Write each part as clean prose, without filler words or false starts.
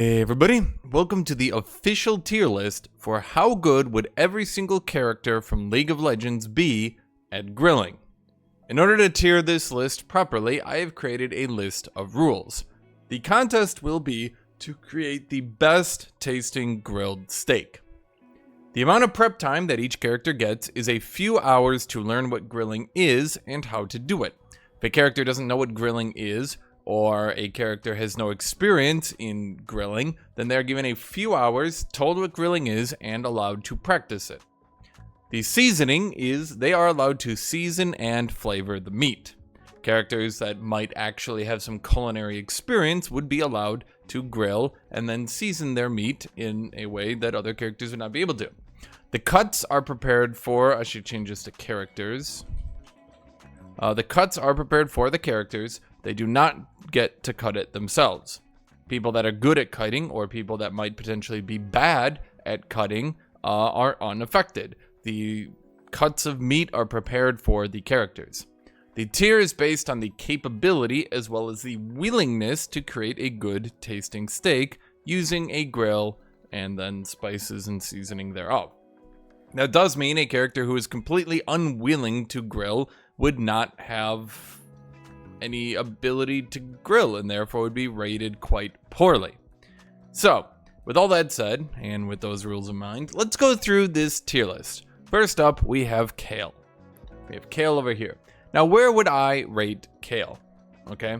Hey everybody, welcome to the official tier list for how good would every single character from League of Legends be at grilling. In order to tier this list properly, I have created a list of rules. The contest will be to create the best tasting grilled steak. The amount of prep time that each character gets is a few hours to learn what grilling is and how to do it. If a character doesn't know what grilling is, or a character has no experience in grilling, then they're given a few hours, told what grilling is, and allowed to practice it. The seasoning is they are allowed to season and flavor the meat. Characters that might actually have some culinary experience would be allowed to grill and then season their meat in a way that other characters would not be able to. The cuts are prepared for, I should change this to characters. The cuts are prepared for the characters. They do not get to cut it themselves. People that are good at cutting or people that might potentially be bad at cutting are unaffected. The cuts of meat are prepared for the characters. The tier is based on the capability as well as the willingness to create a good tasting steak using a grill and then spices and seasoning thereof. That does mean a character who is completely unwilling to grill would not have any ability to grill and therefore would be rated quite poorly. So, with all that said, and with those rules in mind, let's go through this tier list. First up, we have Kale. We have Kale over here. Now, where would I rate Kale? Okay.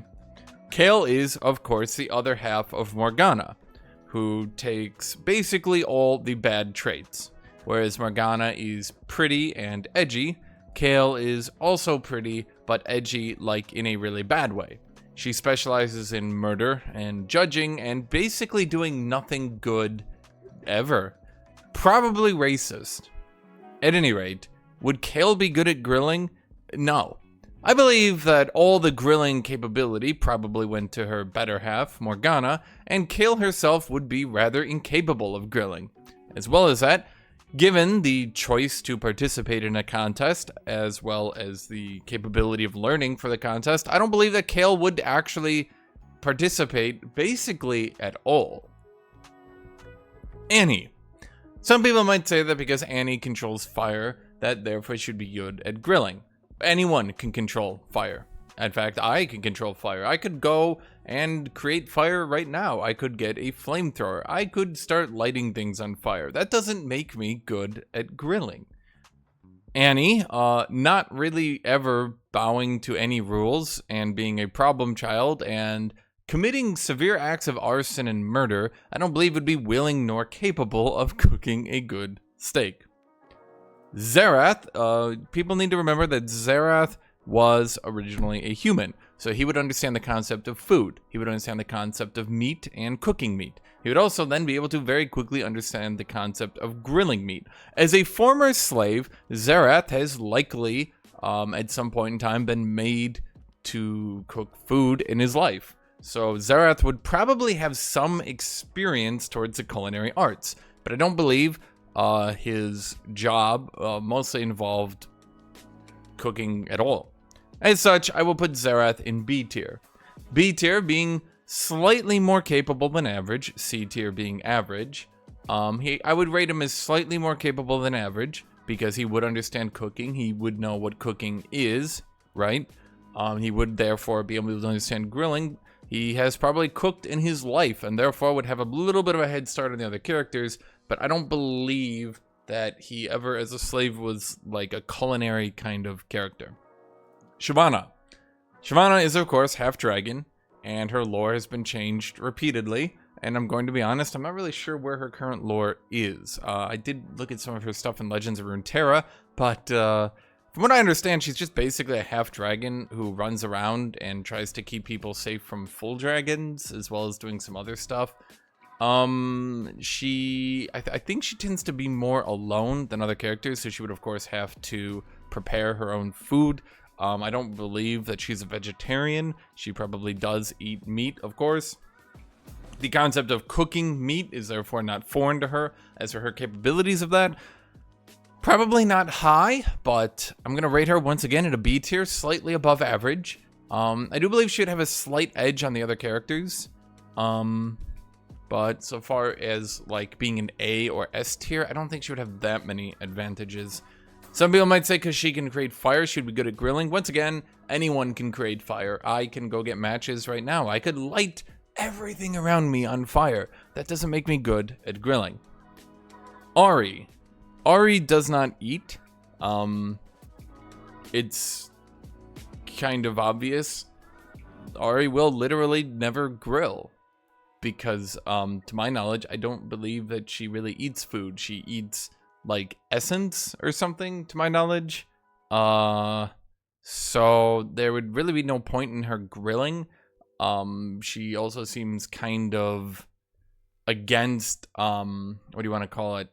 Kale is, of course, the other half of Morgana, who takes basically all the bad traits. Whereas Morgana is pretty and edgy, Kale is also pretty, but edgy, like in a really bad way. She specializes in murder and judging and basically doing nothing good ever. Probably racist. At any rate, would Kale be good at grilling? No. I believe that all the grilling capability probably went to her better half, Morgana, and Kale herself would be rather incapable of grilling. As well as that, given the choice to participate in a contest, as well as the capability of learning for the contest, I don't believe that Kale would actually participate basically at all. Annie. Some people might say that because Annie controls fire, that therefore should be good at grilling. Anyone can control fire. In fact, I can control fire. I could go and create fire right now. I could get a flamethrower. I could start lighting things on fire. That doesn't make me good at grilling. Annie, not really ever bowing to any rules and being a problem child and committing severe acts of arson and murder, I don't believe would be willing nor capable of cooking a good steak. Xerath, people need to remember that Xerath was originally a human, so he would understand the concept of food. He would understand the concept of meat and cooking meat. He would also then be able to very quickly understand the concept of grilling meat. As a former slave, Xerath has likely, at some point in time, been made to cook food in his life. So Xerath would probably have some experience towards the culinary arts, but I don't believe his job mostly involved cooking at all. As such, I will put Xerath in B tier. B tier being slightly more capable than average, C tier being average. I would rate him as slightly more capable than average because he would understand cooking. He would know what cooking is, right? He would therefore be able to understand grilling. He has probably cooked in his life and therefore would have a little bit of a head start on the other characters, but I don't believe that he ever as a slave was like a culinary kind of character. Shyvana. Shyvana is of course half dragon, and her lore has been changed repeatedly, and I'm going to be honest, I'm not really sure where her current lore is. I did look at some of her stuff in Legends of Runeterra, but from what I understand, she's just basically a half dragon who runs around and tries to keep people safe from full dragons, as well as doing some other stuff. I think she tends to be more alone than other characters, so she would of course have to prepare her own food. I don't believe that she's a vegetarian. She probably does eat meat, of course. The concept of cooking meat is therefore not foreign to her. As for her capabilities of that, probably not high, but I'm going to rate her once again at a B tier, slightly above average. I do believe she would have a slight edge on the other characters. but so far as like being an A or S tier, I don't think she would have that many advantages. Some people might say because she can create fire, she would be good at grilling. Once again, anyone can create fire. I can go get matches right now. I could light everything around me on fire. That doesn't make me good at grilling. Ari. Ari does not eat. It's kind of obvious. Ari will literally never grill. Because, to my knowledge, I don't believe that she really eats food. She eats, like, essence or something, to my knowledge. So there would really be no point in her grilling. She also seems kind of against, what do you want to call it?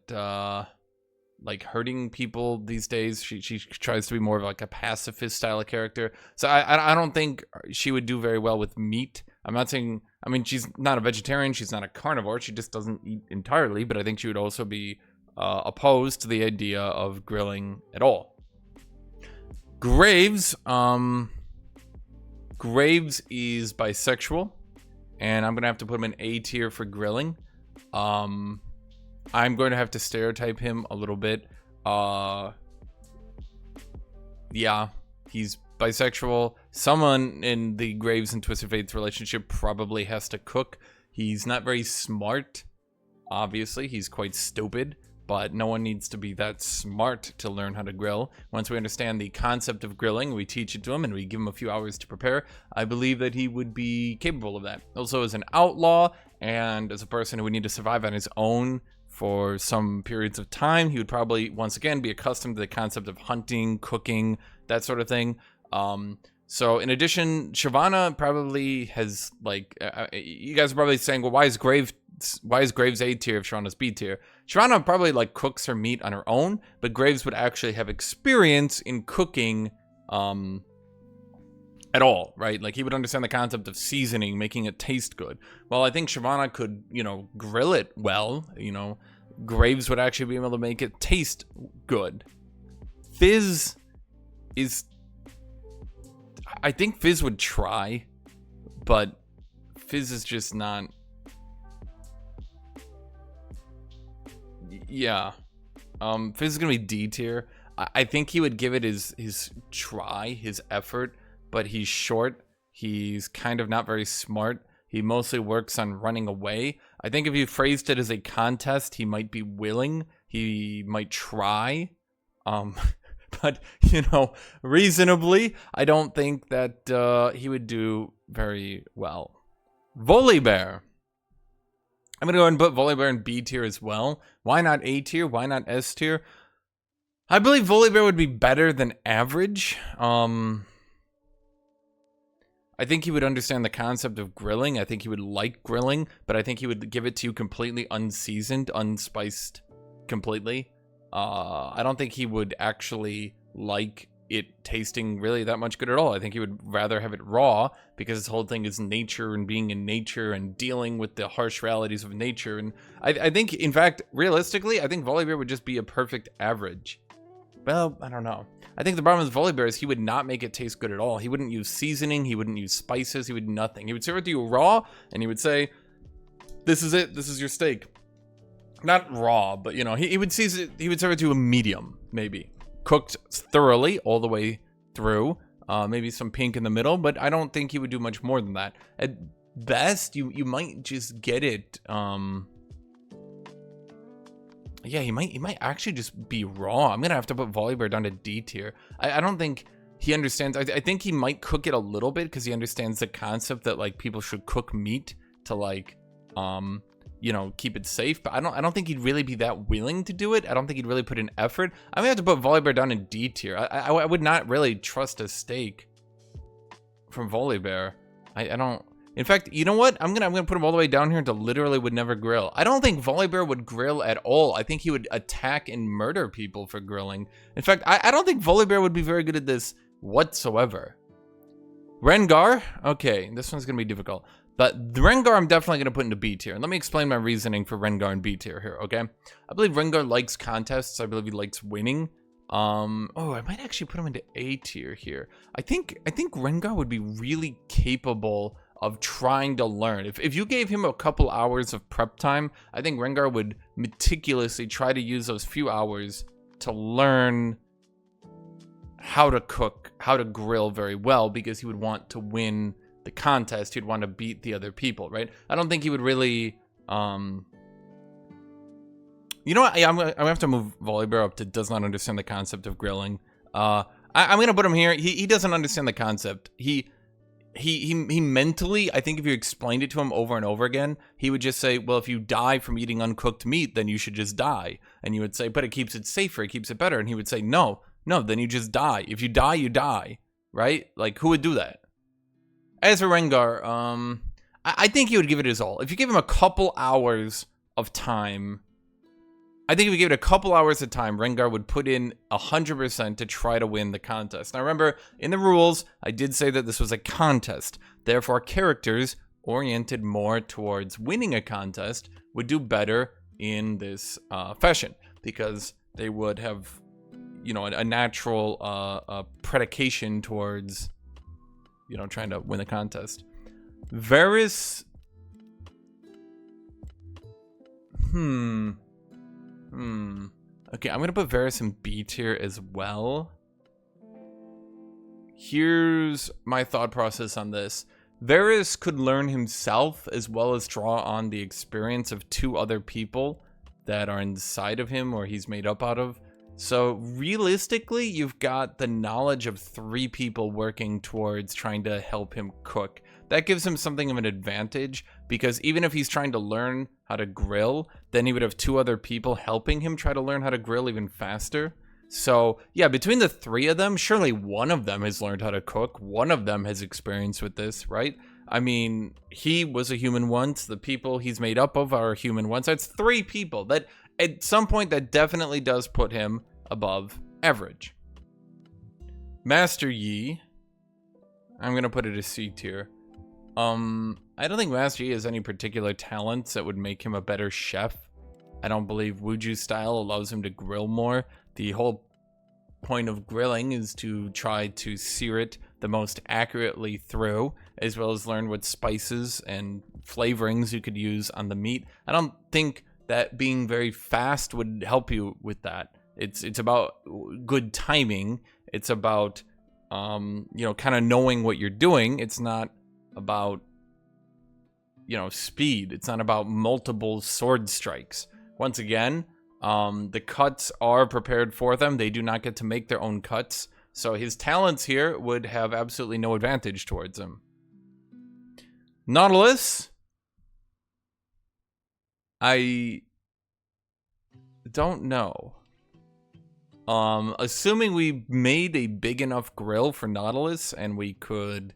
Like hurting people these days. She tries to be more of like a pacifist style of character. So I don't think she would do very well with meat. I'm not saying, I mean, she's not a vegetarian, she's not a carnivore, she just doesn't eat entirely, but I think she would also be opposed to the idea of grilling at all. Graves, Graves is bisexual, and I'm gonna have to put him in A tier for grilling. I'm going to have to stereotype him a little bit. Yeah, he's bisexual. Someone in the Graves and Twisted Fates relationship probably has to cook. He's not very smart. Obviously, he's quite stupid, but no one needs to be that smart to learn how to grill. Once we understand the concept of grilling, we teach it to him and we give him a few hours to prepare. I believe that he would be capable of that. Also, as an outlaw and as a person who would need to survive on his own for some periods of time, he would probably, once again, be accustomed to the concept of hunting, cooking, that sort of thing. So in addition, Shyvana probably has, like, you guys are probably saying, well, why is Graves A tier if Shyvana's B tier? Shyvana probably, like, cooks her meat on her own, but Graves would actually have experience in cooking at all, right? Like, he would understand the concept of seasoning, making it taste good. Well, I think Shyvana could, you know, grill it well, you know. Graves would actually be able to make it taste good. Fizz is... I think Fizz would try, but Fizz is just not... Yeah. Fizz is gonna be D tier. I think he would give it his try, his effort, but he's short. He's kind of not very smart. He mostly works on running away. I think if you phrased it as a contest, he might be willing. He might try. But, you know, reasonably, I don't think that he would do very well. Volibear. I'm going to go ahead and put Volibear in B tier as well. Why not A tier? Why not S tier? I believe Volibear would be better than average. I think he would understand the concept of grilling. I think he would like grilling, but I think he would give it to you completely unseasoned, unspiced completely. I don't think he would actually like it tasting really that much good at all. I think he would rather have it raw because his whole thing is nature and being in nature and dealing with the harsh realities of nature. And I think, in fact, realistically, I think Volibear would just be a perfect average. Well, I don't know. I think the problem with Volibear is he would not make it taste good at all. He wouldn't use seasoning. He wouldn't use spices. He would nothing. He would serve it to you raw, and he would say, this is it. This is your steak. Not raw, but, you know, he would season it. He would serve it to a medium, maybe. Cooked thoroughly all the way through. Maybe some pink in the middle, but I don't think he would do much more than that. At best, you might just get it... Yeah, he might actually just be raw. I'm gonna have to put Volibear down to D tier. I don't think he understands. I think he might cook it a little bit because he understands the concept that, like, people should cook meat to, like, you know, keep it safe. But I don't think he'd really be that willing to do it. I don't think he'd really put in effort. I'm gonna have to put Volibear down in D tier. I would not really trust a steak from Volibear. I don't. In fact, you know what? I'm gonna put him all the way down here to literally would never grill. I don't think Volibear would grill at all. I think he would attack and murder people for grilling. In fact, I don't think Volibear would be very good at this whatsoever. Rengar? Okay, this one's gonna be difficult. But the Rengar I'm definitely gonna put into B tier. And let me explain my reasoning for Rengar in B tier here, okay? I believe Rengar likes contests. I believe he likes winning. Oh, I might actually put him into A tier here. I think Rengar would be really capable of trying to learn. If you gave him a couple hours of prep time, I think Rengar would meticulously try to use those few hours to learn how to cook, how to grill very well, because he would want to win the contest. He'd want to beat the other people, right? I don't think he would really... You know what? I'm gonna have to move Volibear up to does not understand the concept of grilling. I'm gonna put him here. He doesn't understand the concept. He mentally, I think if you explained it to him over and over again, he would just say, well, if you die from eating uncooked meat, then you should just die. And you would say, but it keeps it safer, it keeps it better. And he would say, no, then you just die. If you die, you die, right? Like, who would do that? As for Rengar, I think he would give it his all. If you give him a couple hours of time, I think if we gave it a couple hours of time, Rengar would put in 100% to try to win the contest. Now remember, in the rules, I did say that this was a contest. Therefore, characters oriented more towards winning a contest would do better in this fashion, because they would have, you know, a natural predication towards, you know, trying to win the contest. Varus... Okay, I'm gonna put Varus in B tier as well. Here's my thought process on this. Varus could learn himself as well as draw on the experience of 2 other people that are inside of him, or he's made up out of. So realistically, you've got the knowledge of 3 people working towards trying to help him cook. That gives him something of an advantage, because even if he's trying to learn how to grill, then he would have 2 other people helping him try to learn how to grill even faster. So yeah, between the 3 of them, surely one of them has learned how to cook. One of them has experience with this, right? I mean, he was a human once. The people he's made up of are human once. That's 3 people. That at some point, that definitely does put him above average. Master Yi, I'm gonna put it as C tier. I don't think Master Yi has any particular talents that would make him a better chef. I don't believe Wuju's style allows him to grill more. The whole point of grilling is to try to sear it the most accurately through, as well as learn what spices and flavorings you could use on the meat. I don't think that being very fast would help you with that. It's about good timing. It's about, you know, kind of knowing what you're doing. It's not about, you know, speed. It's not about multiple sword strikes. Once again, the cuts are prepared for them. They do not get to make their own cuts. So his talents here would have absolutely no advantage towards him. Nautilus, I don't know. Assuming we made a big enough grill for Nautilus and we could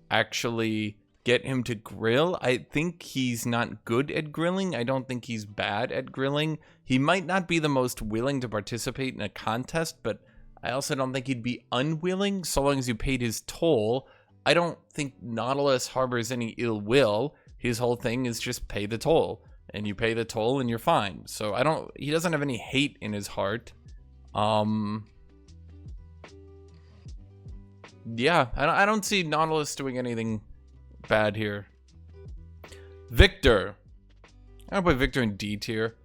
actually get him to grill, I think he's not good at grilling. I don't think he's bad at grilling. He might not be the most willing to participate in a contest, but I also don't think he'd be unwilling so long as you paid his toll. I don't think Nautilus harbors any ill will. His whole thing is just pay the toll, and you pay the toll and you're fine. So he doesn't have any hate in his heart. Yeah, I don't see Nautilus doing anything bad here. Victor, I'm gonna put Victor in D tier.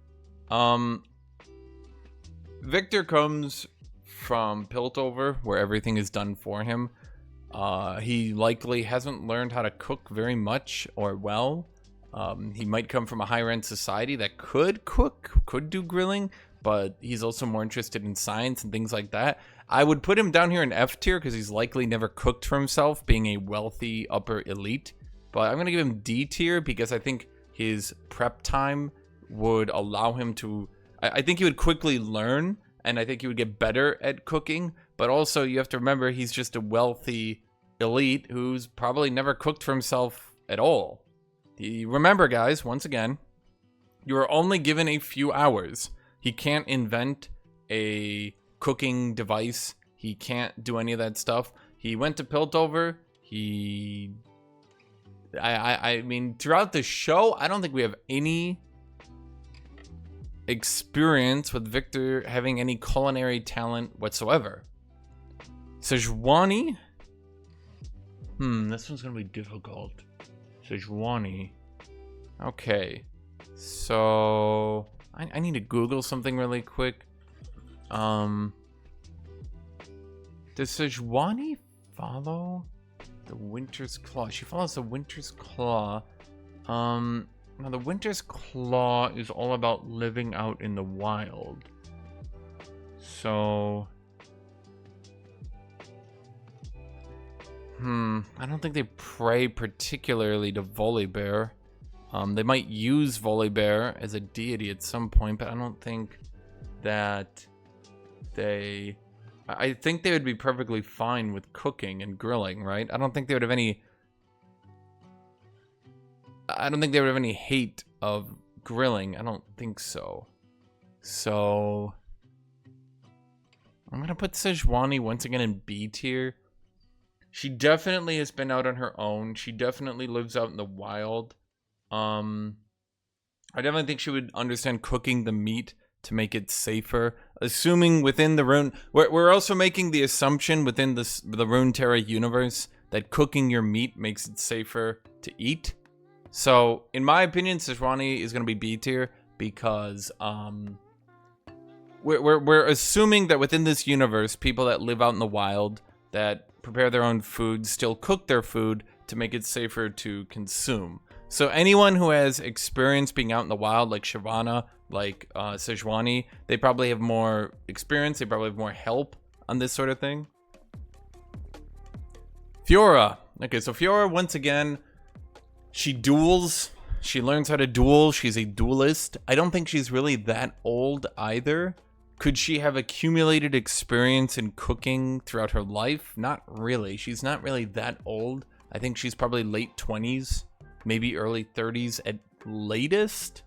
Victor comes from Piltover, where everything is done for him. He likely hasn't learned how to cook very much or well. He might come from a higher-end society that could cook, could do grilling, but he's also more interested in science and things like that. I would put him down here in F tier because he's likely never cooked for himself, being a wealthy upper elite. But I'm going to give him D tier because I think his prep time would allow him to... I think he would quickly learn, and I think he would get better at cooking. But also, you have to remember, he's just a wealthy elite who's probably never cooked for himself at all. Remember, guys, once again, you are only given a few hours. He can't invent a cooking device. He can't do any of that stuff. He went to Piltover. I mean, throughout the show, I don't think we have any experience with Victor having any culinary talent whatsoever. Sejuani, This one's gonna be difficult. Sejuani. Okay. So I need to Google something really quick. Does Sejuani follow the Winter's Claw? She follows the Winter's Claw. Now the Winter's Claw is all about living out in the wild. So I don't think they pray particularly to Volibear. They might use Volibear as a deity at some point, but I don't think that they... I think they would be perfectly fine with cooking and grilling, right? I don't think they would have any... I don't think they would have any hate of grilling. I don't think so. So I'm gonna put Sejuani once again in B tier. She definitely has been out on her own. She definitely lives out in the wild. I definitely think she would understand cooking the meat to make it safer. Assuming within the rune... We're also making the assumption within the Runeterra universe that cooking your meat makes it safer to eat. So, in my opinion, Sejuani is going to be B tier because we're assuming that within this universe, people that live out in the wild, that prepare their own food, still cook their food to make it safer to consume. So anyone who has experience being out in the wild, like Shyvana, like Sejuani, they probably have more experience, they probably have more help on this sort of thing. Fiora. Okay, so Fiora, once again, she duels. She learns how to duel. She's a duelist. I don't think she's really that old either. Could she have accumulated experience in cooking throughout her life? Not really. She's not really that old. I think she's probably late 20s, maybe early 30s at latest.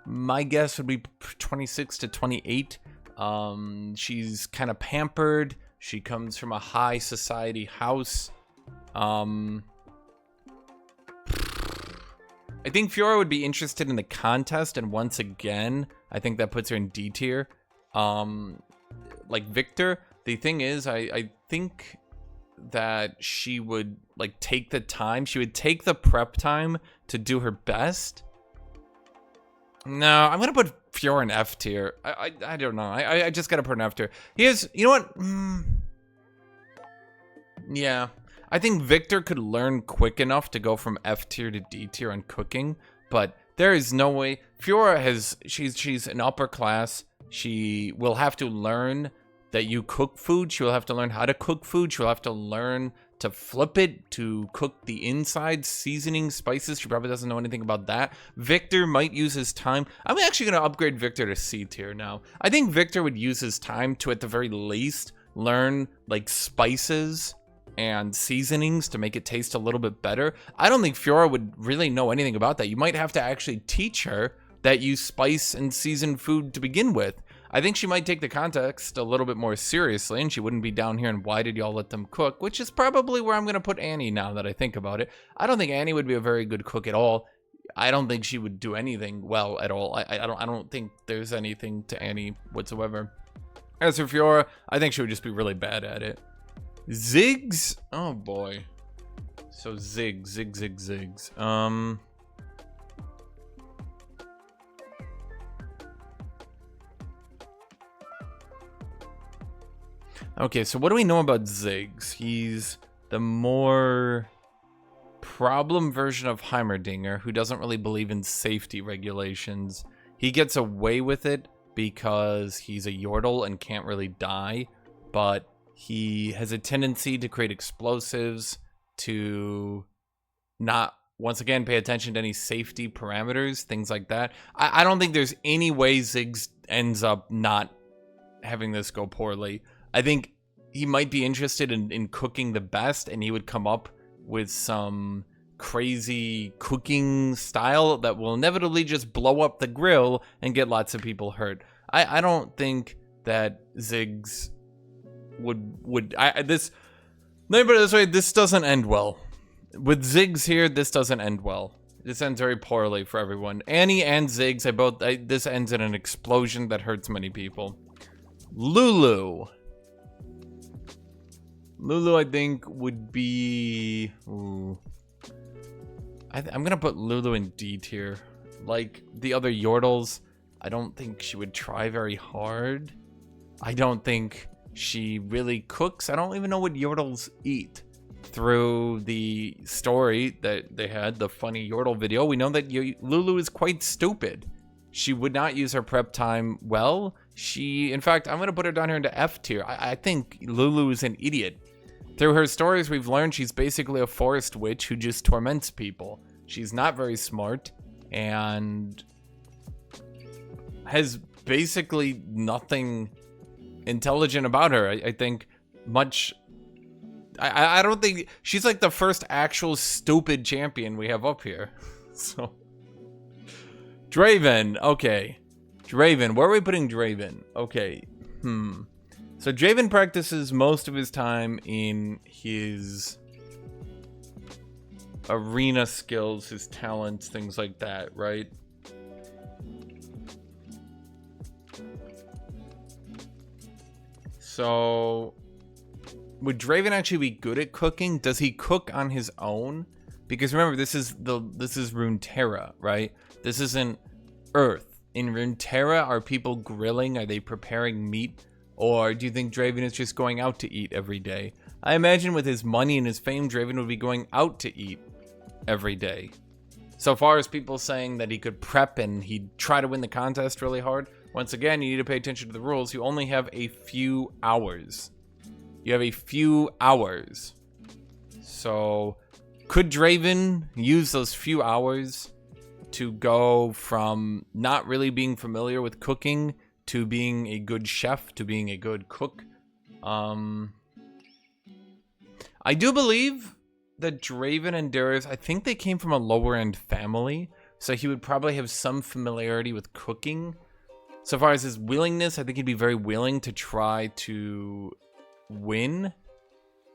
My guess would be 26 to 28. She's kind of pampered. She comes from a high society house. I think Fiora would be interested in the contest, and once again, I think that puts her in D tier. Like Victor, the thing is, I think that she would like take the time. She would take the prep time to do her best. No, I'm gonna put Fiora in F tier. I don't know. I just gotta put an F tier. Here's, you know what? Yeah, I think Victor could learn quick enough to go from F tier to D tier on cooking, but there is no way. Fiora has, she's an upper class. She will have to learn that you cook food. She will have to learn how to cook food. She'll have to learn to flip it, to cook the inside, seasoning, spices. She probably doesn't know anything about that. Victor might use his time. I'm actually going to upgrade Victor to C tier now. I think Victor would use his time to, at the very least, learn like spices and seasonings to make it taste a little bit better. I don't think Fiora would really know anything about that. You might have to actually teach her that you spice and season food to begin with. I think she might take the context a little bit more seriously, and she wouldn't be down here and why did y'all let them cook, which is probably where I'm going to put Annie now that I think about it. I don't think Annie would be a very good cook at all. I don't think she would do anything well at all. I don't think there's anything to Annie whatsoever. As for Fiora, I think she would just be really bad at it. Ziggs? Oh boy. So Ziggs. Okay, so what do we know about Ziggs? He's the more problem version of Heimerdinger, who doesn't really believe in safety regulations. He gets away with it because he's a Yordle and can't really die, but he has a tendency to create explosives, to not, once again, pay attention to any safety parameters, things like that. I don't think there's any way Ziggs ends up not having this go poorly. I think he might be interested in cooking the best, and he would come up with some crazy cooking style that will inevitably just blow up the grill and get lots of people hurt. I don't think that Ziggs would let me put it this way, this doesn't end well. With Ziggs here, this doesn't end well. This ends very poorly for everyone. Annie and Ziggs, this ends in an explosion that hurts many people. Lulu. Lulu, I think, would be... Ooh. I'm gonna put Lulu in D tier. Like the other Yordles, I don't think she would try very hard. I don't think she really cooks. I don't even know what Yordles eat. Through the story that they had, the funny Yordle video, we know that Lulu is quite stupid. She would not use her prep time well. In fact, I'm gonna put her down here into F tier. I think Lulu is an idiot. Through her stories, we've learned she's basically a forest witch who just torments people. She's not very smart and has basically nothing intelligent about her. I think much... I don't think... She's like the first actual stupid champion we have up here. So... Draven. Okay. Draven. Where are we putting Draven? Okay. So Draven practices most of his time in his arena skills, his talents, things like that, right? So would Draven actually be good at cooking? Does he cook on his own? Because remember, this is Runeterra, right? This isn't Earth. In Runeterra, are people grilling? Are they preparing meat? Or do you think Draven is just going out to eat every day? I imagine with his money and his fame, Draven would be going out to eat every day. So far as people saying that he could prep and he'd try to win the contest really hard, once again, you need to pay attention to the rules. You only have a few hours. You have a few hours. So could Draven use those few hours to go from not really being familiar with cooking to being a good chef, to being a good cook? I do believe that Draven and Darius, I think they came from a lower end family, so he would probably have some familiarity with cooking. So far as his willingness, I think he'd be very willing to try to win.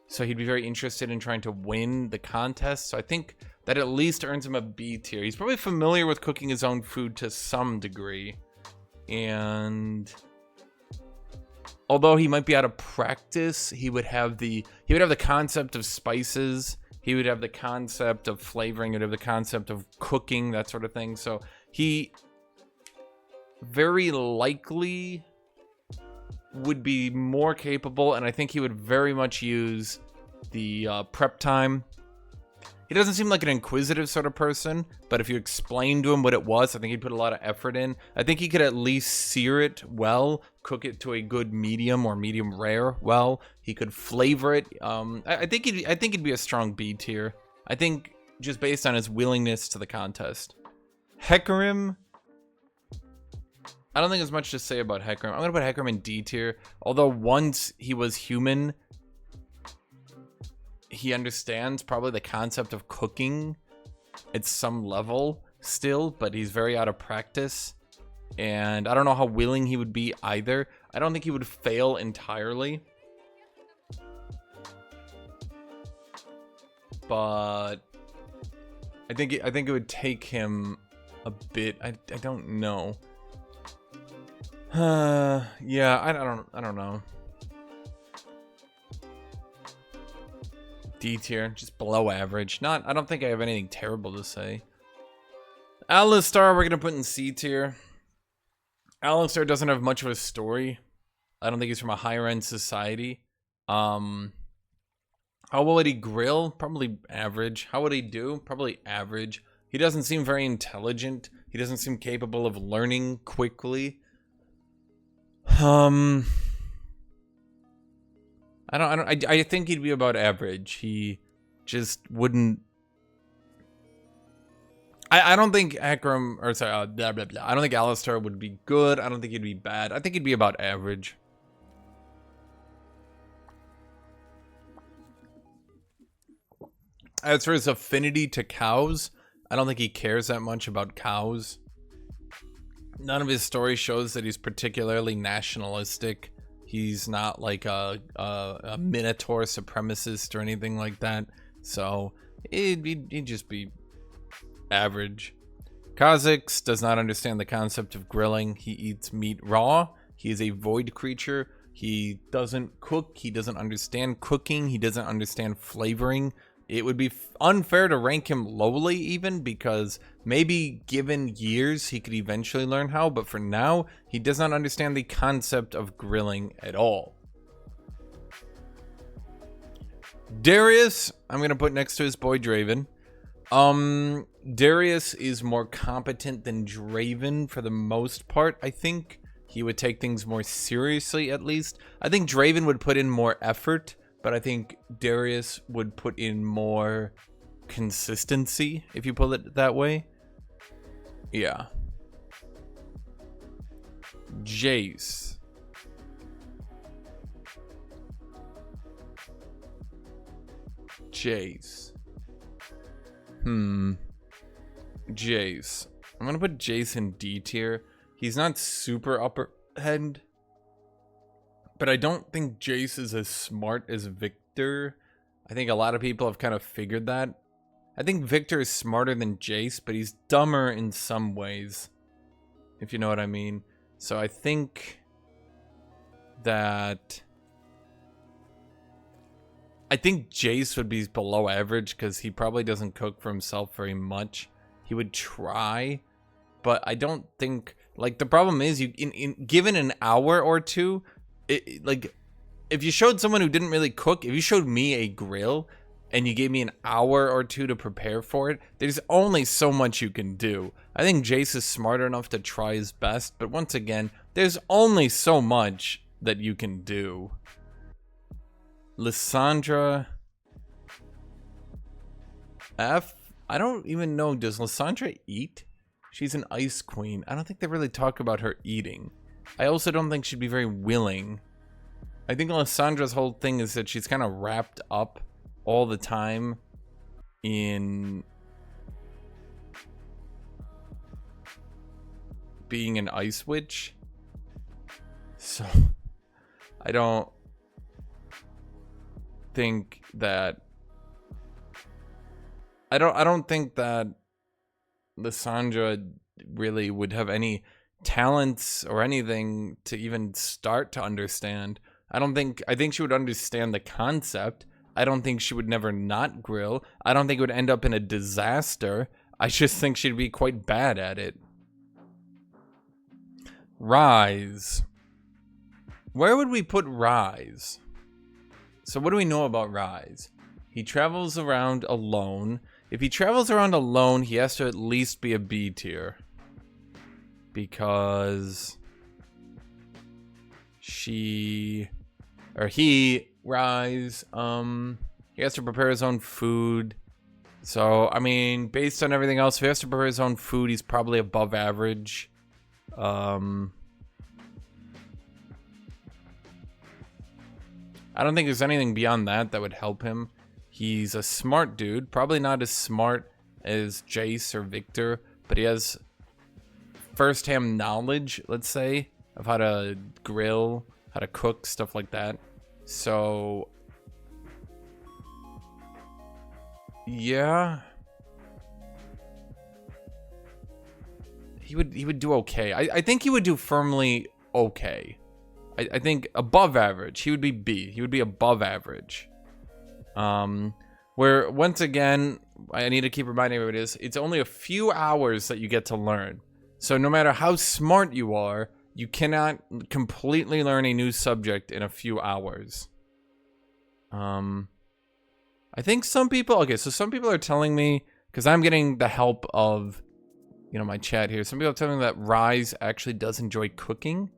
So he'd be very interested in trying to win the contest. So I think that at least earns him a B tier. He's probably familiar with cooking his own food to some degree. And although he might be out of practice, he would have the concept of spices. He would have the concept of flavoring. He would have the concept of cooking, that sort of thing. So he very likely would be more capable, and I think he would very much use the prep time. He doesn't seem like an inquisitive sort of person, but if you explain to him what it was, I think he'd put a lot of effort in. I think he could at least sear it well, cook it to a good medium or medium rare well. He could flavor it. I think he'd be a strong B tier. I think just based on his willingness to the contest. Hecarim, I don't think there's much to say about Hecarim. I'm gonna put Hecarim in D tier. Although once he was human, he understands probably the concept of cooking at some level still, but he's very out of practice. And I don't know how willing he would be either. I don't think he would fail entirely. But I think it would take him a bit. I don't know. Yeah, I don't know. D tier, just below average. I don't think I have anything terrible to say. Alistar, we're gonna put in C tier. Alistar doesn't have much of a story. I don't think he's from a higher end society. How well would he grill? Probably average. How would he do? Probably average. He doesn't seem very intelligent. He doesn't seem capable of learning quickly. I think he'd be about average. He just wouldn't. I don't think Hecarim, or sorry, blah blah blah. I don't think Alistar would be good. I don't think he'd be bad. I think he'd be about average. As for his affinity to cows, I don't think he cares that much about cows. None of his story shows that he's particularly nationalistic. He's not like a Minotaur supremacist or anything like that. So he'd just be average. Kha'Zix does not understand the concept of grilling. He eats meat raw. He is a void creature. He doesn't cook. He doesn't understand cooking. He doesn't understand flavoring. It would be unfair to rank him lowly even, because maybe given years he could eventually learn how, but for now he does not understand the concept of grilling at all. Darius, I'm gonna put next to his boy Draven. Darius is more competent than Draven for the most part. I think he would take things more seriously, at least. I think Draven would put in more effort, but I think Darius would put in more consistency, if you put it that way. Yeah. Jace. Jace. Jace. I'm gonna put Jace in D tier. He's not super upper end, but I don't think Jace is as smart as Victor. I think a lot of people have kind of figured that. I think Victor is smarter than Jace, but he's dumber in some ways, if you know what I mean. So I think that... I think Jace would be below average because he probably doesn't cook for himself very much. He would try, but I don't think... Like, the problem is, given an hour or two, like, if you showed someone who didn't really cook, if you showed me a grill and you gave me an hour or two to prepare for it, there's only so much you can do. I think Jace is smart enough to try his best, but once again, there's only so much that you can do. Lysandra F? I don't even know. Does Lysandra eat? She's an ice queen. I don't think they really talk about her eating. I also don't think she'd be very willing. I think Lysandra's whole thing is that she's kind of wrapped up all the time in being an ice witch. So I don't think that I don't think that Lysandra really would have any talents or anything to even start to understand. I think she would understand the concept. I don't think she would never not grill. I don't think it would end up in a disaster. I just think she'd be quite bad at it. Rise. Where would we put Rise? So what do we know about Rise? He travels around alone. If he travels around alone, he has to at least be a B tier. Because he, Rise, he has to prepare his own food. So, I mean, based on everything else, if he has to prepare his own food, he's probably above average. I don't think there's anything beyond that that would help him. He's a smart dude, probably not as smart as Jace or Victor, but he has first-hand knowledge, let's say, of how to grill, how to cook, stuff like that. So, yeah, he would do okay. I think he would do firmly okay. I think above average. He would be B. He would be above average. Where, once again, I need to keep reminding everybody this, it's only a few hours that you get to learn. So no matter how smart you are, you cannot completely learn a new subject in a few hours. I think some people, okay, so some people are telling me, because I'm getting the help of, you know, my chat here, some people are telling me that Rise actually does enjoy cooking.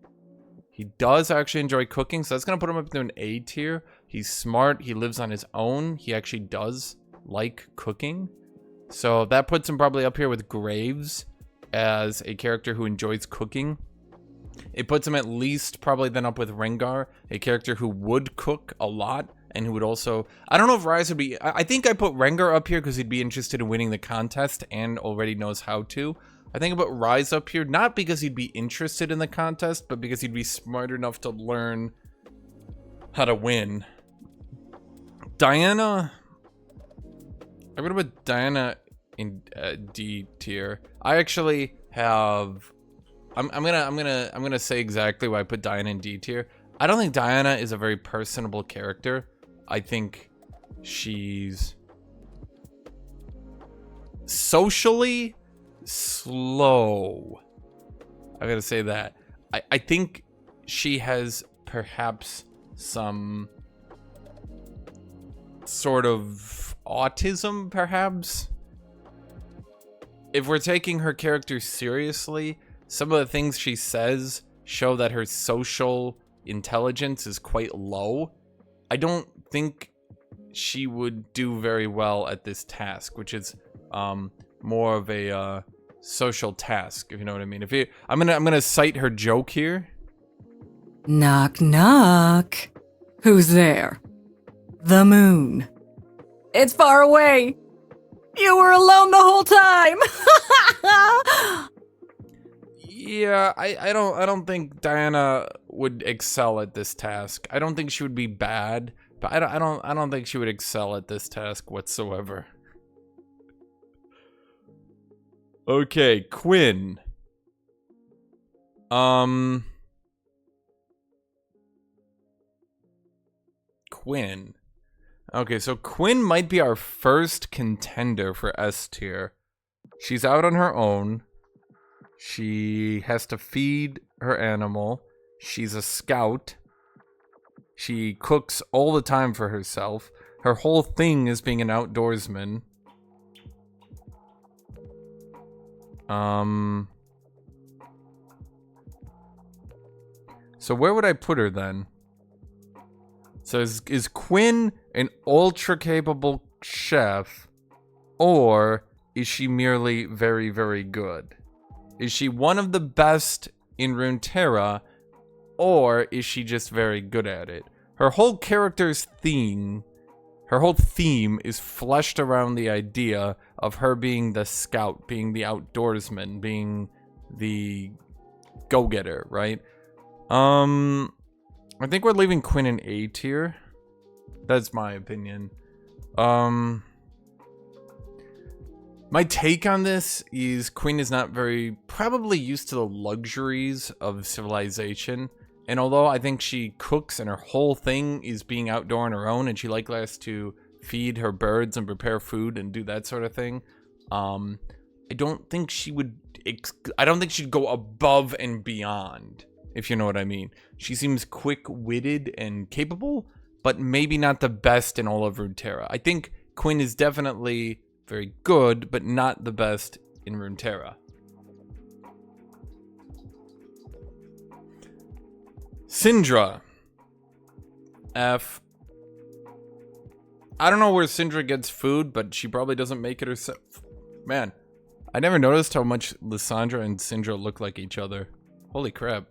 He does actually enjoy cooking, so that's going to put him up to an A tier. He's smart. He lives on his own. He actually does like cooking. So that puts him probably up here with Graves as a character who enjoys cooking. It puts him at least probably then up with Rengar, a character who would cook a lot and who would also... I don't know if Rise would be... I think I put Rengar up here because he'd be interested in winning the contest and already knows how to. I think I put Rise up here, not because he'd be interested in the contest, but because he'd be smart enough to learn how to win. Diana, I'm gonna put Diana in D tier. I actually have, I'm gonna say exactly why I put Diana in D tier. I don't think Diana is a very personable character. I think she's socially slow. I gotta say that. I think she has perhaps some sort of autism, perhaps. If we're taking her character seriously, some of the things she says show that her social intelligence is quite low. I don't think she would do very well at this task, which is more of a social task, if you know what I mean. I'm gonna cite her joke here. Knock, knock. Who's there? The moon. It's far away. You were alone the whole time. Yeah, I don't think Diana would excel at this task. I don't think she would be bad, but I don't think she would excel at this task whatsoever. Okay, Quinn. Quinn. Okay, so Quinn might be our first contender for S tier. She's out on her own. She has to feed her animal. She's a scout. She cooks all the time for herself. Her whole thing is being an outdoorsman. So where would I put her then? So is Quinn an ultra capable chef, or is she merely very, very good? Is she one of the best in Runeterra, or is she just very good at it? Her whole character's theme, her whole theme is fleshed around the idea of her being the scout, being the outdoorsman, being the go-getter, right? I think we're leaving Quinn in A tier. That's my opinion. My take on this is Quinn is not probably used to the luxuries of civilization. And although I think she cooks and her whole thing is being outdoor on her own, and she likes to feed her birds and prepare food and do that sort of thing, I don't think she would. I don't think she'd go above and beyond, if you know what I mean. She seems quick-witted and capable, but maybe not the best in all of Runeterra. I think Quinn is definitely very good, but not the best in Runeterra. Syndra. F. I don't know where Syndra gets food, but she probably doesn't make it herself. Man, I never noticed how much Lysandra and Syndra look like each other. Holy crap.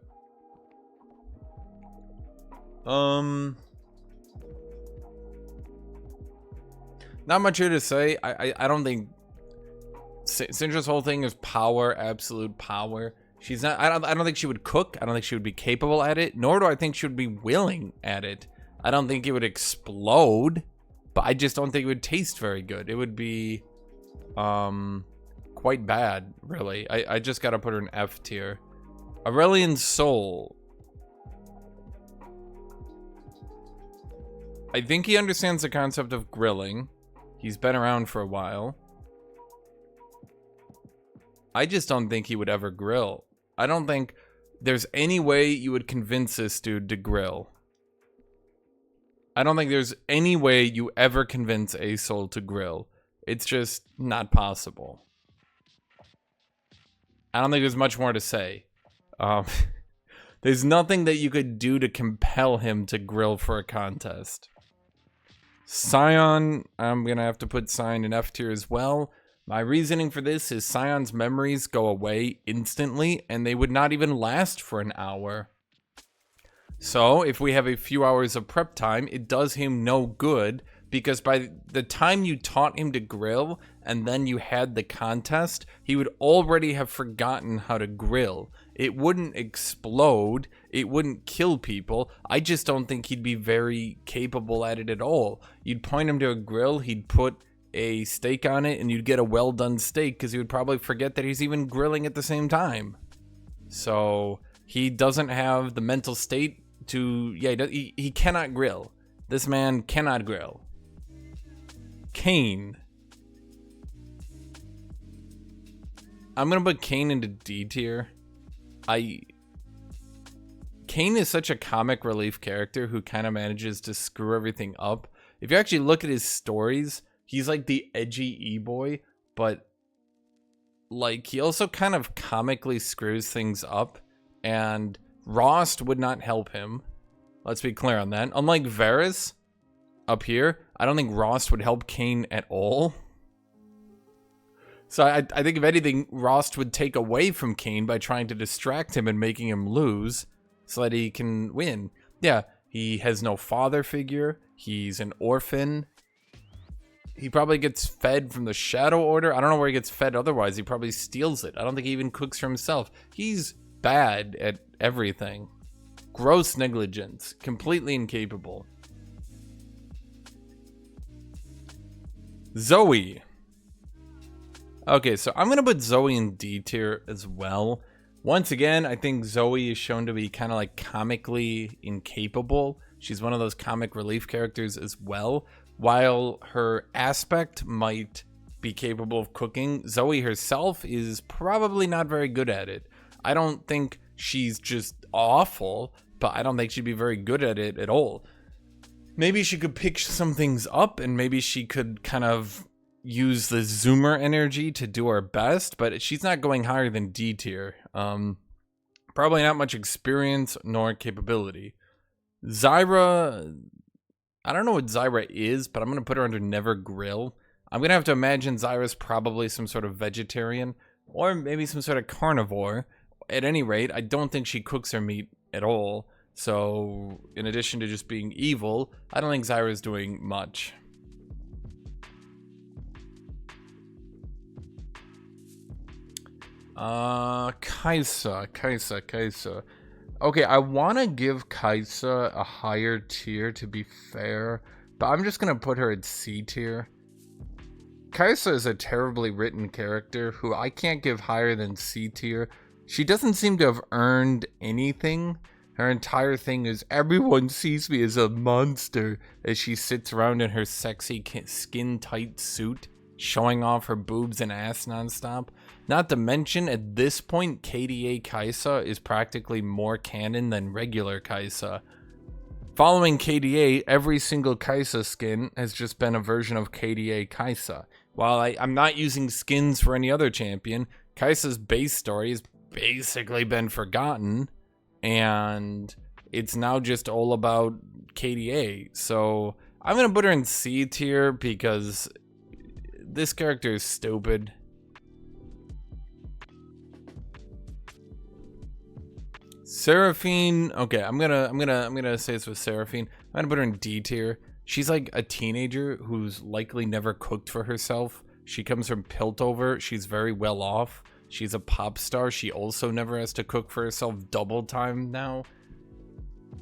Not much here to say. I don't think Syndra's whole thing is power, absolute power. She's not. I don't think she would cook. I don't think she would be capable at it. Nor do I think she would be willing at it. I don't think it would explode, but I just don't think it would taste very good. It would be, quite bad, really. I just gotta put her in F tier. Aurelian Soul. I think he understands the concept of grilling. He's been around for a while. I just don't think he would ever grill. I don't think there's any way you would convince this dude to grill. I don't think there's any way you ever convince a soul to grill. It's just not possible. I don't think there's much more to say. There's nothing that you could do to compel him to grill for a contest. Scion, I'm gonna have to put Scion in F tier as well. My reasoning for this is Scion's memories go away instantly, and they would not even last for an hour. So, if we have a few hours of prep time, it does him no good, because by the time you taught him to grill, and then you had the contest, he would already have forgotten how to grill. It wouldn't explode, it wouldn't kill people. I just don't think he'd be very capable at it at all. You'd point him to a grill, he'd put a steak on it, and you'd get a well done steak, because he would probably forget that he's even grilling at the same time. So he doesn't have the mental state yeah, he cannot grill. This man cannot grill. Kayn. I'm gonna put Kayn into D tier. Kayn is such a comic relief character who kind of manages to screw everything up. If you actually look at his stories, he's like the edgy e-boy, but like he also kind of comically screws things up, and Rost would not help him. Let's be clear on that. Unlike Varus up here, I don't think Rost would help Kayn at all. So I think if anything, Rost would take away from Kayn by trying to distract him and making him lose so that he can win. Yeah, he has no father figure. He's an orphan. He probably gets fed from the Shadow Order. I don't know where he gets fed otherwise. He probably steals it. I don't think he even cooks for himself. He's bad at everything. Gross negligence. Completely incapable. Zoe. Okay, so I'm going to put Zoe in D tier as well. Once again, I think Zoe is shown to be kind of like comically incapable. She's one of those comic relief characters as well. While her aspect might be capable of cooking, Zoe herself is probably not very good at it. I don't think she's just awful, but I don't think she'd be very good at it at all. Maybe she could pick some things up, and maybe she could kind of use the zoomer energy to do her best, but she's not going higher than D tier. Probably not much experience nor capability. Zyra, I don't know what Zyra is, but I'm going to put her under Never Grill. I'm going to have to imagine Zyra's probably some sort of vegetarian or maybe some sort of carnivore. At any rate, I don't think she cooks her meat at all. So in addition to just being evil, I don't think Zyra's doing much. Kaisa. Okay, I want to give Kaisa a higher tier to be fair, but I'm just going to put her at C tier. Kaisa is a terribly written character who I can't give higher than C tier. She doesn't seem to have earned anything. Her entire thing is, everyone sees me as a monster, as she sits around in her sexy skin-tight suit, showing off her boobs and ass nonstop. Not to mention, at this point, KDA Kaisa is practically more canon than regular Kaisa. Following KDA, every single Kaisa skin has just been a version of KDA Kaisa. While I'm not using skins for any other champion, Kaisa's base story has basically been forgotten, and it's now just all about KDA. So I'm going to put her in C tier because this character is stupid. Seraphine, okay, I'm gonna say this with Seraphine. I'm gonna put her in D tier. She's like a teenager who's likely never cooked for herself. She comes from Piltover. She's very well off. She's a pop star. She also never has to cook for herself double time now.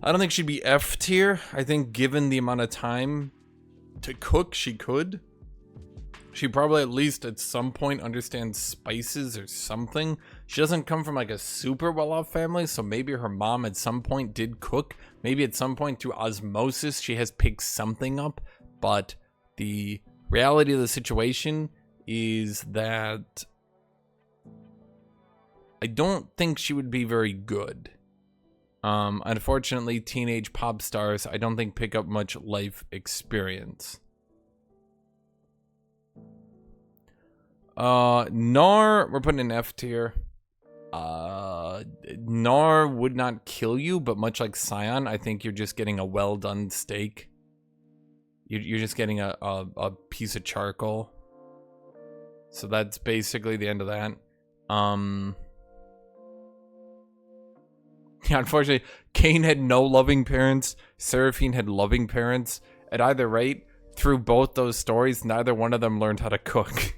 I don't think she'd be F tier. I think given the amount of time to cook, she could. She probably at least at some point understands spices or something. She doesn't come from like a super well-off family, so maybe her mom at some point did cook. Maybe at some point through osmosis she has picked something up. But the reality of the situation is that I don't think she would be very good. Unfortunately, teenage pop stars I don't think pick up much life experience. Gnar, we're putting in F tier. Gnar would not kill you, but much like Scion, I think you're just getting a well done steak. You're just getting a piece of charcoal. So that's basically the end of that. Yeah, unfortunately, Kayn had no loving parents. Seraphine had loving parents. At either rate, through both those stories, neither one of them learned how to cook.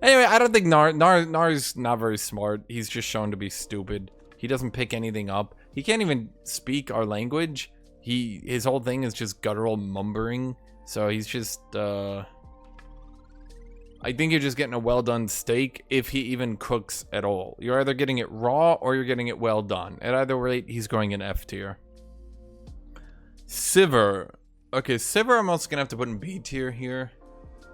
Anyway, I don't think Gnar's not very smart. He's just shown to be stupid. He doesn't pick anything up. He can't even speak our language. His whole thing is just guttural mumbling. So he's just I think you're just getting a well done steak if he even cooks at all. You're either getting it raw or you're getting it well done. At either rate, he's going in F tier. Sivir. Okay, Sivir I'm also gonna have to put in B tier here.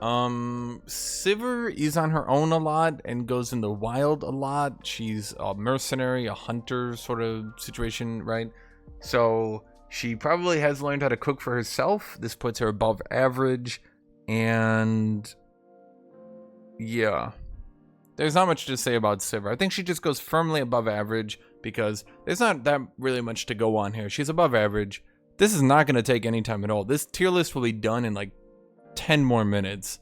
Sivir is on her own a lot and goes in the wild a lot. She's a mercenary, a hunter sort of situation, right? So she probably has learned how to cook for herself. This puts her above average, and yeah, there's not much to say about Sivir. I think she just goes firmly above average because there's not that really much to go on here. She's above average. This is not going to take any time at all. This tier list will be done in like 10 more minutes.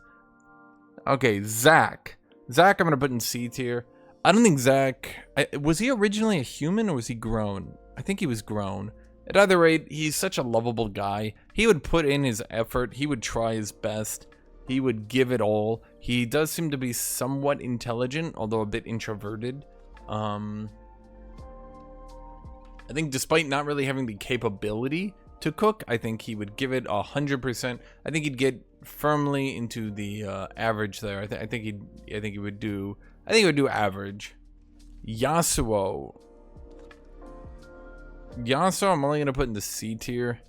Okay, Zach. Zach I'm going to put in C tier. I don't think Zach... was he originally a human or was he grown? I think he was grown. At either rate, he's such a lovable guy. He would put in his effort. He would try his best. He would give it all. He does seem to be somewhat intelligent, although a bit introverted. I think despite not really having the capability to cook, I think he would give it 100%. I think he'd get firmly into the average there. I think he would do average. Yasuo. I'm only gonna put in the C tier.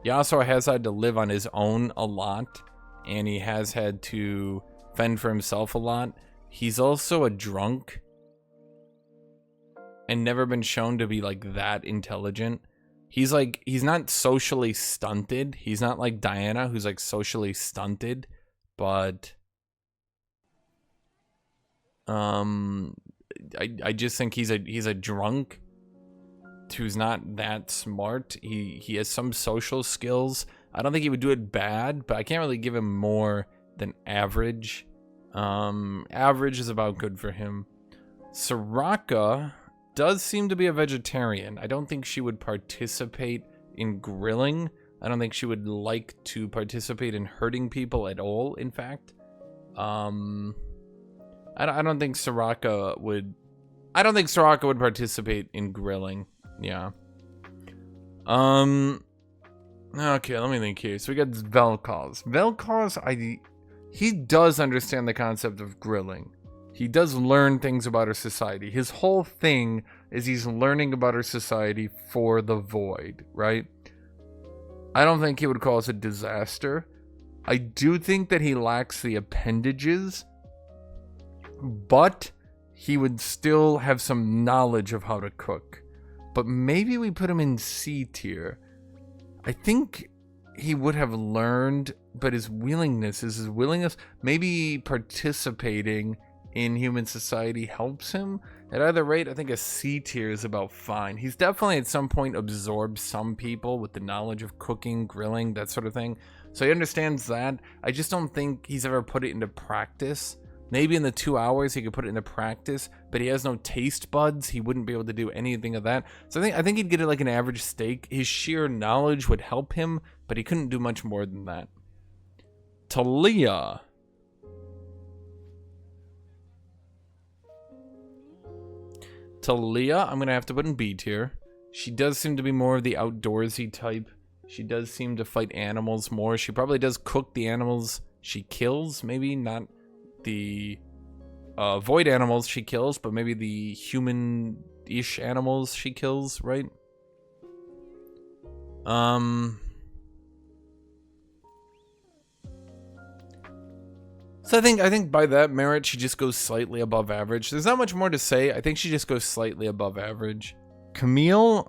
Yasuo has had to live on his own a lot, and he has had to fend for himself a lot. He's also a drunk and never been shown to be like that intelligent. He's not socially stunted. He's not like Diana, who's like socially stunted, but I just think he's a drunk who's not that smart. He has some social skills. I don't think he would do it bad, but I can't really give him more than average. Average is about good for him. Soraka does seem to be a vegetarian. I don't think she would participate in grilling. I don't think she would like to participate in hurting people at all, in fact. I don't think Soraka would participate in grilling. Yeah. Okay, let me think here. So we got Vel'Koz. Vel'Koz, he does understand the concept of grilling. He does learn things about our society. His whole thing is he's learning about our society for the Void, right? I don't think he would call us a disaster. I do think that he lacks the appendages, but he would still have some knowledge of how to cook. But maybe we put him in C tier. I think he would have learned, but his willingness, maybe participating in human society helps him. At either rate, I think a C tier is about fine. He's definitely at some point absorbed some people with the knowledge of cooking, grilling, that sort of thing. So he understands that. I just don't think he's ever put it into practice. Maybe in the 2 hours he could put it into practice, but he has no taste buds. He wouldn't be able to do anything of that. So I think he'd get it like an average steak. His sheer knowledge would help him, but he couldn't do much more than that. Talia. I'm going to have to put in B tier. She does seem to be more of the outdoorsy type. She does seem to fight animals more. She probably does cook the animals she kills. Maybe not the void animals she kills, but maybe the human-ish animals she kills, right? So I think by that merit, she just goes slightly above average. There's not much more to say. I think she just goes slightly above average. Camille,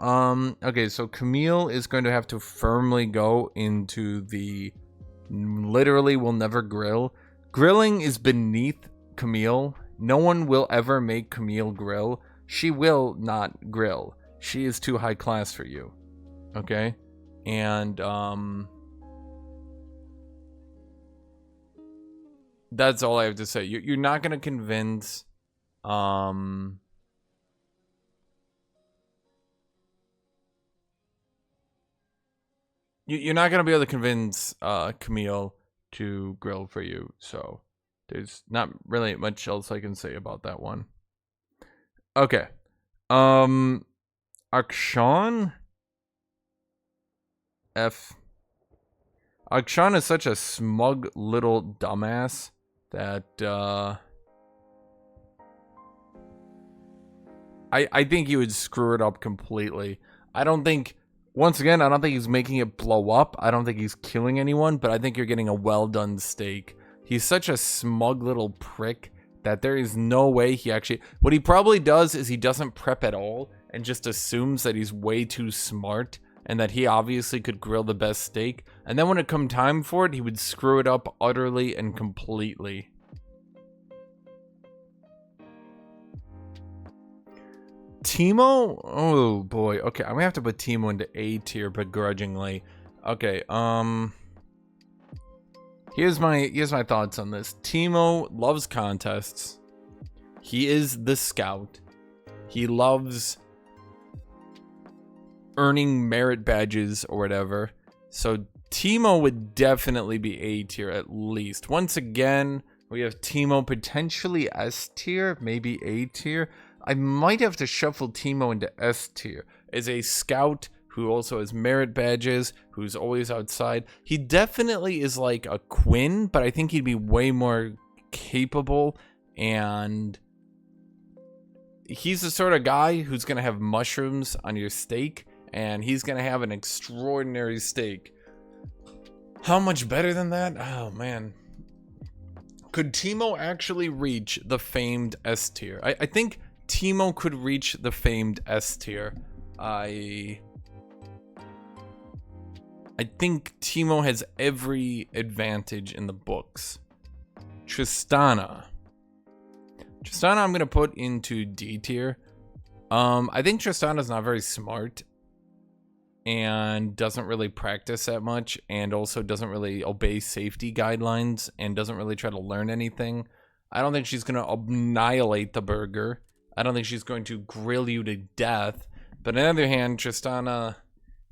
okay, so Camille is going to have to firmly go into the literally will never grill. Grilling is beneath Camille. No one will ever make Camille grill. She will not grill. She is too high class for you. Okay? And, that's all I have to say. You're not going to convince, you're not going to be able to convince, Camille to grill for you, so there's not really much else I can say about that one. Okay. Akshan? Akshan is such a smug little dumbass that I think he would screw it up completely. I don't think, once again, I don't think he's making it blow up. I don't think he's killing anyone, but I think you're getting a well done steak. He's such a smug little prick that there is no way he actually... What he probably does is he doesn't prep at all and just assumes that he's way too smart and that he obviously could grill the best steak. And then when it come time for it, he would screw it up utterly and completely. Teemo? Oh boy. Okay, I'm gonna have to put Teemo into A tier begrudgingly. Okay, here's my thoughts on this. Teemo loves contests. He is the scout. He loves earning merit badges or whatever. So Teemo would definitely be A tier at least. Once again, we have Teemo potentially S tier, maybe A tier. I might have to shuffle Teemo into S tier as a scout who also has merit badges, who's always outside. He definitely is like a Quinn, but I think he'd be way more capable, and he's the sort of guy who's going to have mushrooms on your steak, and he's going to have an extraordinary steak. How much better than that? Oh, man. Could Teemo actually reach the famed S tier? I think Teemo could reach the famed S tier. I think Teemo has every advantage in the books. Tristana I'm going to put into D tier. I think Tristana's not very smart and doesn't really practice that much, and also doesn't really obey safety guidelines and doesn't really try to learn anything. I don't think she's going to annihilate the burger. I don't think she's going to grill you to death. But on the other hand, Tristana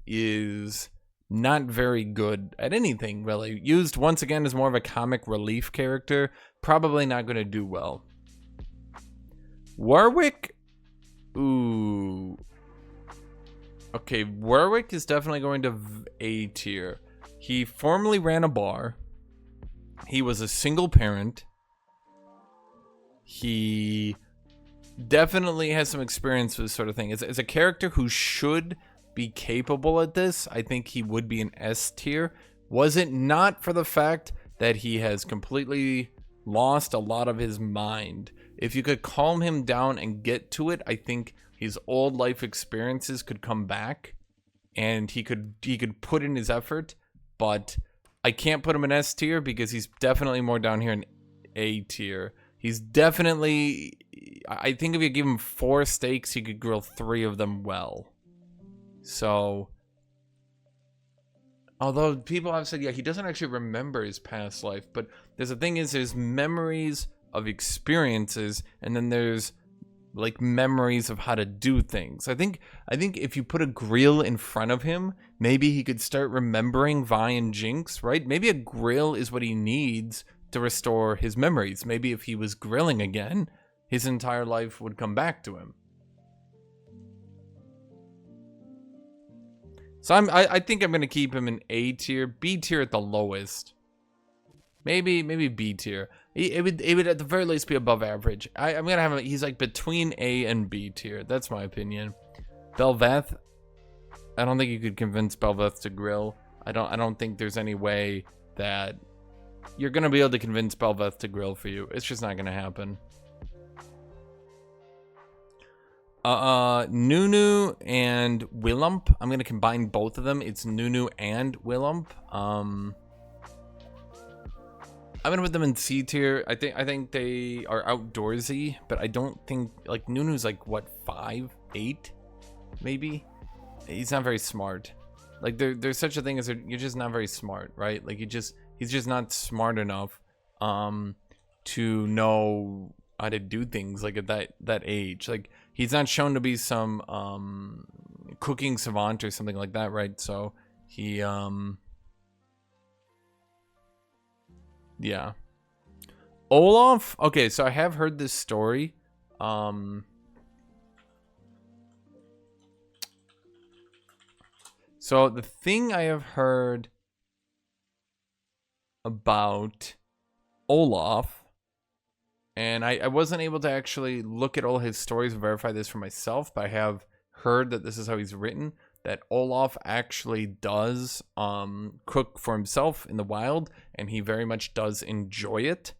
is not very good at anything, really. Used once again as more of a comic relief character, probably not going to do well. Warwick? Ooh. Okay, Warwick is definitely going to A tier. He formerly ran a bar. He was a single parent. He definitely has some experience with this sort of thing. As a character who should be capable at this, I think he would be an S tier. Was it not for the fact that he has completely lost a lot of his mind? If you could calm him down and get to it, I think his old life experiences could come back and he could put in his effort, but I can't put him in S tier because he's definitely more down here in A tier. He's definitely, I think if you give him 4 steaks, he could grill 3 of them well. So, although people have said, yeah, he doesn't actually remember his past life, but the thing is, there's memories of experiences, and then there's like memories of how to do things. I think if you put a grill in front of him, maybe he could start remembering Vi and Jinx, right? Maybe a grill is what he needs to restore his memories. Maybe if he was grilling again, his entire life would come back to him. So I think I'm gonna keep him in A tier, B tier at the lowest. Maybe B tier. It would at the very least be above average. I'm gonna have him. He's like between A and B tier. That's my opinion. Belveth, I don't think you could convince Belveth to grill. I don't think there's any way that you're gonna be able to convince Belveth to grill for you. It's just not gonna happen. Nunu and Willump. I'm gonna combine both of them. It's Nunu and Willump. I'm gonna put them in C tier. I think they are outdoorsy, but I don't think, like, Nunu's like what, 5, 8, maybe. He's not very smart. Like there's such a thing as you're just not very smart, right? Like he's just not smart enough to know how to do things like at that age. Like he's not shown to be some cooking savant or something like that, right? So he yeah. Olaf, okay, so I have heard this story. So the thing I have heard about Olaf, and I wasn't able to actually look at all his stories and verify this for myself, but I have heard that this is how he's written, that Olaf actually does cook for himself in the wild, and he very much does enjoy it.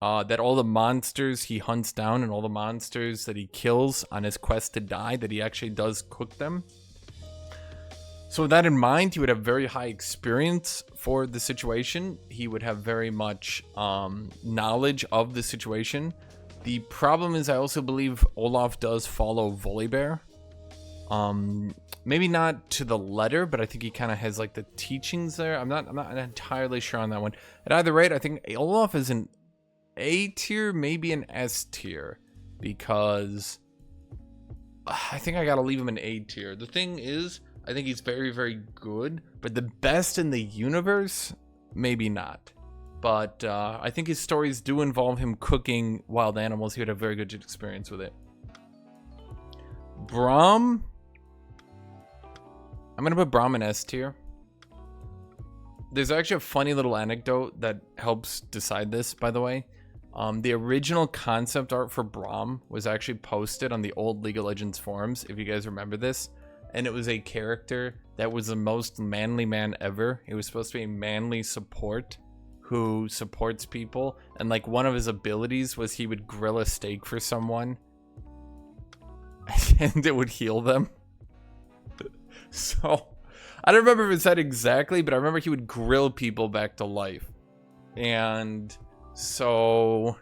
That all the monsters he hunts down and all the monsters that he kills on his quest to die, that he actually does cook them. So with that in mind, he would have very high experience for the situation. He would have very much knowledge of the situation. The problem is I also believe Olaf does follow Volibear. Maybe not to the letter, but I think he kind of has like the teachings there. I'm not entirely sure on that one. At either rate, I think Olaf is an A tier, maybe an S tier, because I think I gotta leave him an A tier. The thing is, I think he's very, very good, but the best in the universe, maybe not. But I think his stories do involve him cooking wild animals. He would have very good experience with it. Braum, I'm gonna put Braum in S tier. There's actually a funny little anecdote that helps decide this, by the way. The original concept art for Braum was actually posted on the old League of Legends forums, if you guys remember this. And it was a character that was the most manly man ever. He was supposed to be a manly support who supports people. And like one of his abilities was he would grill a steak for someone. And it would heal them. So, I don't remember if it said exactly, but I remember he would grill people back to life. And so,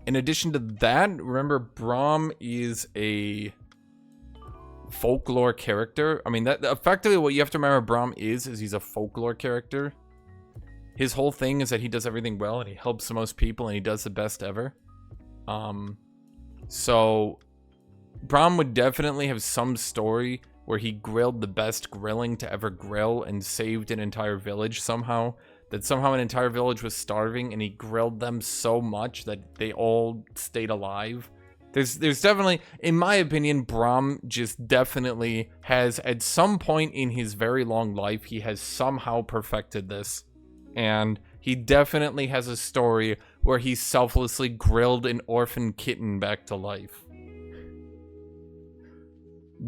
in addition to that, remember Braum is a folklore character. I mean, that effectively what you have to remember Braum is he's a folklore character. His whole thing is that he does everything well and he helps the most people and he does the best ever. So Braum would definitely have some story where he grilled the best grilling to ever grill and saved an entire village somehow. That somehow an entire village was starving and he grilled them so much that they all stayed alive. There's definitely, in my opinion, Braum just definitely has, at some point in his very long life, he has somehow perfected this. And he definitely has a story where he selflessly grilled an orphan kitten back to life.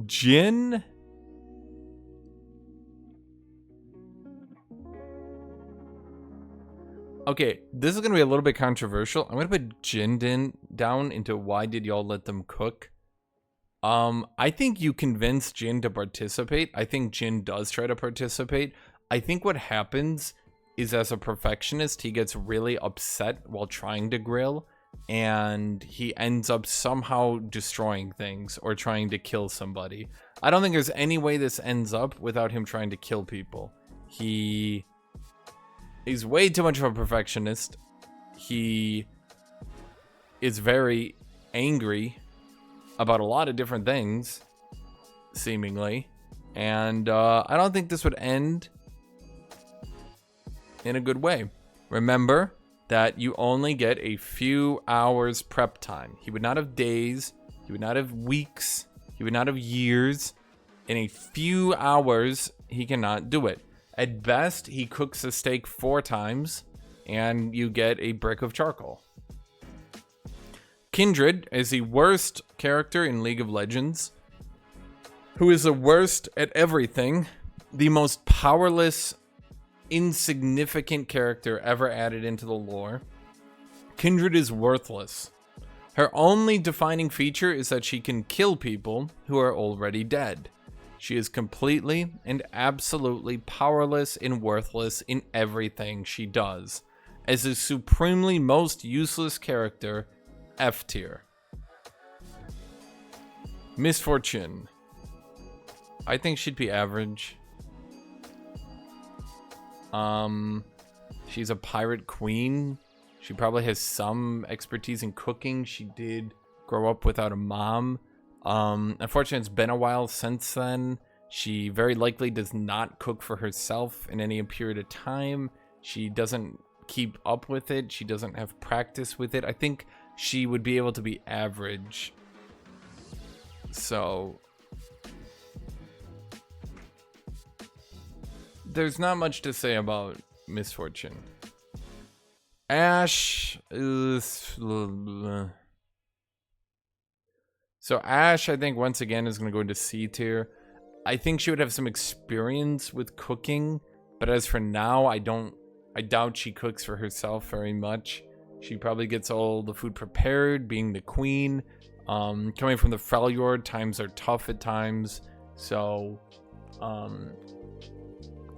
Jhin? Okay, this is going to be a little bit controversial. I'm going to put Jhin down into why did y'all let them cook. I think you convinced Jhin to participate. I think Jhin does try to participate. I think what happens is, as a perfectionist, he gets really upset while trying to grill. And he ends up somehow destroying things or trying to kill somebody. I don't think there's any way this ends up without him trying to kill people. He's way too much of a perfectionist. He is very angry about a lot of different things, seemingly. And I don't think this would end in a good way. Remember that you only get a few hours prep time. He would not have days. He would not have weeks. He would not have years. In a few hours, he cannot do it. At best, he cooks a steak 4 times, and you get a brick of charcoal. Kindred is the worst character in League of Legends, who is the worst at everything, the most powerless, insignificant character ever added into the lore. Kindred is worthless. Her only defining feature is that she can kill people who are already dead. She is completely and absolutely powerless and worthless in everything she does. As the supremely most useless character, F tier. Misfortune. I think she'd be average. She's a pirate queen. She probably has some expertise in cooking. She did grow up without a mom. Unfortunately, it's been a while since then. She very likely does not cook for herself in any period of time. She doesn't keep up with it. She doesn't have practice with it. I think she would be able to be average. So there's not much to say about Misfortune. Ash is... So Ash, I think, once again, is going to go into C tier. I think she would have some experience with cooking, but as for now, I doubt she cooks for herself very much. She probably gets all the food prepared, being the queen. Coming from the Freljord, times are tough at times. So,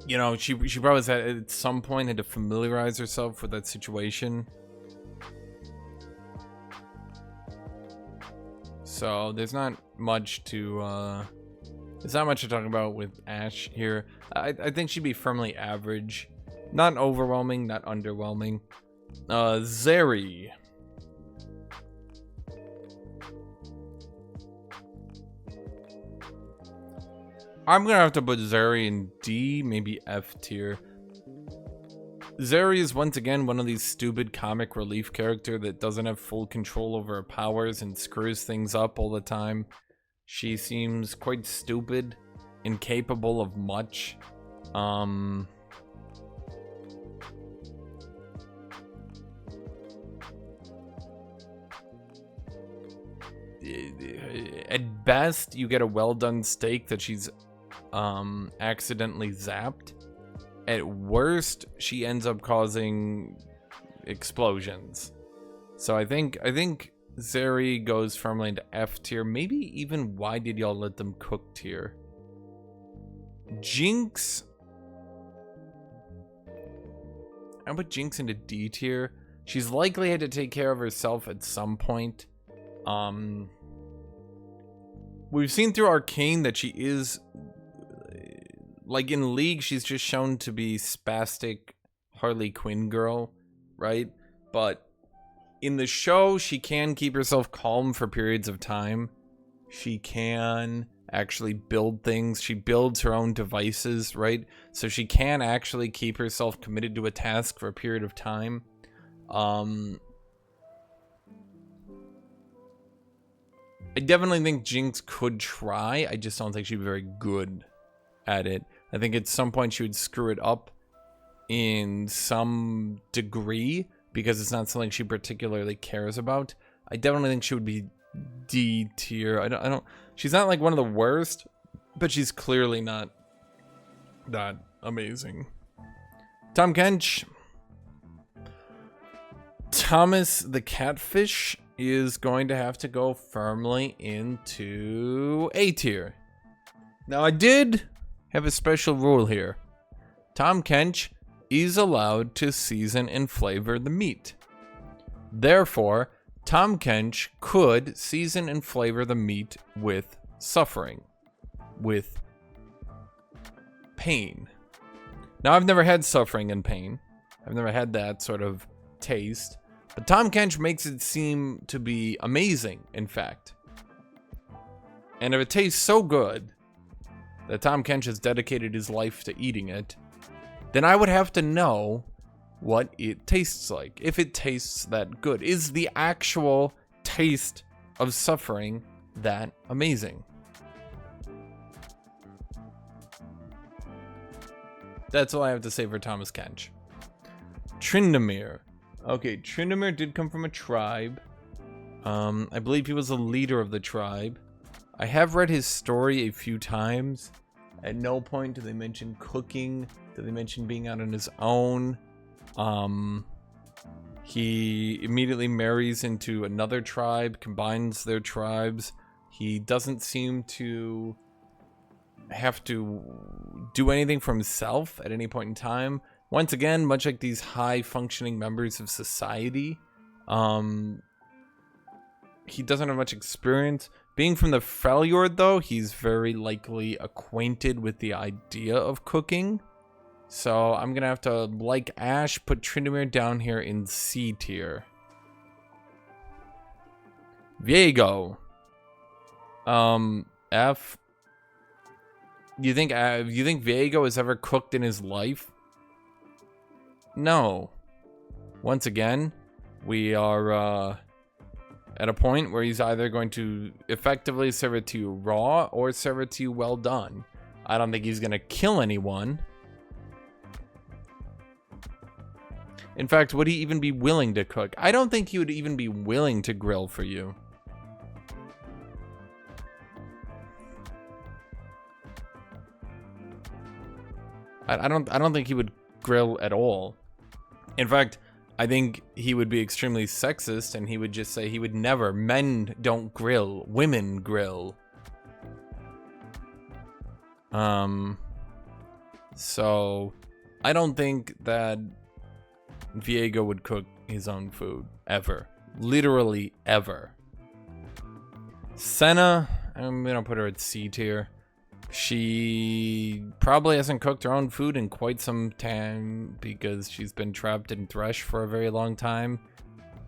you know, she probably at some point had to familiarize herself with that situation. So there's not much to talk about with Ash here. I think she'd be firmly average, not overwhelming, not underwhelming. Zeri. I'm gonna have to put Zeri in D, maybe F tier. Zeri is once again one of these stupid comic relief character that doesn't have full control over her powers and screws things up all the time. She seems quite stupid, incapable of much. At best, you get a well-done steak that she's accidentally zapped. At worst, she ends up causing explosions. So I think Zeri goes firmly into F tier. Maybe even why did y'all let them cook tier? Jinx. I put Jinx into D tier. She's likely had to take care of herself at some point. We've seen through Arcane that she is, like in League, she's just shown to be spastic Harley Quinn girl, right? But in the show, she can keep herself calm for periods of time. She can actually build things. She builds her own devices, right? So she can actually keep herself committed to a task for a period of time. I definitely think Jinx could try. I just don't think she'd be very good at it. I think at some point she would screw it up in some degree because it's not something she particularly cares about. I definitely think she would be D tier. I don't she's not like one of the worst, but she's clearly not that amazing. Tom Kench. Thomas the Catfish is going to have to go firmly into A tier. Now, I did have a special rule here. Tom Kench is allowed to season and flavor the meat. Therefore, Tom Kench could season and flavor the meat with suffering, with pain. Now, I've never had suffering and pain. I've never had that sort of taste. But Tom Kench makes it seem to be amazing, in fact. And if it tastes so good that Tom Kench has dedicated his life to eating it, then I would have to know what it tastes like. If it tastes that good. Is the actual taste of suffering that amazing? That's all I have to say for Thomas Kench. Tryndamere. Okay, Tryndamere did come from a tribe. I believe he was a leader of the tribe. I have read his story a few times. At no point do they mention cooking. Do they mention being out on his own? He immediately marries into another tribe, combines their tribes. He doesn't seem to have to do anything for himself at any point in time. Once again, much like these high-functioning members of society, he doesn't have much experience. Being from the Freljord, though, he's very likely acquainted with the idea of cooking. So I'm going to have to, like Ash, put Tryndamere down here in C tier. Viego. F. You think Viego has ever cooked in his life? No. Once again, we are at a point where he's either going to effectively serve it to you raw or serve it to you well done. I don't think he's going to kill anyone. In fact, would he even be willing to cook? I don't think he would even be willing to grill for you. I don't think he would grill at all. In fact, I think he would be extremely sexist, and he would just say he would never. Men don't grill, women grill. So I don't think that Viego would cook his own food ever. Literally ever. Senna, I'm gonna put her at C tier. She probably hasn't cooked her own food in quite some time because she's been trapped in Thresh for a very long time.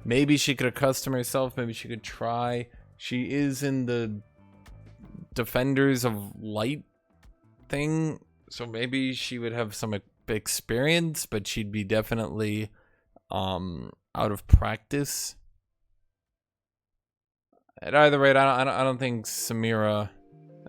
Maybe she could accustom herself. Maybe she could try. She is in the Defenders of Light thing, so maybe she would have some experience, but she'd be definitely out of practice. At either rate, I don't think Samira...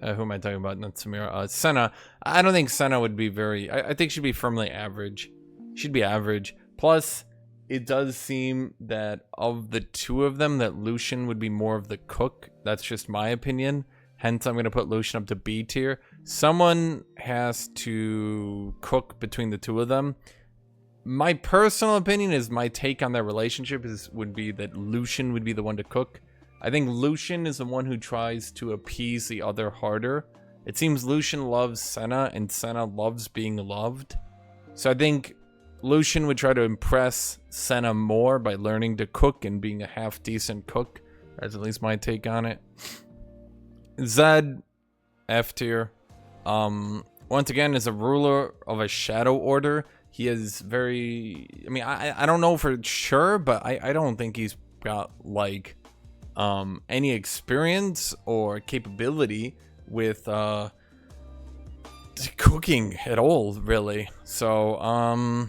who am I talking about? Not Samira. Senna. I don't think Senna would be very... I think she'd be firmly average. She'd be average. Plus, it does seem that of the two of them, that Lucian would be more of the cook. That's just my opinion. Hence, I'm going to put Lucian up to B tier. Someone has to cook between the two of them. My personal opinion is my take on their relationship would be that Lucian would be the one to cook. I think Lucian is the one who tries to appease the other harder. It seems Lucian loves Senna, and Senna loves being loved. So I think Lucian would try to impress Senna more by learning to cook and being a half-decent cook. That's at least my take on it. Zed, F tier. Once again, is a ruler of a shadow order. He is very... I mean, I don't know for sure, but I don't think he's got, like... any experience or capability with cooking at all, really. So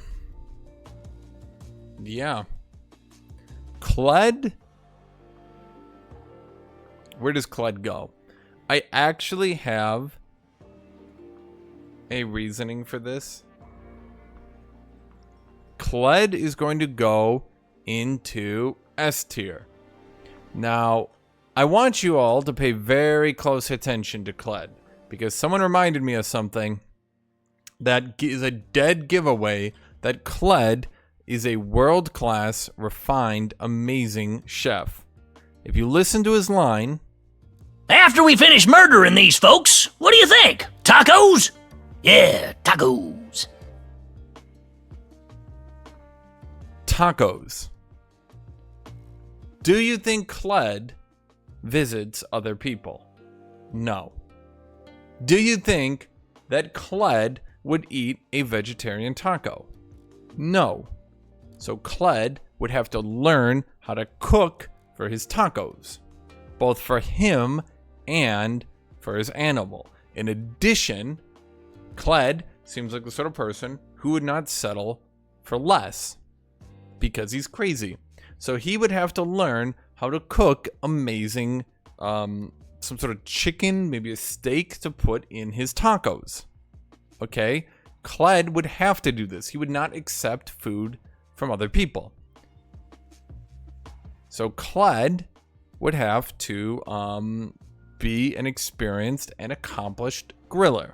yeah. Clad, where does Clad go? I actually have a reasoning for this. Clad is going to go into S tier. Now, I want you all to pay very close attention to Clad, because someone reminded me of something that is a dead giveaway that Clad is a world-class, refined, amazing chef. If you listen to his line... After we finish murdering these folks, what do you think? Tacos? Yeah, tacos. Tacos. Do you think Clad visits other people? No. Do you think that Clad would eat a vegetarian taco? No. So Clad would have to learn how to cook for his tacos, both for him and for his animal. In addition, Clad seems like the sort of person who would not settle for less because he's crazy. So he would have to learn how to cook amazing, some sort of chicken, maybe a steak to put in his tacos. Okay? Clad would have to do this. He would not accept food from other people. So Clad would have to be an experienced and accomplished griller.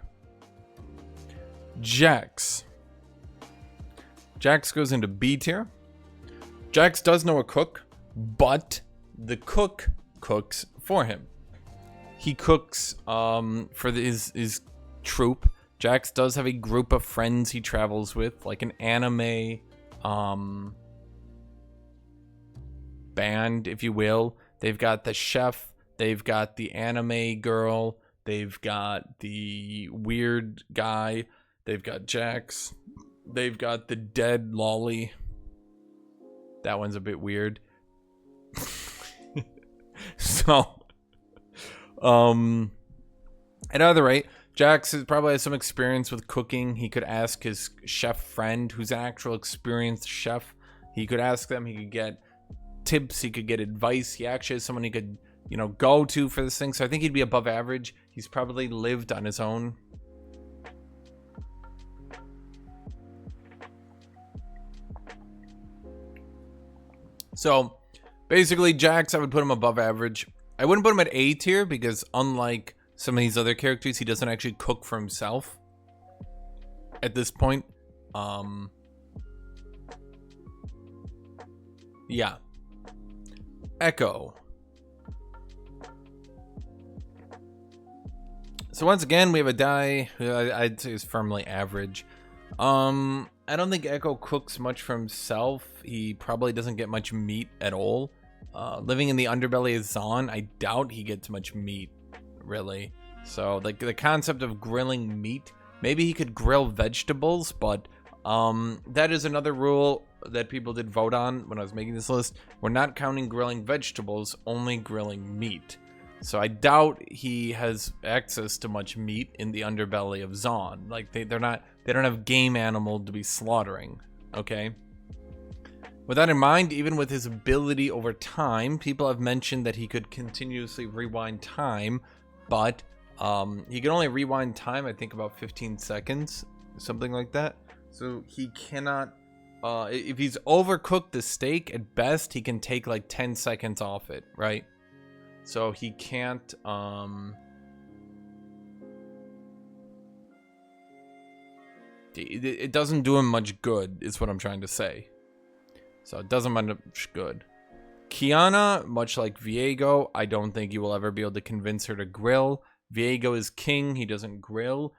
Jax. Jax goes into B tier. Jax does know a cook, but the cook cooks for him. He cooks for his troop. Jax does have a group of friends he travels with, like an anime band, if you will. They've got the chef, they've got the anime girl, they've got the weird guy, they've got Jax, they've got the dead lolly. That one's a bit weird. So, at either rate, Jax probably has some experience with cooking. He could ask his chef friend, who's an actual experienced chef. He could ask them. He could get tips. He could get advice. He actually has someone he could, go to for this thing. So I think he'd be above average. He's probably lived on his own. So basically, Jax, I would put him above average. I wouldn't put him at A tier because unlike some of these other characters, he doesn't actually cook for himself at this point. Yeah. Echo. So once again, we have a die who I'd say is firmly average. I don't think Echo cooks much for himself. He probably doesn't get much meat at all. Living in the underbelly of Zon, I doubt he gets much meat, really. So like the concept of grilling meat, maybe he could grill vegetables, but that is another rule that people did vote on when I was making this list. We're not counting grilling vegetables, only grilling meat. So I doubt he has access to much meat in the underbelly of Zon. Like they don't have game animal to be slaughtering, okay? With that in mind, even with his ability over time, people have mentioned that he could continuously rewind time, but he can only rewind time, I think, about 15 seconds, something like that. So he cannot, if he's overcooked the steak, at best, he can take like 10 seconds off it, right? So he can't, it doesn't do him much good, is what I'm trying to say. So it doesn't much good. Kiana, much like Viego, I don't think you will ever be able to convince her to grill. Viego is king, he doesn't grill.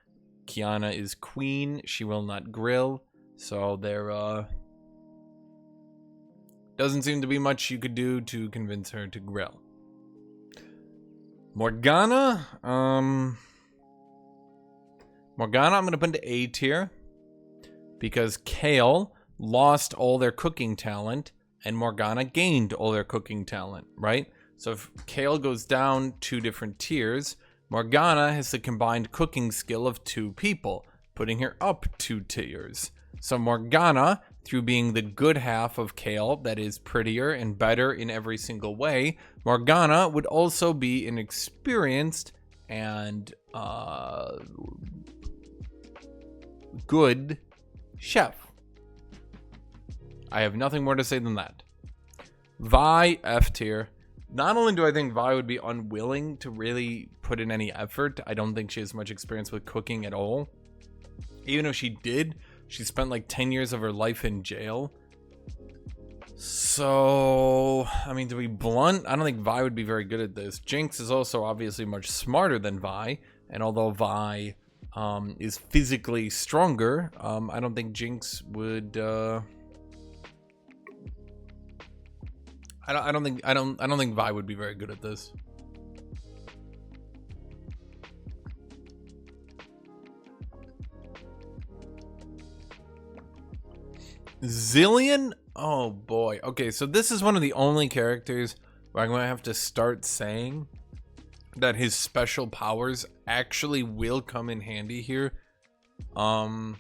Kiana is queen, she will not grill. So there doesn't seem to be much you could do to convince her to grill. Morgana, Morgana I'm going to put into A tier because Kale lost all their cooking talent and Morgana gained all their cooking talent, right? So if Kale goes down 2 different tiers, Morgana has the combined cooking skill of 2 people, putting her up 2 tiers. So Morgana, through being the good half of Kale that is prettier and better in every single way, Morgana would also be an experienced and good chef. I have nothing more to say than that. Vi, F tier. Not only do I think Vi would be unwilling to really put in any effort, I don't think she has much experience with cooking at all. Even if she did, she spent like 10 years of her life in jail. So, I mean, to be blunt, I don't think Vi would be very good at this. Jinx is also obviously much smarter than Vi, and although Vi is physically stronger, I don't think Jinx would. I don't think Vi would be very good at this. Zillion? Oh boy. Okay, so this is one of the only characters where I'm going to have to start saying that his special powers actually will come in handy here. Zillion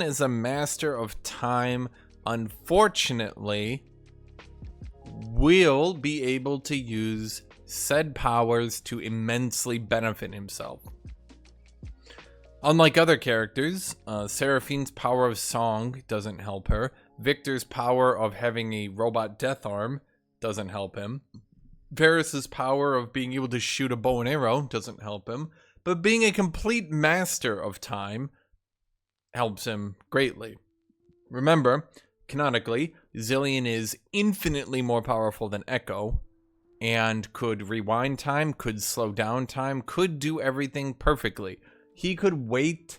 is a master of time. Unfortunately, will be able to use said powers to immensely benefit himself. Unlike other characters, Seraphine's power of song doesn't help her. Victor's power of having a robot death arm doesn't help him. Varus's power of being able to shoot a bow and arrow doesn't help him. But being a complete master of time helps him greatly. Remember, canonically, Zillion is infinitely more powerful than Echo and could rewind time, could slow down time, could do everything perfectly. He could wait,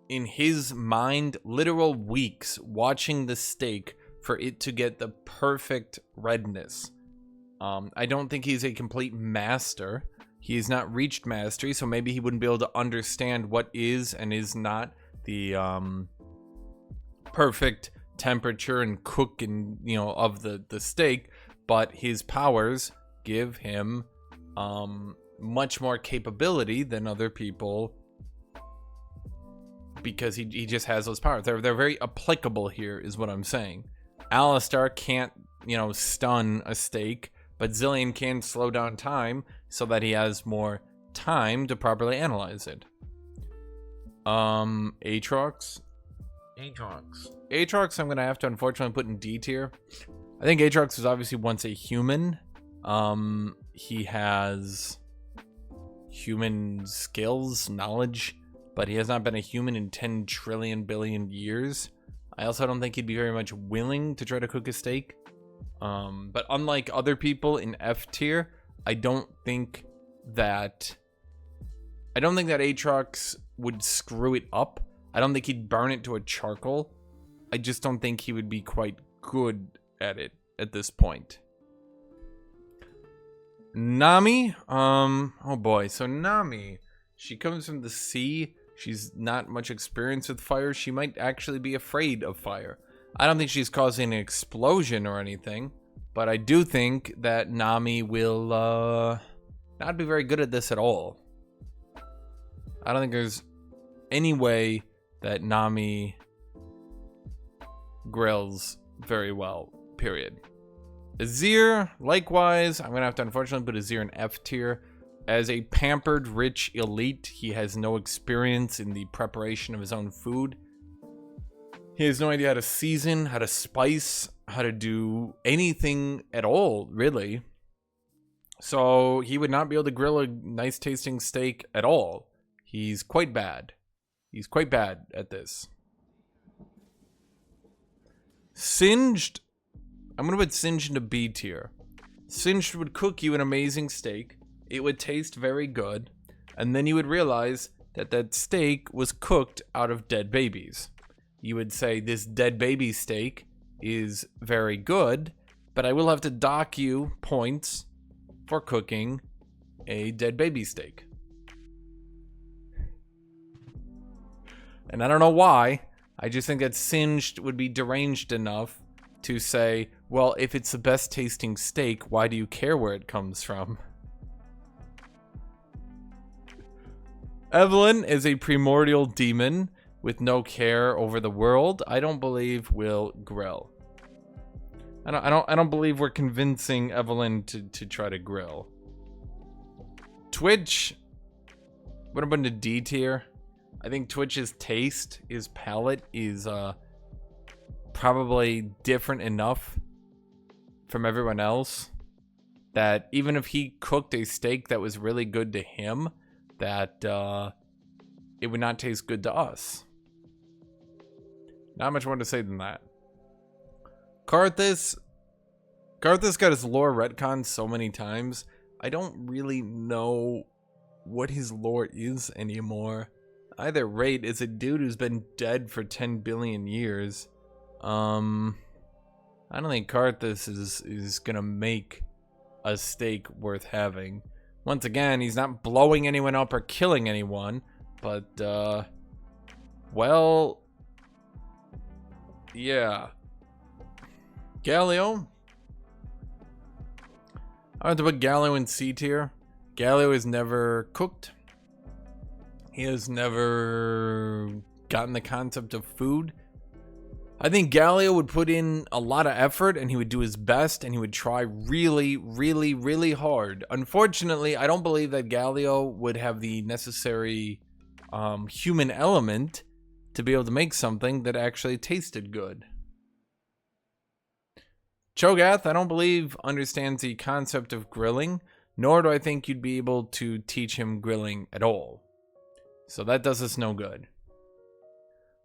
in his mind, literal weeks watching the steak for it to get the perfect redness. I don't think he's a complete master. He's not reached mastery, so maybe he wouldn't be able to understand what is and is not the perfect temperature and cook and of the steak, but his powers give him much more capability than other people because he just has those powers. They're very applicable here, is what I'm saying. Alistar can't stun a steak, but Zillion can slow down time so that he has more time to properly analyze it. Aatrox. Aatrox. Aatrox I'm going to have to unfortunately put in D tier. I think Aatrox was obviously once a human. He has human skills, knowledge, but he has not been a human in 10 trillion billion years. I also don't think he'd be very much willing to try to cook a steak. But unlike other people in F tier, I don't think that Aatrox would screw it up. I don't think he'd burn it to a charcoal. I just don't think he would be quite good at it at this point. Nami, oh boy, so Nami, she comes from the sea. She's not much experience with fire. She might actually be afraid of fire. I don't think she's causing an explosion or anything, but I do think that Nami will not be very good at this at all. I don't think there's any way that Nami grills very well, period. Azir, likewise, I'm going to have to unfortunately put Azir in F tier. As a pampered, rich elite, he has no experience in the preparation of his own food. He has no idea how to season, how to spice, how to do anything at all, really. So he would not be able to grill a nice tasting steak at all. He's quite bad. He's quite bad at this. Singed, I'm going to put Singed into B tier. Singed would cook you an amazing steak. It would taste very good. And then you would realize that that steak was cooked out of dead babies. You would say, this dead baby steak is very good, but I will have to dock you points for cooking a dead baby steak. And I don't know why. I just think that Singed would be deranged enough to say, well, if it's the best tasting steak, why do you care where it comes from? Evelyn is a primordial demon with no care over the world. I don't believe will grill. I don't believe we're convincing Evelyn to try to grill. Twitch, what about into D tier? I think Twitch's taste, his palate is probably different enough from everyone else that even if he cooked a steak that was really good to him, that it would not taste good to us. Not much more to say than that. Karthus got his lore retconned so many times. I don't really know what his lore is anymore. Either rate, it's a dude who's been dead for 10 billion years. I don't think Karthus is gonna make a steak worth having. Once again, he's not blowing anyone up or killing anyone, but, well, yeah. Galio. I have to put Galio in C tier. Galio is never cooked. He has never gotten the concept of food. I think Galio would put in a lot of effort and he would do his best and he would try really, really, really hard. Unfortunately, I don't believe that Galio would have the necessary human element to be able to make something that actually tasted good. Cho'Gath, I don't believe understands the concept of grilling, nor do I think you'd be able to teach him grilling at all. So that does us no good.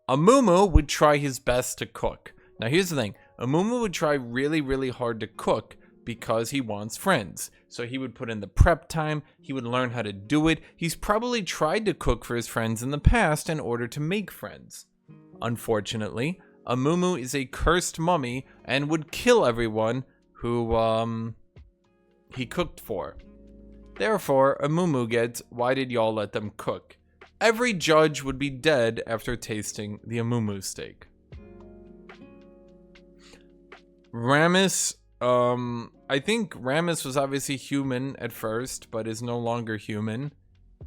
Amumu would try his best to cook. Now here's the thing. Amumu would try really, really hard to cook because he wants friends. So he would put in the prep time. He would learn how to do it. He's probably tried to cook for his friends in the past in order to make friends. Unfortunately, Amumu is a cursed mummy and would kill everyone who he cooked for. Therefore, Amumu gets, why did y'all let them cook? Every judge would be dead after tasting the Amumu steak. Rammus, I think Rammus was obviously human at first, but is no longer human.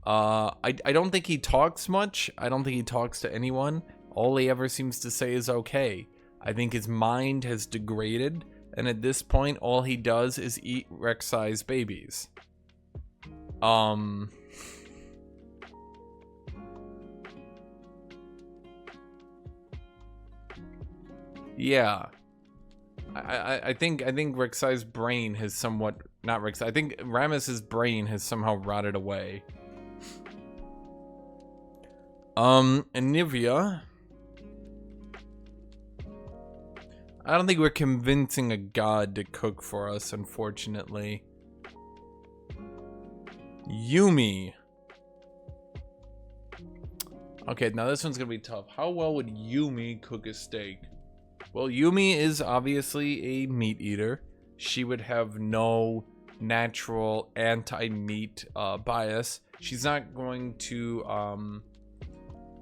I don't think he talks much. I don't think he talks to anyone. All he ever seems to say is okay. I think his mind has degraded, and at this point, all he does is eat Rek'Sai's babies. I Yeah. I think Rek'Sai's brain has somewhat, not Rek'Sai, I think Rammus's brain has somehow rotted away. Anivia. I don't think we're convincing a god to cook for us, unfortunately. Yumi. Okay, now this one's gonna be tough. How well would Yumi cook a steak? Well, Yumi is obviously a meat eater. She would have no natural anti-meat bias. She's not going to,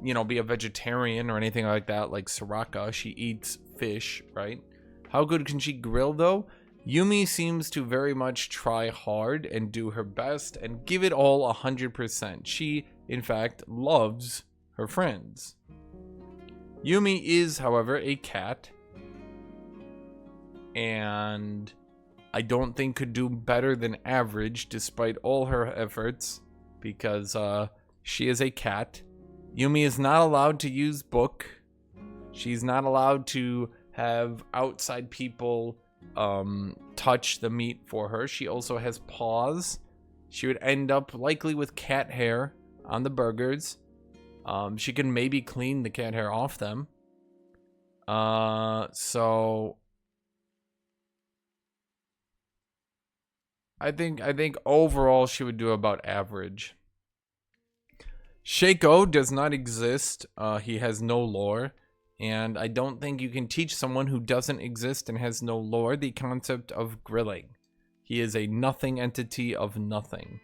you know, be a vegetarian or anything like that, like Soraka. She eats fish, right? How good can she grill, though? Yumi seems to very much try hard and do her best and give it all 100%. She, in fact, loves her friends. Yumi is, however, a cat, and I don't think could do better than average despite all her efforts, because she is a cat. Yumi is not allowed to use book. She's not allowed to have outside people touch the meat for her. She also has paws. She would end up likely with cat hair on the burgers. She can maybe clean the cat hair off them. So I think overall she would do about average. Shaco does not exist. He has no lore. And I don't think you can teach someone who doesn't exist and has no lore the concept of grilling. He is a nothing entity of nothing.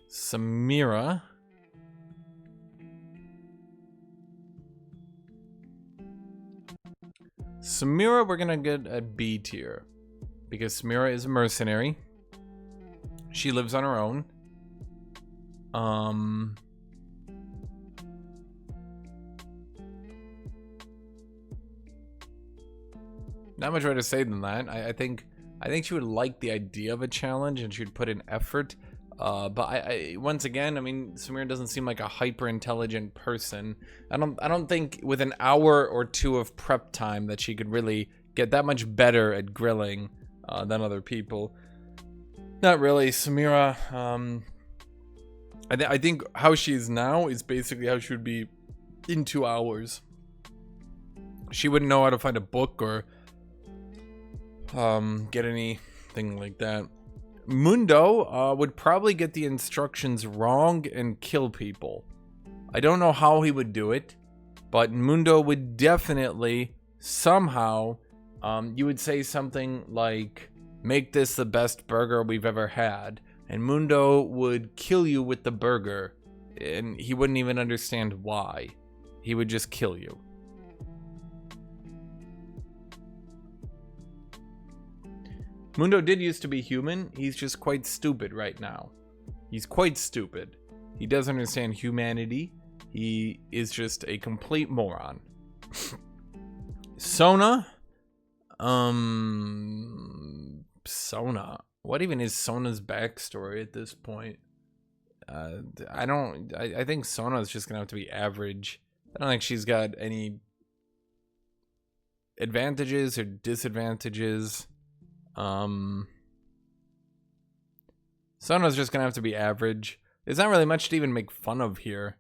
Samira. Samira, we're gonna get a B tier. Because Samira is a mercenary. She lives on her own. Not much more to say than that. I think she would like the idea of a challenge and she would put in effort. But I once again, I mean, Samira doesn't seem like a hyper intelligent person. I don't think with an hour or two of prep time that she could really get that much better at grilling than other people. Not really, Samira. I think how she is now is basically how she would be in 2 hours. She wouldn't know how to find a book or get anything like that. Mundo would probably get the instructions wrong and kill people. I don't know how he would do it, but Mundo would definitely somehow, you would say something like, make this the best burger we've ever had, and Mundo would kill you with the burger, and he wouldn't even understand why. He would just kill you. Mundo did used to be human. He's just quite stupid right now. He's quite stupid. He doesn't understand humanity. He is just a complete moron. Sona. Sona. What even is Sona's backstory at this point? I think Sona is just gonna have to be average. I don't think she's got any advantages or disadvantages. Sona's just gonna have to be average. There's not really much to even make fun of here.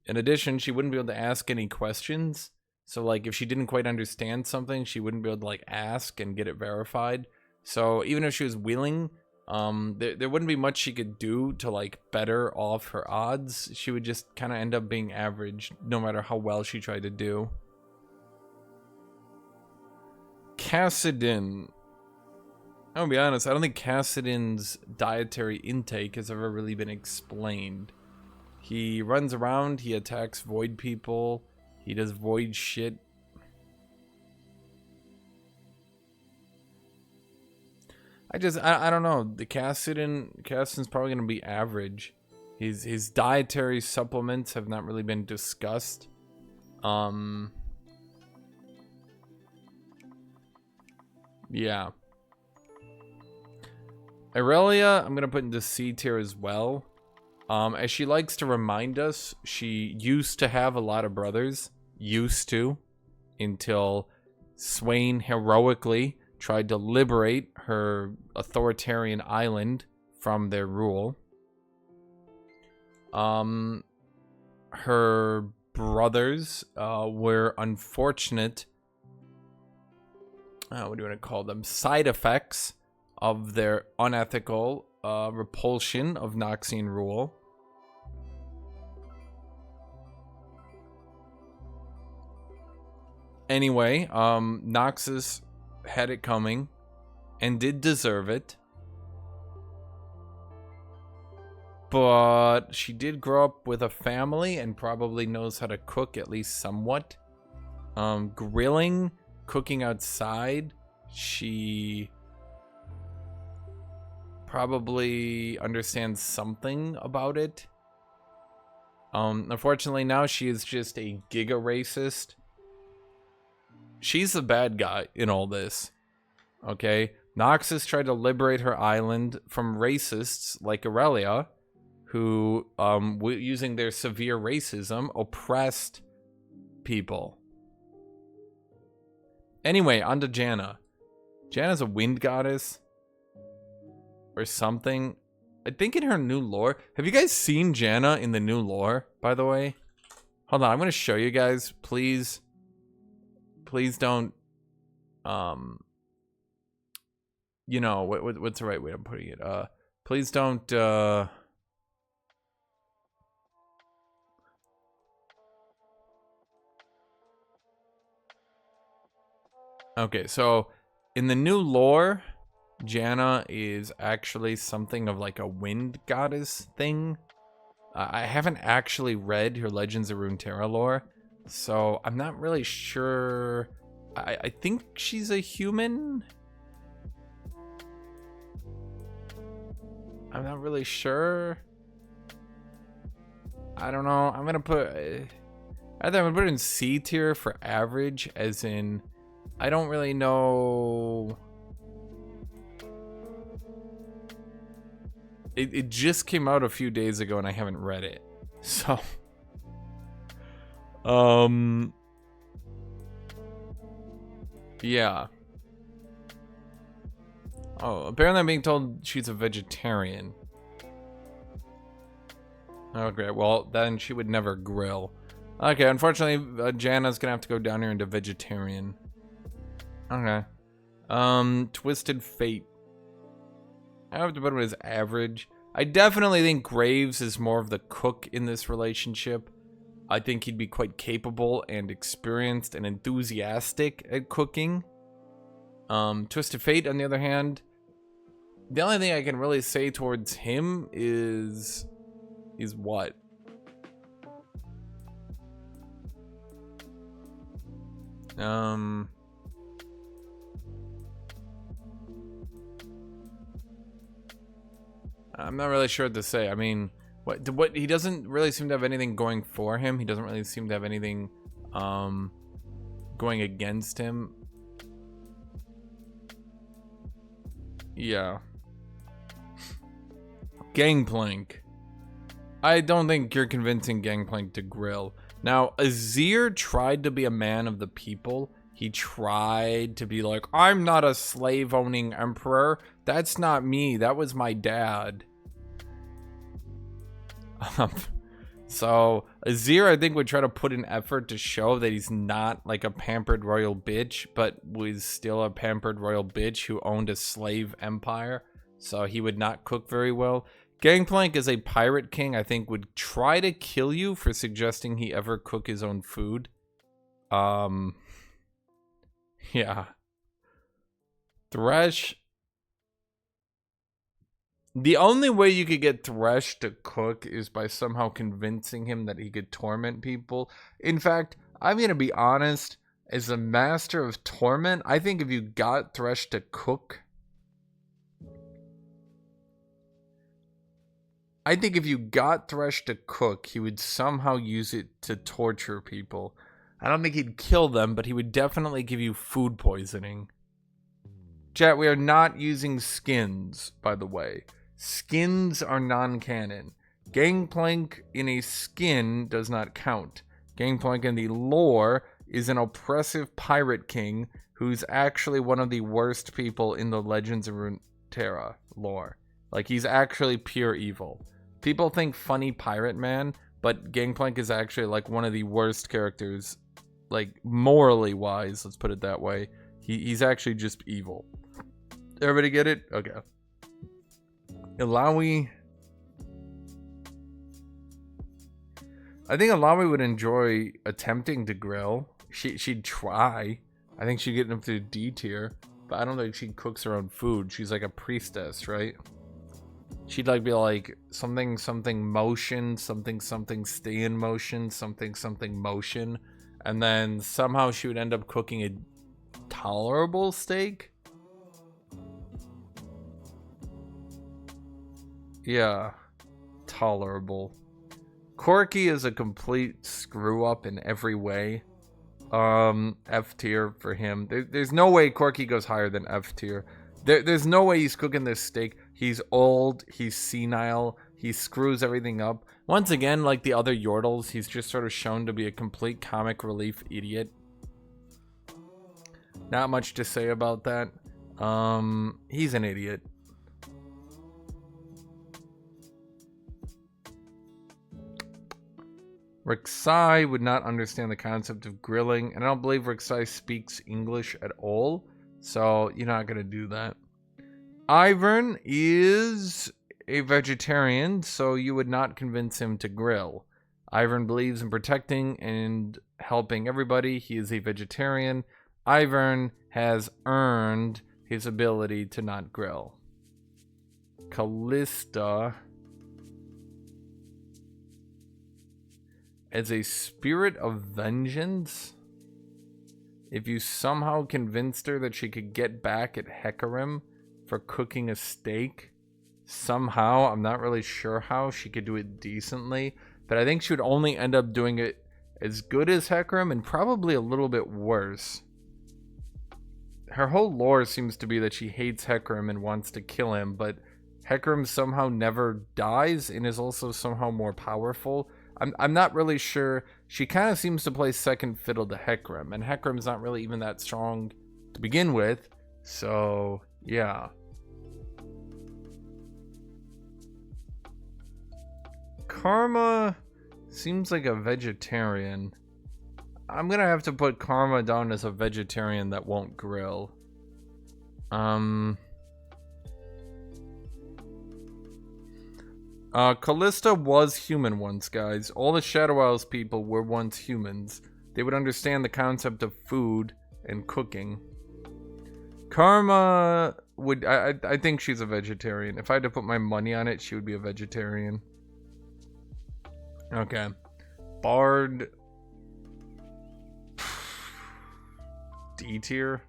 In addition, she wouldn't be able to ask any questions. So, like, if she didn't quite understand something, she wouldn't be able to, like, ask and get it verified. So, even if she was willing, there wouldn't be much she could do to, like, better off her odds. She would just kind of end up being average, no matter how well she tried to do. Kassadin. I'll be honest, I don't think Kassadin's dietary intake has ever really been explained. He runs around, he attacks void people, he does void shit. I don't know. The Kassadin's probably gonna be average. His dietary supplements have not really been discussed. Yeah. Aurelia, I'm gonna put into C tier as well. As she likes to remind us, she used to have a lot of brothers. Used to. until Swain heroically tried to liberate her authoritarian island from their rule. Her brothers were unfortunate, what do you want to call them, side effects of their unethical repulsion of Noxian rule. Anyway, Noxus had it coming and did deserve it. But she did grow up with a family and probably knows how to cook at least somewhat. Grilling, cooking outside, she probably understands something about it. Unfortunately, now she is just a giga racist. She's the bad guy in all this. Okay? Noxus tried to liberate her island from racists like Aurelia, who, using their severe racism, oppressed people. Anyway, on to Janna. Janna's a wind goddess. Or something. I think in her new lore. Have you guys seen Janna in the new lore, by the way? Hold on, I'm going to show you guys. Please don't, you know, what's the right way of putting it? Please don't, okay, so in the new lore, Janna is actually something of like a wind goddess thing. I haven't actually read her Legends of Runeterra lore, so I'm not really sure. I think she's a human. I'm not really sure. I don't know. I'm gonna put. I'm gonna put it in C tier for average, as in, I don't really know. It just came out a few days ago and I haven't read it. So yeah. Oh, apparently I'm being told she's a vegetarian. Okay, well, then she would never grill. Okay, unfortunately, Janna's gonna have to go down here into vegetarian. Okay. Twisted Fate. I have to put him as average. I definitely think Graves is more of the cook in this relationship. I think he'd be quite capable and experienced and enthusiastic at cooking. Twisted Fate, on the other hand, the only thing I can really say towards him is what? I'm not really sure what to say. I mean, what he doesn't really seem to have anything going for him. He doesn't really seem to have anything going against him. Yeah. Gangplank. I don't think you're convincing Gangplank to grill. Now, Azir tried to be a man of the people. He tried to be like, I'm not a slave-owning emperor. That's not me. That was my dad. So, Azir, I think, would try to put an effort to show that he's not like a pampered royal bitch, but was still a pampered royal bitch who owned a slave empire. So he would not cook very well. Gangplank as a pirate king, I think, would try to kill you for suggesting he ever cook his own food. Yeah. Thresh. The only way you could get Thresh to cook is by somehow convincing him that he could torment people. In fact, I'm going to be honest, as a master of torment, I think if you got Thresh to cook, he would somehow use it to torture people. I don't think he'd kill them, but he would definitely give you food poisoning. Chat, we are not using skins, by the way. Skins are non-canon. Gangplank in a skin does not count. Gangplank in the lore is an oppressive pirate king who's actually one of the worst people in the Legends of Runeterra lore. Like, he's actually pure evil. People think funny pirate man, but Gangplank is actually like one of the worst characters, like morally wise, let's put it that way. He's actually just evil. Everybody get it? Okay. Ilawi. I think Ilawi would enjoy attempting to grill. She'd try. I think she'd get up to D tier, but I don't think she cooks her own food. She's like a priestess, right? She'd like be like something motion, something stay in motion, something motion, and then somehow she would end up cooking a tolerable steak. Yeah, tolerable. Corky is a complete screw up in every way. F tier for him. There's no way Corky goes higher than F tier. There's no way he's cooking this steak. He's old, he's senile, he screws everything up. Once again, like the other Yordles, he's just sort of shown to be a complete comic relief idiot. Not much to say about that. He's an idiot. Rek'Sai would not understand the concept of grilling, and I don't believe Rek'Sai speaks English at all, so you're not gonna do that. Ivern is a vegetarian, so you would not convince him to grill. Ivern believes in protecting and helping everybody. He is a vegetarian. Ivern has earned his ability to not grill. Callista, as a spirit of vengeance, if you somehow convinced her that she could get back at Hecarim for cooking a steak, somehow, I'm not really sure how, she could do it decently, but I think she would only end up doing it as good as Hecarim and probably a little bit worse. Her whole lore seems to be that she hates Hecarim and wants to kill him, but Hecarim somehow never dies and is also somehow more powerful. I'm not really sure. She kind of seems to play second fiddle to Hecarim, and Hecarim's not really even that strong to begin with, so yeah. Karma seems like a vegetarian. I'm gonna have to put Karma down as a vegetarian that won't grill. Callista was human once, guys. All the Shadow Isles people were once humans. They would understand the concept of food and cooking. Karma would... I think she's a vegetarian. If I had to put my money on it, she would be a vegetarian. Okay. Bard... D tier?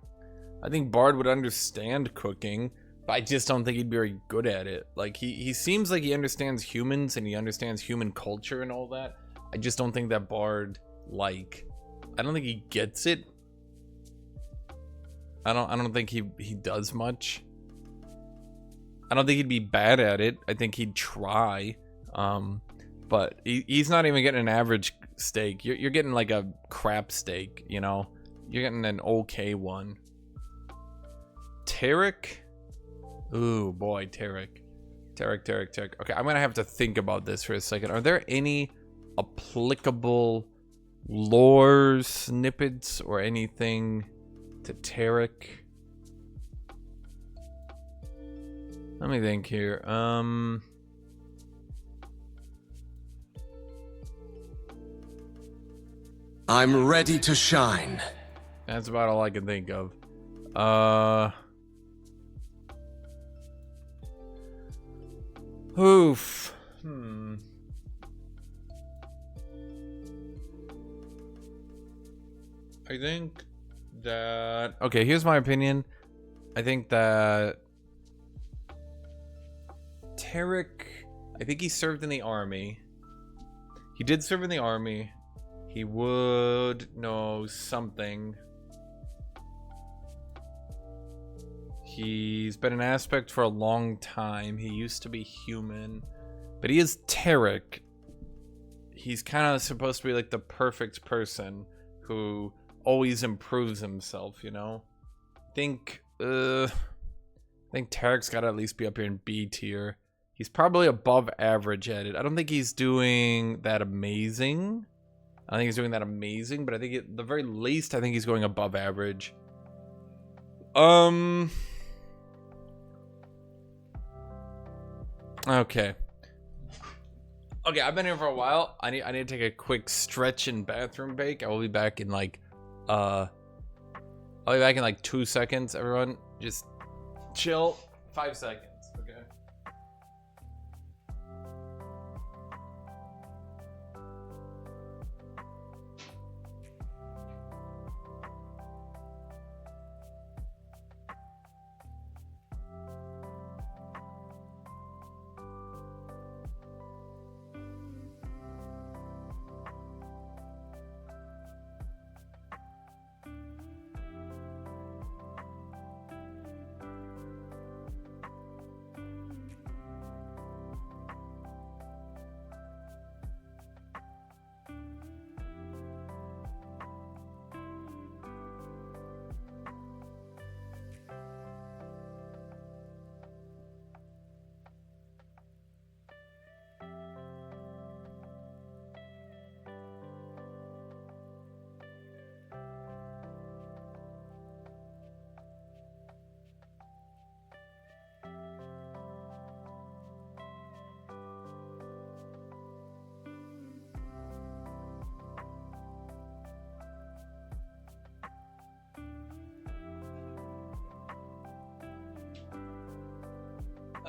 I think Bard would understand cooking, but I just don't think he'd be very good at it. Like, he seems like he understands humans and he understands human culture and all that. I just don't think that Bard, like... I don't think he gets it. I don't think he does much. I don't think he'd be bad at it. I think he'd try. But he's not even getting an average steak. You're getting like a crap steak, you know? You're getting an okay one. Tarek? Ooh, boy, Tarek. Tarek. Okay, I'm gonna have to think about this for a second. Are there any applicable lore snippets or anything to Tarek? Let me think here. I'm ready to shine. That's about all I can think of. Oof. I think that... Okay, here's my opinion. I think that... Tarek... I think he served in the army. He did serve in the army. He would know something. He's been an aspect for a long time. He used to be human. But he is Tarek. He's kind of supposed to be like the perfect person who always improves himself, you know? I think Tarek's got to at least be up here in B tier. He's probably above average at it. I don't think he's doing that amazing. I don't think he's doing that amazing, but I think at the very least, I think he's going above average. Okay. Okay, I've been here for a while. I need to take a quick stretch and bathroom break. I will be back in like I'll be back in like 2 seconds, everyone. Just chill. 5 seconds, okay?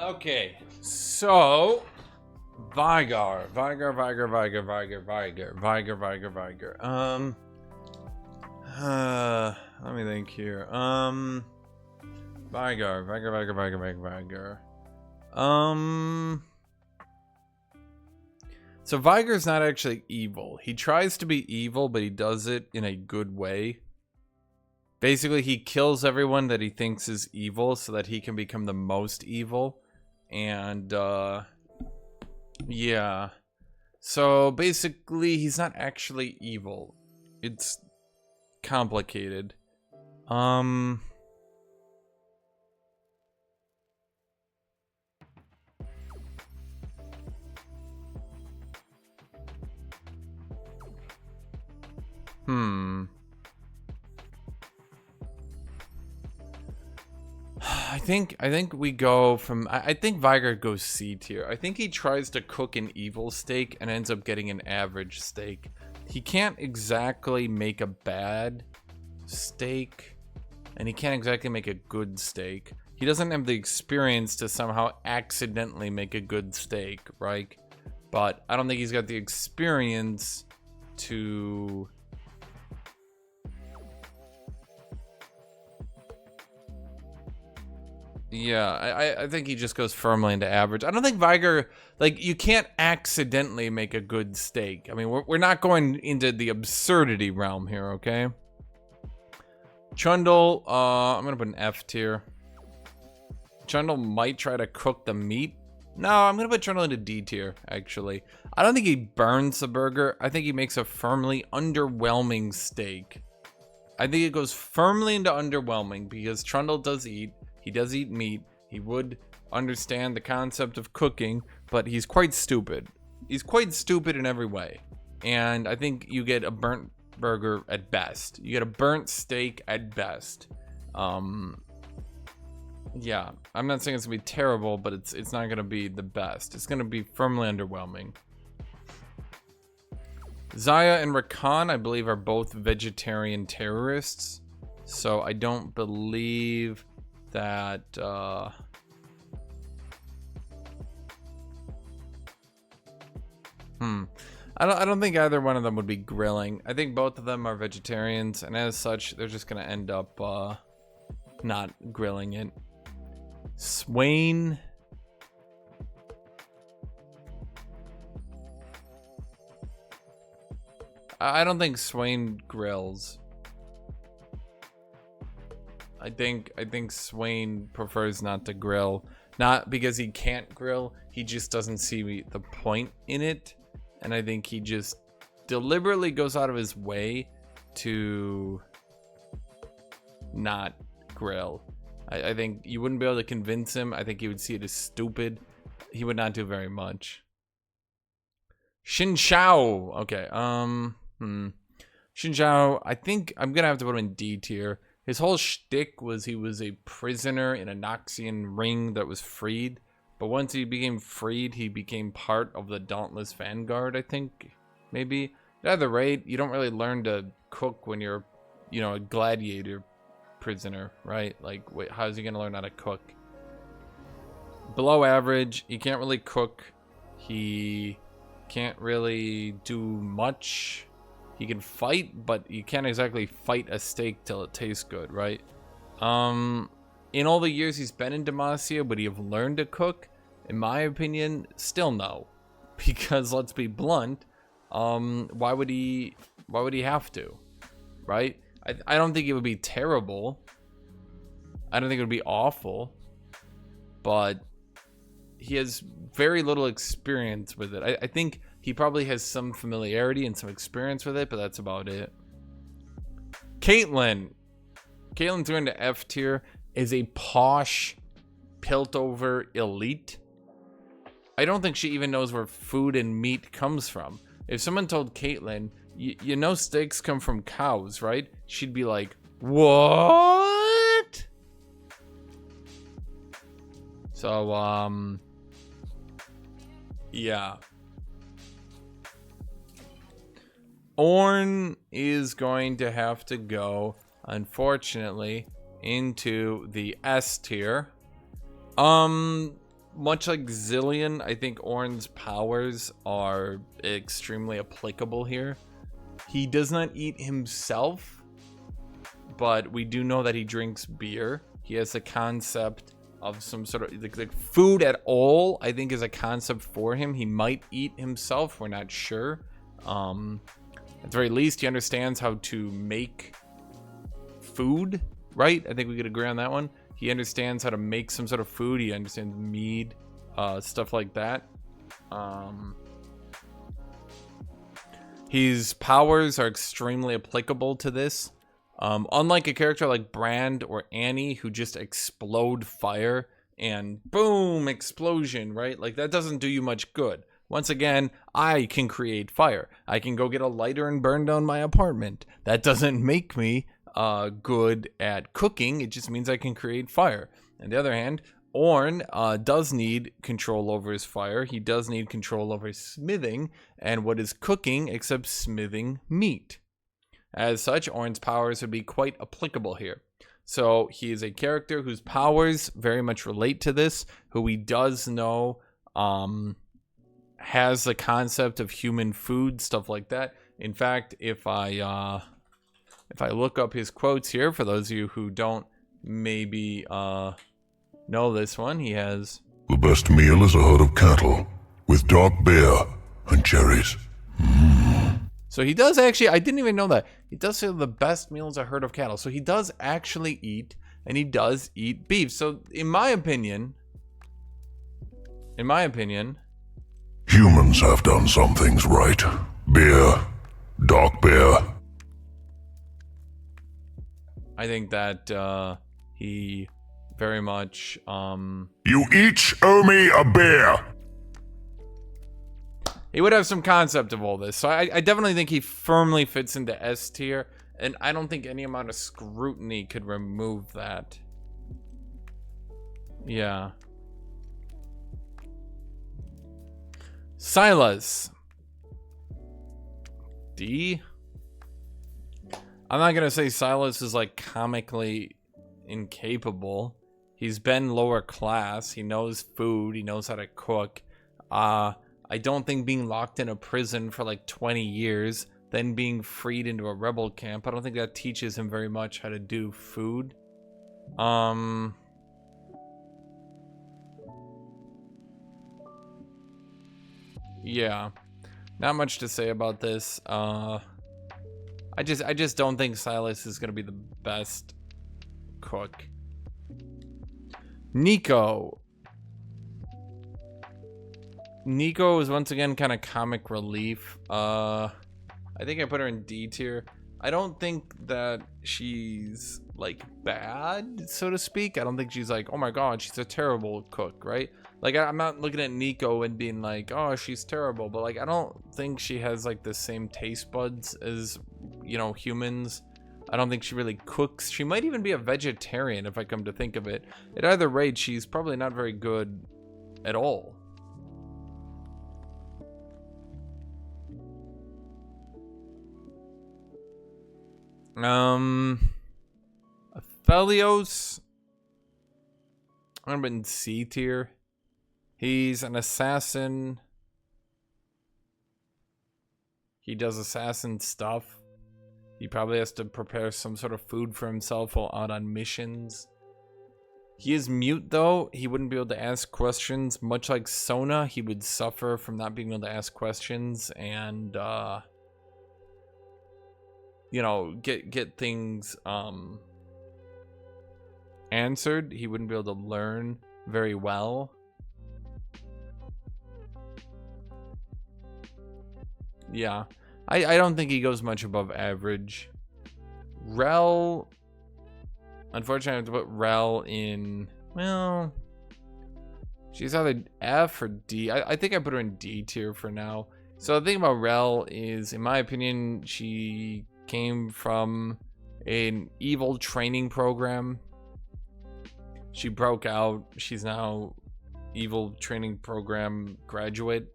Okay, so Vigar. Let me think here. Vigar. So Vigar's not actually evil. He tries to be evil, but he does it in a good way. Basically, he kills everyone that he thinks is evil so that he can become the most evil. And, yeah. So, basically, he's not actually evil. It's complicated. I think we go from I think Vigar goes C tier. I think he tries to cook an evil steak and ends up getting an average steak. He can't exactly make a bad steak, and he can't exactly make a good steak. He doesn't have the experience to somehow accidentally make a good steak, right? But I don't think he's got the experience to... Yeah, I think he just goes firmly into average. I don't think Vigar, like, you can't accidentally make a good steak. I mean, we're not going into the absurdity realm here, okay? Trundle, I'm gonna put an F tier. Trundle might try to cook the meat. No, I'm gonna put Trundle into D tier, actually. I don't think he burns the burger. I think he makes a firmly underwhelming steak. I think it goes firmly into underwhelming because Trundle does eat. He does eat meat. He would understand the concept of cooking, but he's quite stupid. He's quite stupid in every way. And I think you get a burnt burger at best. You get a burnt steak at best. Yeah, I'm not saying it's gonna be terrible, but it's not gonna be the best. It's gonna be firmly underwhelming. Zaya and Rakan, I believe, are both vegetarian terrorists. So I don't believe that I don't think either one of them would be grilling. I think both of them are vegetarians, and as such, they're just gonna end up not grilling it. Swain. I don't think Swain grills. I think Swain prefers not to grill. Not because he can't grill, he just doesn't see the point in it. And I think he just deliberately goes out of his way to not grill. I think you wouldn't be able to convince him. I think he would see it as stupid. He would not do very much. Xin Shao. Okay. Xin Shao, I think I'm gonna have to put him in D tier. His whole shtick was he was a prisoner in a Noxian ring that was freed. But once he became freed, he became part of the Dauntless Vanguard, I think. Maybe. At either rate, you don't really learn to cook when you're, you know, a gladiator prisoner, right? Like, wait, how's he gonna learn how to cook? Below average. He can't really cook. He can't really do much. He can fight, but you can't exactly fight a steak till it tastes good, right? In all the years he's been in Demacia, would he have learned to cook? In my opinion, still no. Because let's be blunt, why would he have to? Right? I don't think it would be terrible. I don't think it would be awful. But he has very little experience with it. I think he probably has some familiarity and some experience with it, but that's about it. Caitlyn. Caitlyn's going to F tier. Is a posh Piltover elite. I don't think she even knows where food and meat comes from. If someone told Caitlyn, you know steaks come from cows, right? She'd be like, what? So, yeah. Ornn is going to have to go, unfortunately, into the S tier. Much like Zillion, I think Ornn's powers are extremely applicable here. He does not eat himself, but we do know that he drinks beer. He has a concept of some sort of like food at all, I think, is a concept for him. He might eat himself, we're not sure. At the very least, he understands how to make food, right? I think we could agree on that one. He understands how to make some sort of food. He understands mead, stuff like that. His powers are extremely applicable to this. Unlike a character like Brand or Annie, who just explode fire and boom, explosion, right? Like, that doesn't do you much good. Once again, I can create fire. I can go get a lighter and burn down my apartment. That doesn't make me good at cooking. It just means I can create fire. On the other hand, Ornn does need control over his fire. He does need control over his smithing. And what is cooking except smithing meat? As such, Ornn's powers would be quite applicable here. So he is a character whose powers very much relate to this, who he does know has the concept of human food, stuff like that. In fact, if I look up his quotes here, for those of you who don't maybe know this one, he has, "The best meal is a herd of cattle with dark beer and cherries." So he does actually, I didn't even know that. He does say the best meal is a herd of cattle. So he does actually eat, and he does eat beef. So in my opinion, Humans have done some things right. Beer, dark beer. I think that he very much You each owe me a beer. he would have some concept of all this. So I definitely think he firmly fits into S tier, and I don't think any amount of scrutiny could remove that. Yeah. Silas. D. I'm not gonna say Silas is like comically incapable. He's been lower class. He knows food. He knows how to cook. I don't think being locked in a prison for like 20 years, then being freed into a rebel camp, I don't think that teaches him very much how to do food. Yeah, not much to say about this. I just don't think Silas is gonna be the best cook. Nico. Nico is once again kind of comic relief. I think I put her in D tier. I don't think that she's like bad, so to speak. I don't think she's like, oh my god, she's a terrible cook, right? Like, I'm not looking at Nico and being like, oh, she's terrible, but like, I don't think she has like the same taste buds as, you know, humans. I don't think she really cooks. She might even be a vegetarian if I come to think of it. At either rate, she's probably not very good at all. Aphelios, I'm in C tier. He's an assassin. He does assassin stuff. He probably has to prepare some sort of food for himself while out on missions. He is mute though. He wouldn't be able to ask questions. Much like Sona, he would suffer from not being able to ask questions and you know, get things answered. He wouldn't be able to learn very well. Yeah, I don't think he goes much above average. Rel, unfortunately, I have to put Rel in, well, she's either F or D. I think I put her in D tier for now. So the thing about Rel is, in my opinion, she came from an evil training program. She broke out. She's now evil training program graduate.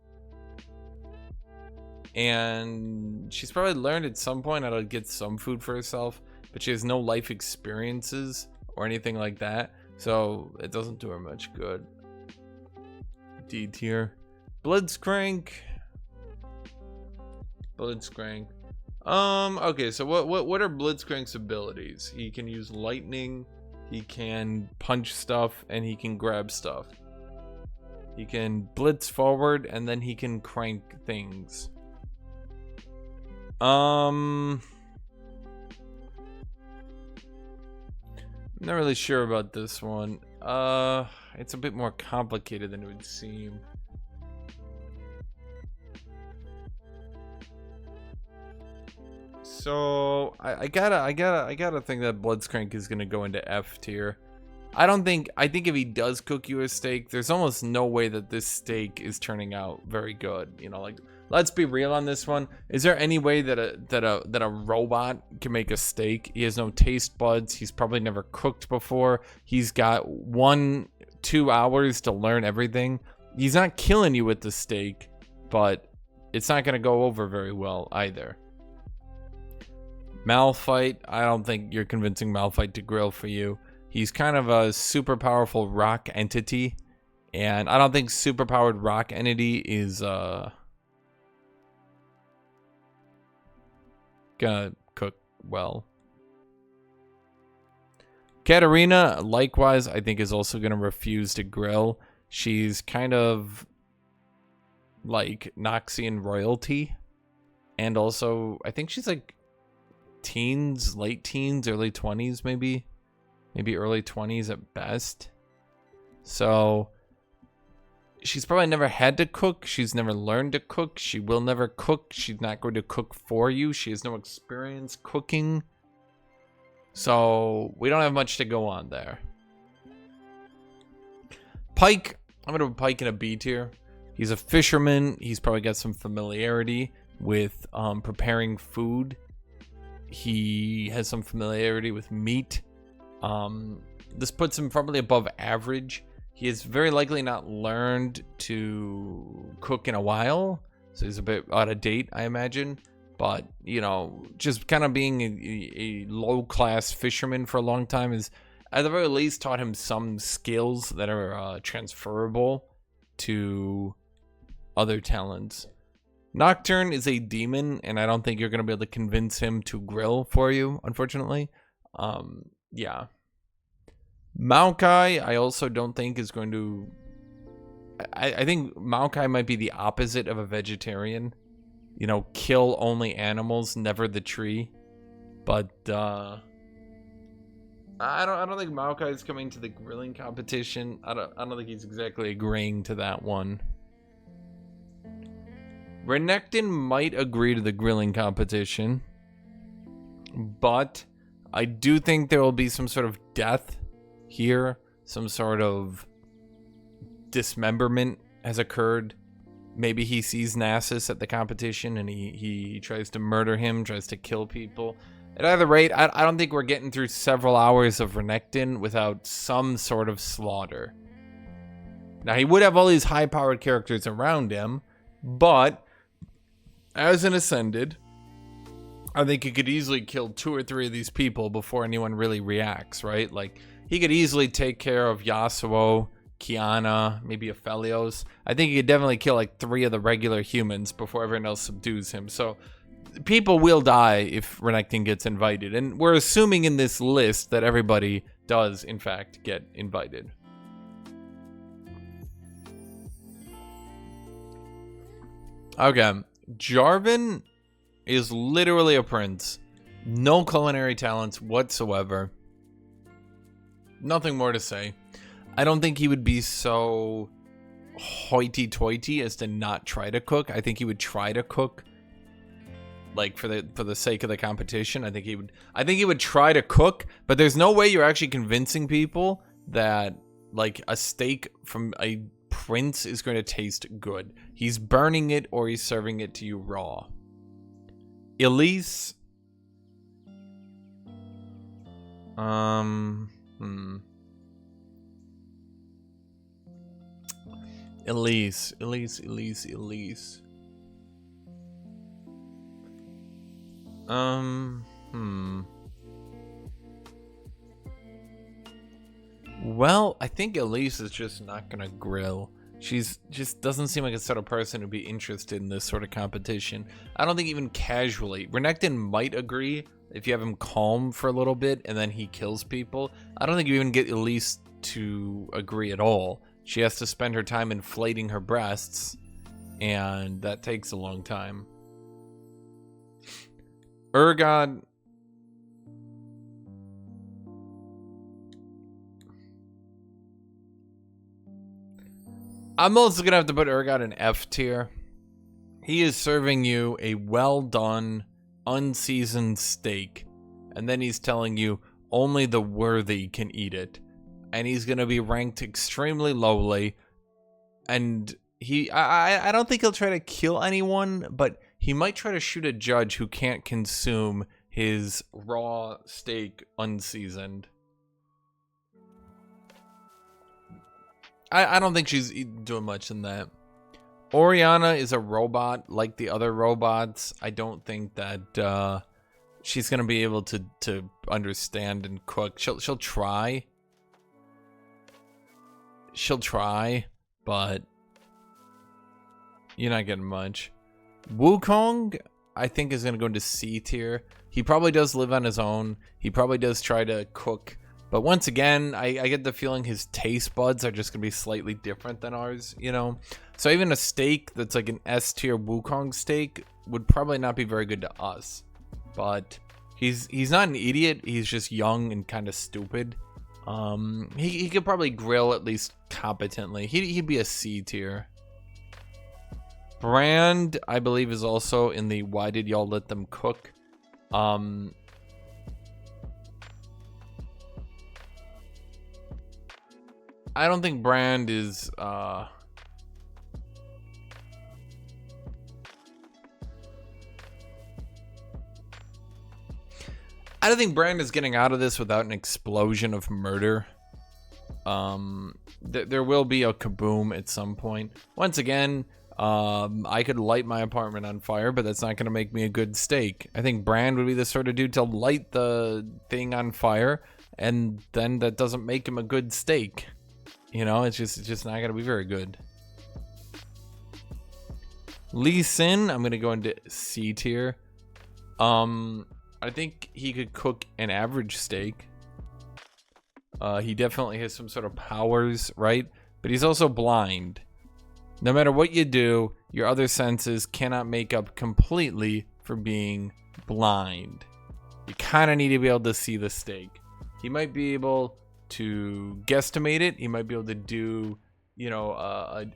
And she's probably learned at some point how to get some food for herself, but she has no life experiences or anything like that, so it doesn't do her much good. D tier. Blitzcrank. Okay, so what are Blitzcrank's abilities? He can use lightning, he can punch stuff, and he can grab stuff. He can blitz forward, and then he can crank things. I'm not really sure about this one. It's a bit more complicated than it would seem. So I gotta think that Blitzcrank is gonna go into F tier. I think if he does cook you a steak, there's almost no way that this steak is turning out very good. You know, like, let's be real on this one. Is there any way that a robot can make a steak? He has no taste buds. He's probably never cooked before. He's got 1-2 hours to learn everything. He's not killing you with the steak, but it's not gonna go over very well either. Malphite, I don't think you're convincing Malphite to grill for you. He's kind of a super powerful rock entity, and I don't think super powered rock entity is gonna cook well. Katarina, likewise, I think is also gonna refuse to grill. She's kind of like Noxian royalty, and also I think she's like teens, late teens, early 20s, maybe early 20s at best. So she's probably never had to cook. She's never learned to cook. She will never cook. She's not going to cook for you. She has no experience cooking. So we don't have much to go on there. Pike, I'm going to put Pike in a B tier. He's a fisherman. He's probably got some familiarity with preparing food. He has some familiarity with meat. This puts him probably above average. He has very likely not learned to cook in a while, so he's a bit out of date, I imagine. But, you know, just kind of being a low-class fisherman for a long time is, at the very least, taught him some skills that are transferable to other talents. Nocturne is a demon, and I don't think you're going to be able to convince him to grill for you, unfortunately. Yeah. Maokai, I also don't think is going to... I think Maokai might be the opposite of a vegetarian. You know, kill only animals, never the tree. But, I don't think Maokai is coming to the grilling competition. I don't think he's exactly agreeing to that one. Renekton might agree to the grilling competition. But I do think there will be some sort of death here. Some sort of dismemberment has occurred. Maybe he sees Nasus at the competition and he tries to murder him, tries to kill people. At either rate, I don't think we're getting through several hours of Renekton without some sort of slaughter. Now, he would have all these high-powered characters around him, but as an Ascended, I think he could easily kill 2 or 3 of these people before anyone really reacts, right? Like, he could easily take care of Yasuo, Kiana, maybe Aphelios. I think he could definitely kill like 3 of the regular humans before everyone else subdues him. So people will die if Renekton gets invited. And we're assuming in this list that everybody does, in fact, get invited. Okay. Jarvan is literally a prince. No culinary talents whatsoever. Nothing more to say. I don't think he would be so hoity-toity as to not try to cook. I think he would try to cook, like for the sake of the competition. I think he would try to cook, but there's no way you're actually convincing people that like a steak from a prince is going to taste good. He's burning it or he's serving it to you raw. Elise, Elise. Well, I think Elise is just not gonna grill. She's just doesn't seem like a sort of person to be interested in this sort of competition. I don't think even casually. Renekton might agree if you have him calm for a little bit and then he kills people. I don't think you even get Elise to agree at all. She has to spend her time inflating her breasts, and that takes a long time. Urgot. I'm also going to have to put Urgot in F tier. He is serving you a well-done, unseasoned steak, and then he's telling you only the worthy can eat it. And he's going to be ranked extremely lowly. And I don't think he'll try to kill anyone, but he might try to shoot a judge who can't consume his raw steak unseasoned. I don't think she's doing much in that. Orianna is a robot like the other robots. I don't think that she's going to be able to understand and cook. She'll try. She'll try, but you're not getting much. Wukong, I think, is going to go into C tier. He probably does live on his own. He probably does try to cook. But once again, I get the feeling his taste buds are just going to be slightly different than ours, you know? So even a steak that's like an S tier Wukong steak would probably not be very good to us. But he's not an idiot. He's just young and kind of stupid. He could probably grill at least competently. He'd be a C tier. Brand, I believe, is also in the why did y'all let them cook? I don't think Brand is I don't think Brand is getting out of this without an explosion of murder. There will be a kaboom at some point. Once again, I could light my apartment on fire, but that's not going to make me a good steak. I think Brand would be the sort of dude to light the thing on fire, and then that doesn't make him a good steak. You know, it's just not going to be very good. Lee Sin, I'm going to go into C tier. I think he could cook an average steak. He definitely has some sort of powers, right? But he's also blind. No matter what you do, your other senses cannot make up completely for being blind. You kind of need to be able to see the steak. He might be able to guesstimate it. He might be able to do, you know,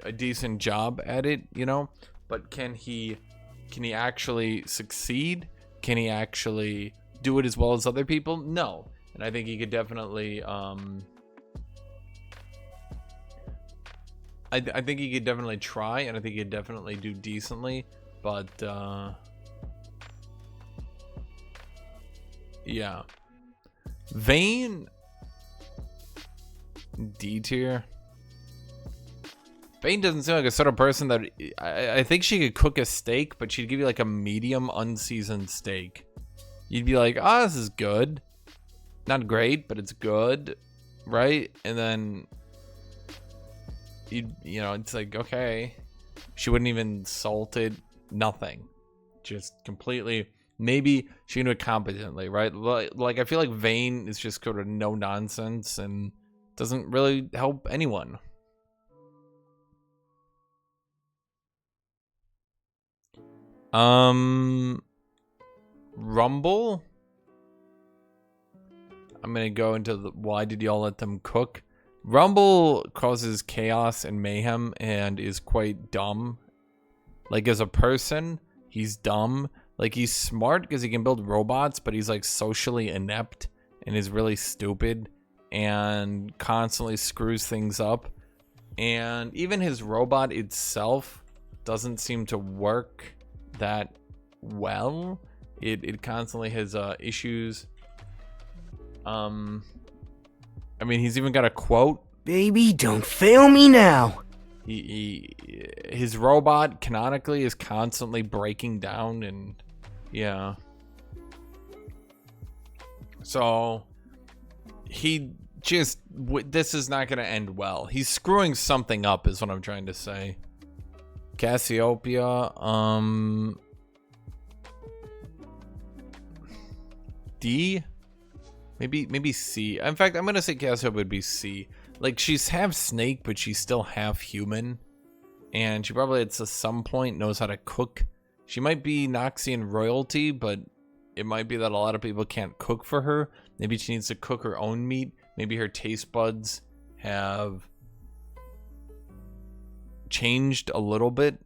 a decent job at it, you know? But can he actually succeed? Can he actually do it as well as other people? No. And I think he could definitely, I think he could definitely try, and I think he could definitely do decently, but, yeah. Vayne, D tier. Vayne doesn't seem like a sort of person that, I think she could cook a steak, but she'd give you like a medium unseasoned steak. You'd be like, oh, this is good. Not great, but it's good, right? And then you know, it's like, okay. She wouldn't even salt it, nothing. Just completely, maybe she can do it competently, right? Like I feel like Vayne is just sort of no nonsense and doesn't really help anyone. Rumble. I'm gonna go into the why did y'all let them cook. Rumble causes chaos and mayhem and is quite dumb. Like as a person, he's dumb. Like he's smart because he can build robots, but he's like socially inept and is really stupid and constantly screws things up. And even his robot itself doesn't seem to work that well. It constantly has issues. I mean, he's even got a quote. Baby, don't fail me now. His robot canonically is constantly breaking down, and yeah. So he just, this is not going to end well. He's screwing something up is what I'm trying to say. Cassiopeia, D? Maybe C. In fact, I'm gonna say Cassiopeia would be C. Like, she's half snake, but she's still half human. And she probably at some point knows how to cook. She might be Noxian royalty, but it might be that a lot of people can't cook for her. Maybe she needs to cook her own meat. Maybe her taste buds have changed a little bit,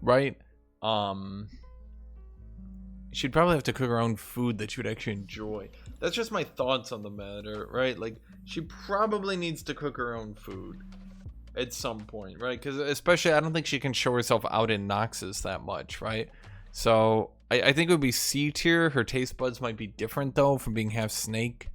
right? She'd probably have to cook her own food that she would actually enjoy. That's just my thoughts on the matter, right? Like, she probably needs to cook her own food at some point, right? Because especially, I don't think she can show herself out in Noxus that much, right? So I think it would be C tier. Her taste buds might be different though from being half snake.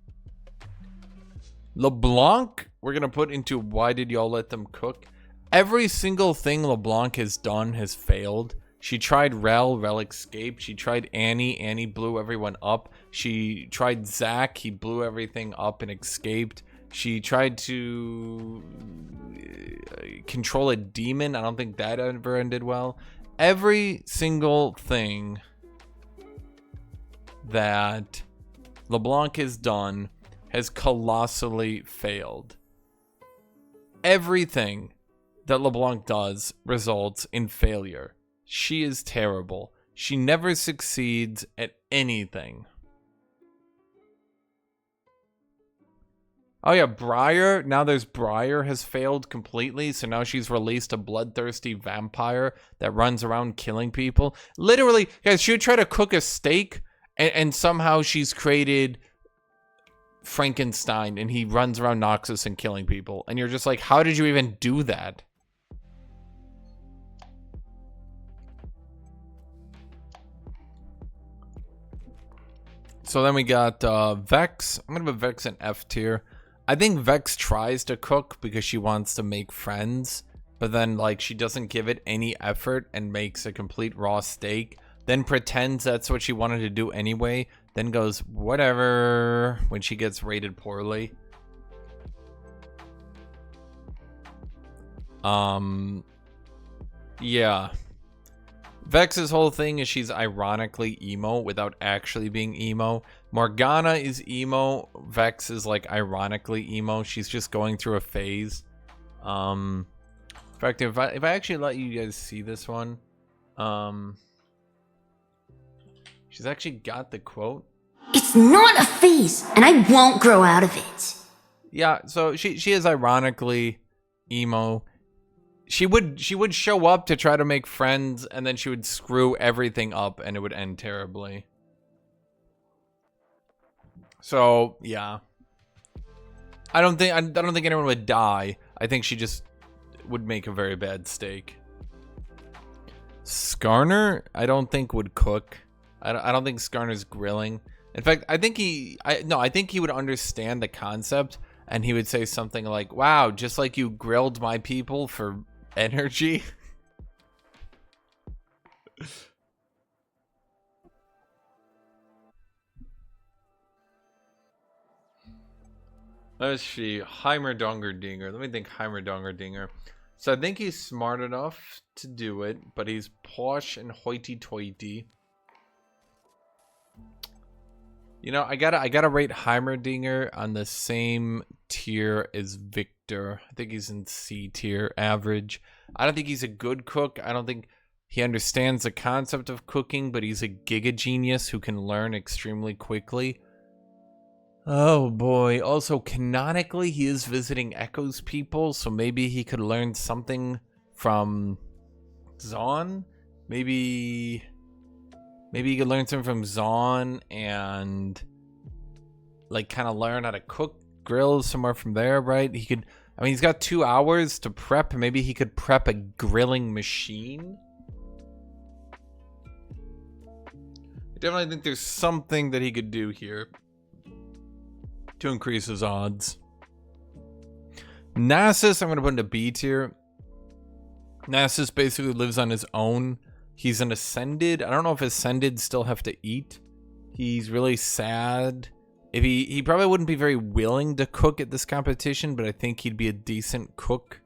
LeBlanc, we're gonna put into why did y'all let them cook? Every single thing LeBlanc has done has failed. She tried Rel escaped. She tried Annie blew everyone up. She tried Zac, he blew everything up and escaped. She tried to control a demon. I don't think that ever ended well. Every single thing that LeBlanc has done has colossally failed. Everything that LeBlanc does results in failure. She is terrible. She never succeeds at anything. Oh yeah, Briar. Now there's Briar has failed completely. So now she's released a bloodthirsty vampire that runs around killing people. Literally, guys, she would try to cook a steak and somehow she's created Frankenstein and he runs around Noxus and killing people. And you're just like, how did you even do that? So then we got Vex. I'm going to put Vex in F tier. I think Vex tries to cook because she wants to make friends. But then, like, she doesn't give it any effort and makes a complete raw steak. Then pretends that's what she wanted to do anyway. Then goes, whatever, when she gets rated poorly. Yeah. Vex's whole thing is she's ironically emo without actually being emo. Morgana is emo. Vex is like ironically emo. She's just going through a phase. In fact, if I actually let you guys see this one, she's actually got the quote. It's not a phase, and I won't grow out of it. Yeah, so she is ironically emo. She would show up to try to make friends, and then she would screw everything up, and it would end terribly. So yeah, I don't think anyone would die. I think she just would make a very bad steak. Skarner, I don't think would cook. I don't think Skarner's grilling. In fact, I think he would understand the concept, and he would say something like, "Wow, just like you grilled my people for energy." Let's see. Heimerdinger. Let me think. Heimerdinger. So I think he's smart enough to do it, but he's posh and hoity-toity. You know, I gotta rate Heimerdinger on the same tier as Victor. I think he's in C tier, average. I don't think he's a good cook. I don't think he understands the concept of cooking, but he's a giga genius who can learn extremely quickly. Oh boy. Also, canonically, he is visiting Echo's people, so maybe he could learn something from Zaun. Maybe he could learn something from Zaun and like kind of learn how to cook, grill somewhere from there, right? He could, I mean, he's got 2 hours to prep. Maybe he could prep a grilling machine. I definitely think there's something that he could do here to increase his odds. Nasus, I'm going to put into B tier. Nasus basically lives on his own. He's an Ascended. I don't know if Ascended still have to eat. He's really sad. If he probably wouldn't be very willing to cook at this competition, but I think he'd be a decent cook.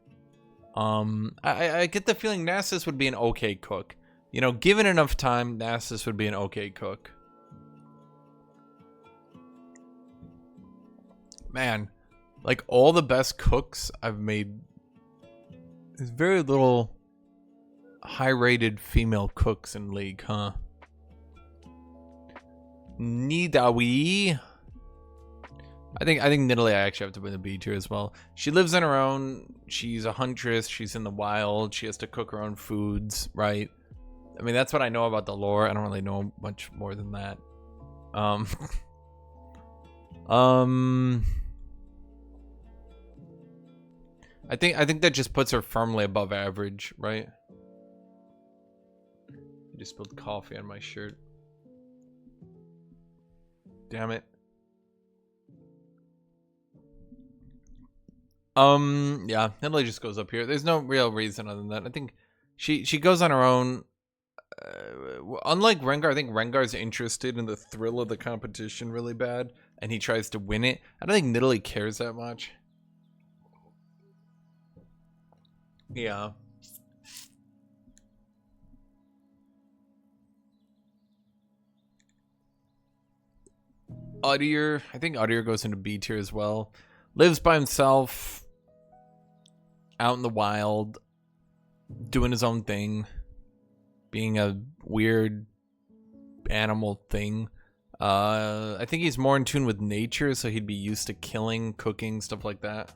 I get the feeling Nasus would be an okay cook. You know, given enough time, Nasus would be an okay cook. Man, like all the best cooks I've made, there's very little high-rated female cooks in League, huh? Nidawi. I think Nidalee I actually have to put in the B tier as well. She lives on her own. She's a huntress. She's in the wild. She has to cook her own foods, right? I mean, that's what I know about the lore. I don't really know much more than that. I think that just puts her firmly above average, right? I just spilled coffee on my shirt. Damn it. Yeah, Nidalee just goes up here. There's no real reason other than that. I think she goes on her own. Unlike Rengar, I think Rengar's interested in the thrill of the competition really bad, and he tries to win it. I don't think Nidalee cares that much. Yeah. Udyr, I think Udyr goes into B tier as well. Lives by himself, out in the wild, doing his own thing, being a weird animal thing. I think he's more in tune with nature, so he'd be used to killing, cooking, stuff like that.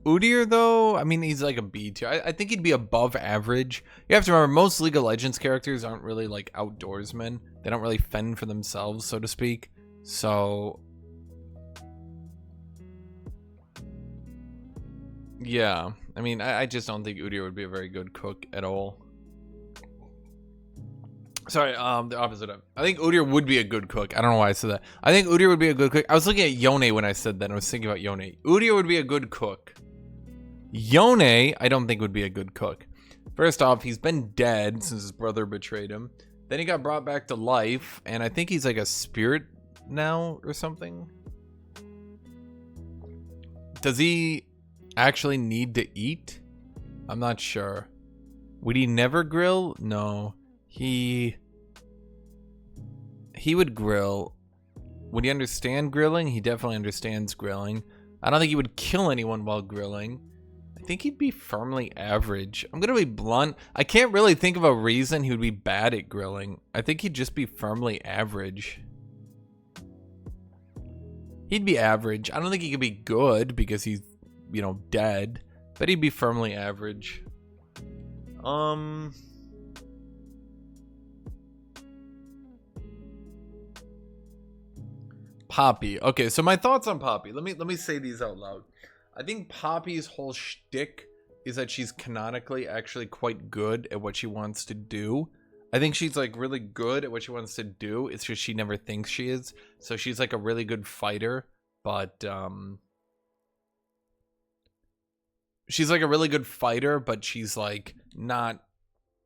Udyr, though, I mean, he's like a B tier. I think he'd be above average. You have to remember, most League of Legends characters aren't really like outdoorsmen. They don't really fend for themselves, so to speak. So yeah, I mean, I just don't think Udyr would be a very good cook at all. Sorry, the opposite of. I think Udyr would be a good cook. I don't know why I said that. I think Udyr would be a good cook. I was looking at Yone when I said that. I was thinking about Yone. Udyr would be a good cook. Yone, I don't think would be a good cook. First off, he's been dead since his brother betrayed him. Then he got brought back to life, and I think he's like a spirit now or something. Does he actually need to eat? I'm not sure. Would he never grill? No. He would grill. Would he understand grilling? He definitely understands grilling. I don't think he would kill anyone while grilling. I think he'd be firmly average. I'm gonna be blunt. I can't really think of a reason he would be bad at grilling. I think he'd just be firmly average. He'd be average. I don't think he could be good because he's, you know, dead. But he'd be firmly average. Poppy. Okay, so my thoughts on Poppy. Let me say these out loud. I think Poppy's whole shtick is that she's canonically actually quite good at what she wants to do. I think she's like really good at what she wants to do. It's just she never thinks she is. So she's like a really good fighter, but she's like a really good fighter, but she's like not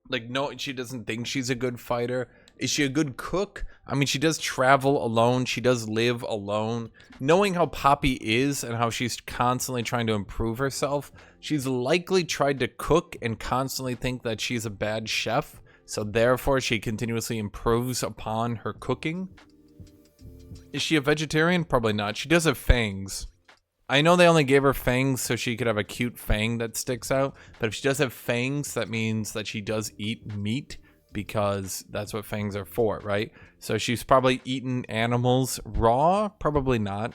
like, no, she doesn't think she's a good fighter. Is she a good cook? I mean, she does travel alone. She does live alone. Knowing how Poppy is and how she's constantly trying to improve herself, she's likely tried to cook and constantly think that she's a bad chef. So therefore, she continuously improves upon her cooking. Is she a vegetarian? Probably not. She does have fangs. I know they only gave her fangs so she could have a cute fang that sticks out. But if she does have fangs, that means that she does eat meat, because that's what fangs are for, right? So she's probably eaten animals raw. Probably not.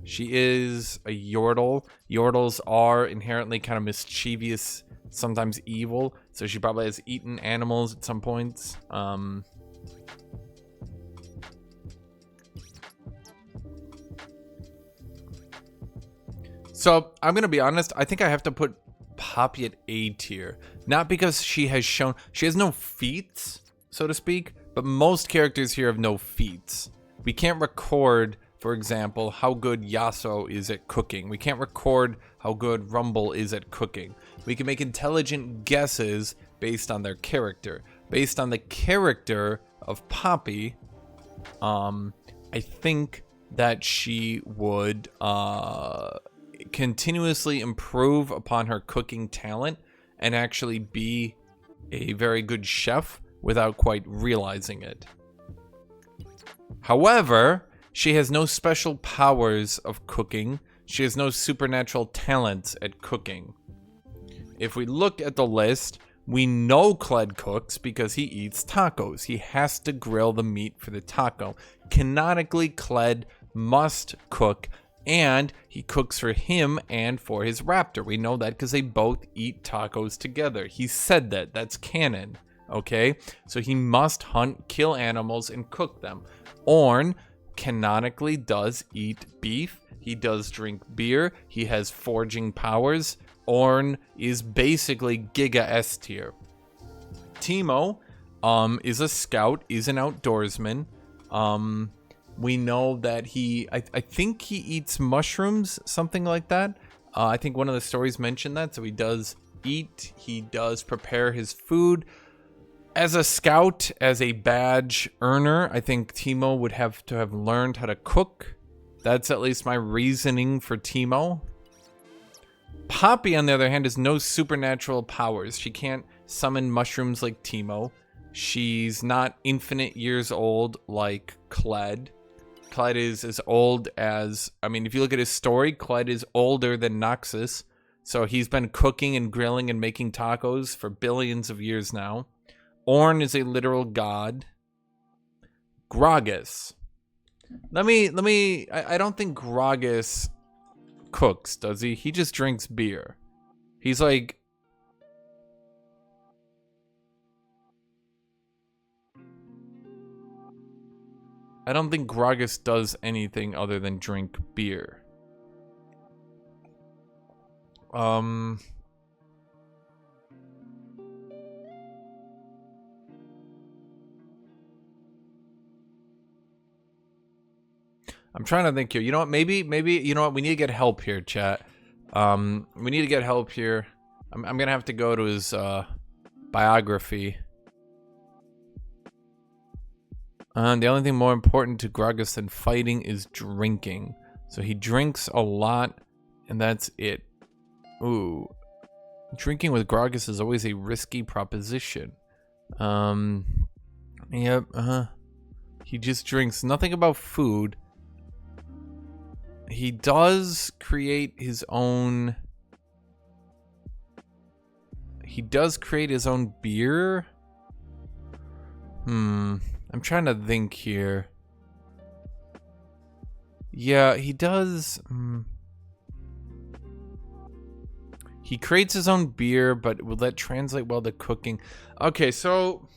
She is a Yordle. Yordles are inherently kind of mischievous, sometimes evil. So she probably has eaten animals at some points. So I'm going to be honest. I think I have to put Poppy at A tier. Not because she has no feats, so to speak, but most characters here have no feats. We can't record, for example, how good Yasuo is at cooking. We can't record how good Rumble is at cooking. We can make intelligent guesses based on their character. Based on the character of Poppy, I think that she would continuously improve upon her cooking talent and actually be a very good chef without quite realizing it. However, she has no special powers of cooking. She has no supernatural talents at cooking. If we look at the list, we know Clad cooks because he eats tacos. He has to grill the meat for the taco. Canonically, Clad must cook, and he cooks for him and for his raptor. We know that because they both eat tacos together. He said that. That's canon. Okay? So he must hunt, kill animals, and cook them. Ornn canonically does eat beef. He does drink beer. He has forging powers. Ornn is basically Giga S-tier. Teemo is a scout, is an outdoorsman. We know that I think he eats mushrooms, something like that. I think one of the stories mentioned that. So he does eat. He does prepare his food. As a scout, as a badge earner, I think Teemo would have to have learned how to cook. That's at least my reasoning for Teemo. Poppy, on the other hand, has no supernatural powers. She can't summon mushrooms like Teemo. She's not infinite years old like Clad. Clad is as old as, I mean, if you look at his story, Clad is older than Noxus. So he's been cooking and grilling and making tacos for billions of years now. Ornn is a literal god. Gragas. I don't think Gragas cooks, does he? He just drinks beer. He's like, I don't think Gragas does anything other than drink beer. I'm trying to think here. You know what? Maybe, you know what? We need to get help here, chat. We need to get help here. I'm going to have to go to his biography. The only thing more important to Gragas than fighting is drinking. So he drinks a lot, and that's it. Ooh. Drinking with Gragas is always a risky proposition. Yep, He just drinks nothing about food. He does create his own... He does create his own beer? I'm trying to think here. Yeah, he does... He creates his own beer, but will that translate well to cooking? Okay, so...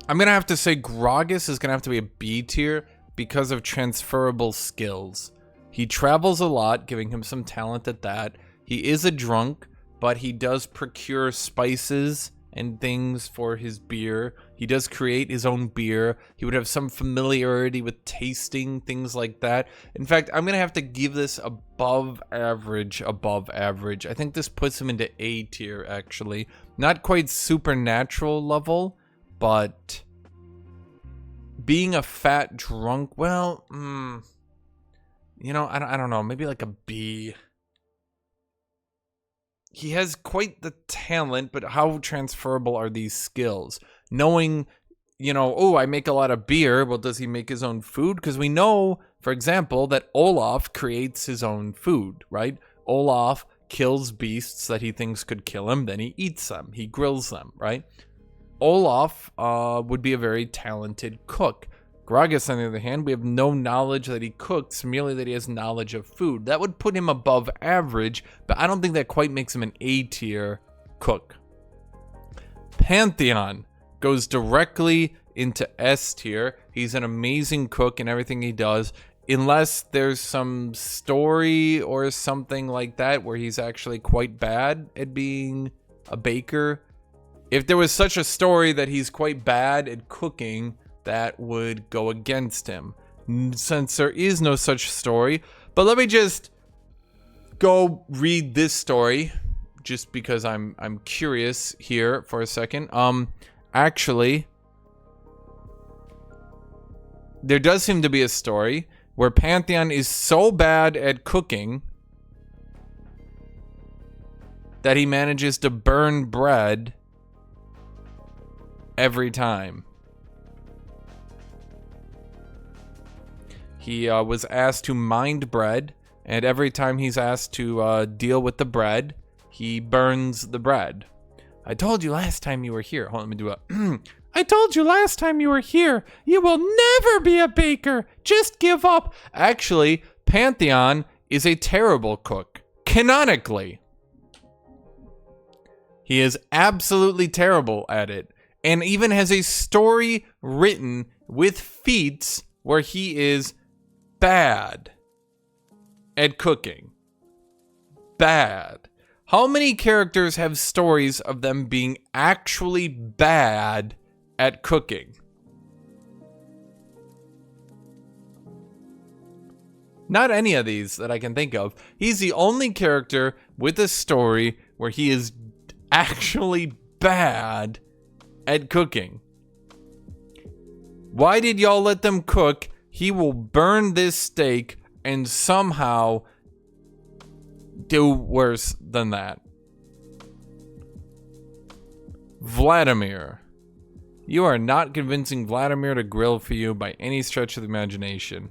I'm going to have to say Gragas is going to have to be a B tier because of transferable skills. He travels a lot, giving him some talent at that. He is a drunk, but he does procure spices and things for his beer. He does create his own beer. He would have some familiarity with tasting, things like that. In fact, I'm going to have to give this above average. I think this puts him into A tier, actually. Not quite supernatural level, but being a fat drunk, well, you know, I don't know, maybe like a B. He has quite the talent, but how transferable are these skills? Knowing, you know, oh, I make a lot of beer. Well, does he make his own food? Because we know, for example, that Olaf creates his own food, right? Olaf kills beasts that he thinks could kill him. Then he eats them. He grills them, right? Olaf would be a very talented cook. Gragas, on the other hand, we have no knowledge that he cooks, merely that he has knowledge of food. That would put him above average, but I don't think that quite makes him an A tier cook. Pantheon goes directly into S tier. He's an amazing cook in everything he does, unless there's some story or something like that where he's actually quite bad at being a baker. If there was such a story that he's quite bad at cooking, that would go against him. Since there is no such story, but let me just go read this story just because I'm curious here for a second. Actually, there does seem to be a story where Pantheon is so bad at cooking that he manages to burn bread every time. He was asked to mind bread, and every time he's asked to deal with the bread, he burns the bread. I told you last time you were here. Hold on, let me do a... I told you last time you were here. You will never be a baker. Just give up. Actually, Pantheon is a terrible cook. Canonically. He is absolutely terrible at it. And even has a story written with feats where he is bad at cooking. Bad. How many characters have stories of them being actually bad at cooking? Not any of these that I can think of. He's the only character with a story where he is actually bad at cooking. Why did y'all let them cook? He will burn this steak and somehow do worse than that. Vladimir. You are not convincing Vladimir to grill for you by any stretch of the imagination.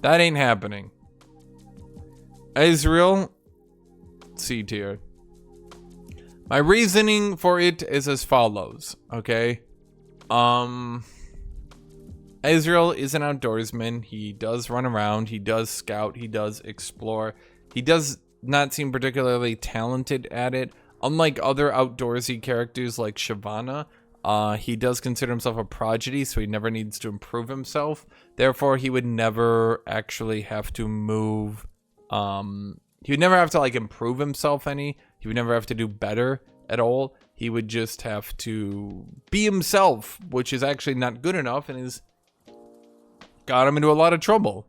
That ain't happening. Ezreal, C tier. My reasoning for it is as follows, okay? Ezreal is an outdoorsman. He does run around. He does scout. He does explore. He does not seem particularly talented at it. Unlike other outdoorsy characters like Shyvana, he does consider himself a prodigy, so he never needs to improve himself. Therefore, he would never actually have to move. He would never have to like improve himself any. He would never have to do better at all. He would just have to be himself, which is actually not good enough and is got him into a lot of trouble.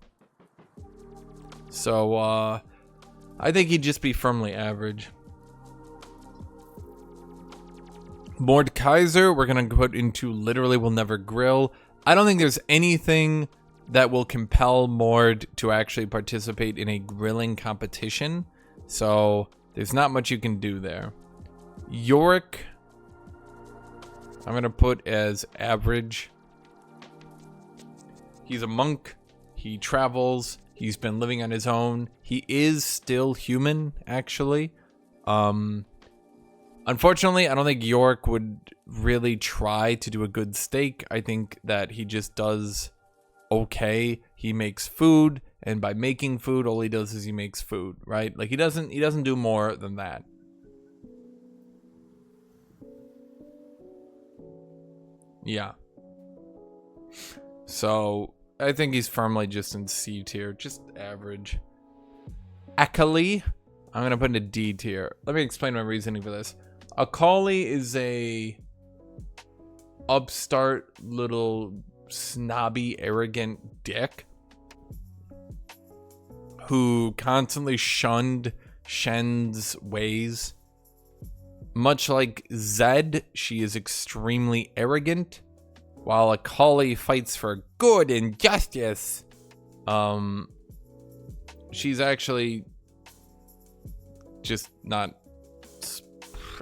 So, I think he'd just be firmly average. Mordekaiser, we're going to put into literally will never grill. I don't think there's anything that will compel Mord to actually participate in a grilling competition. So, there's not much you can do there. Yorick, I'm going to put as average. He's a monk. He travels. He's been living on his own. He is still human, actually. Unfortunately, I don't think Yorick would really try to do a good steak. I think that he just does okay. He makes food, and by making food, all he does is he makes food, right? Like he doesn't do more than that. Yeah. So, I think he's firmly just in C tier. Just average. Akali, I'm going to put in a D tier. Let me explain my reasoning for this. Akali is a upstart little snobby, arrogant dick who constantly shunned Shen's ways. Much like Zed, she is extremely arrogant, while Akali fights for good and justice. She's actually just not,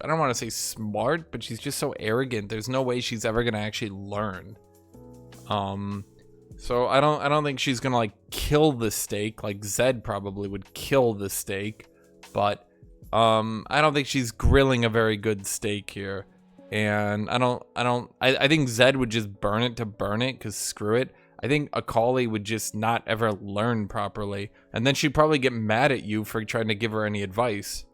I don't want to say smart, but she's just so arrogant. There's no way she's ever gonna actually learn. So I don't think she's gonna like kill the steak like Zed probably would kill the steak, but I don't think she's grilling a very good steak here. And I think Zed would just burn it to burn it, because screw it. I think Akali would just not ever learn properly, and then she'd probably get mad at you for trying to give her any advice.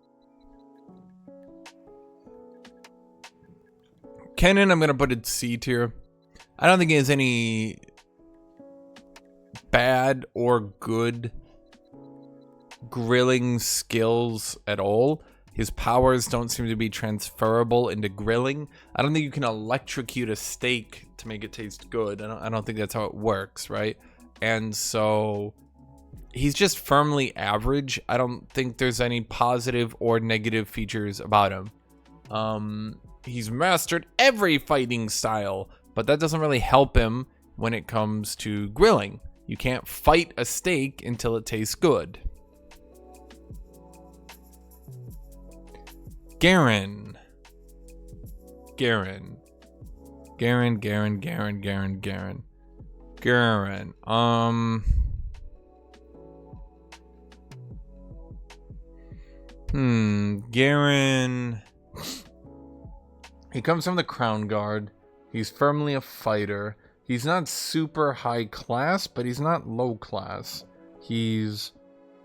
Kennen, I'm gonna put it C tier. I don't think he has any bad or good grilling skills at all. His powers don't seem to be transferable into grilling. I don't think you can electrocute a steak to make it taste good. I don't think that's how it works, right? And so he's just firmly average. I don't think there's any positive or negative features about him. He's mastered every fighting style, but that doesn't really help him when it comes to grilling. You can't fight a steak until it tastes good. Garen. Garen. Garen. He comes from the Crown Guard. He's firmly a fighter. He's not super high class, but he's not low class. He's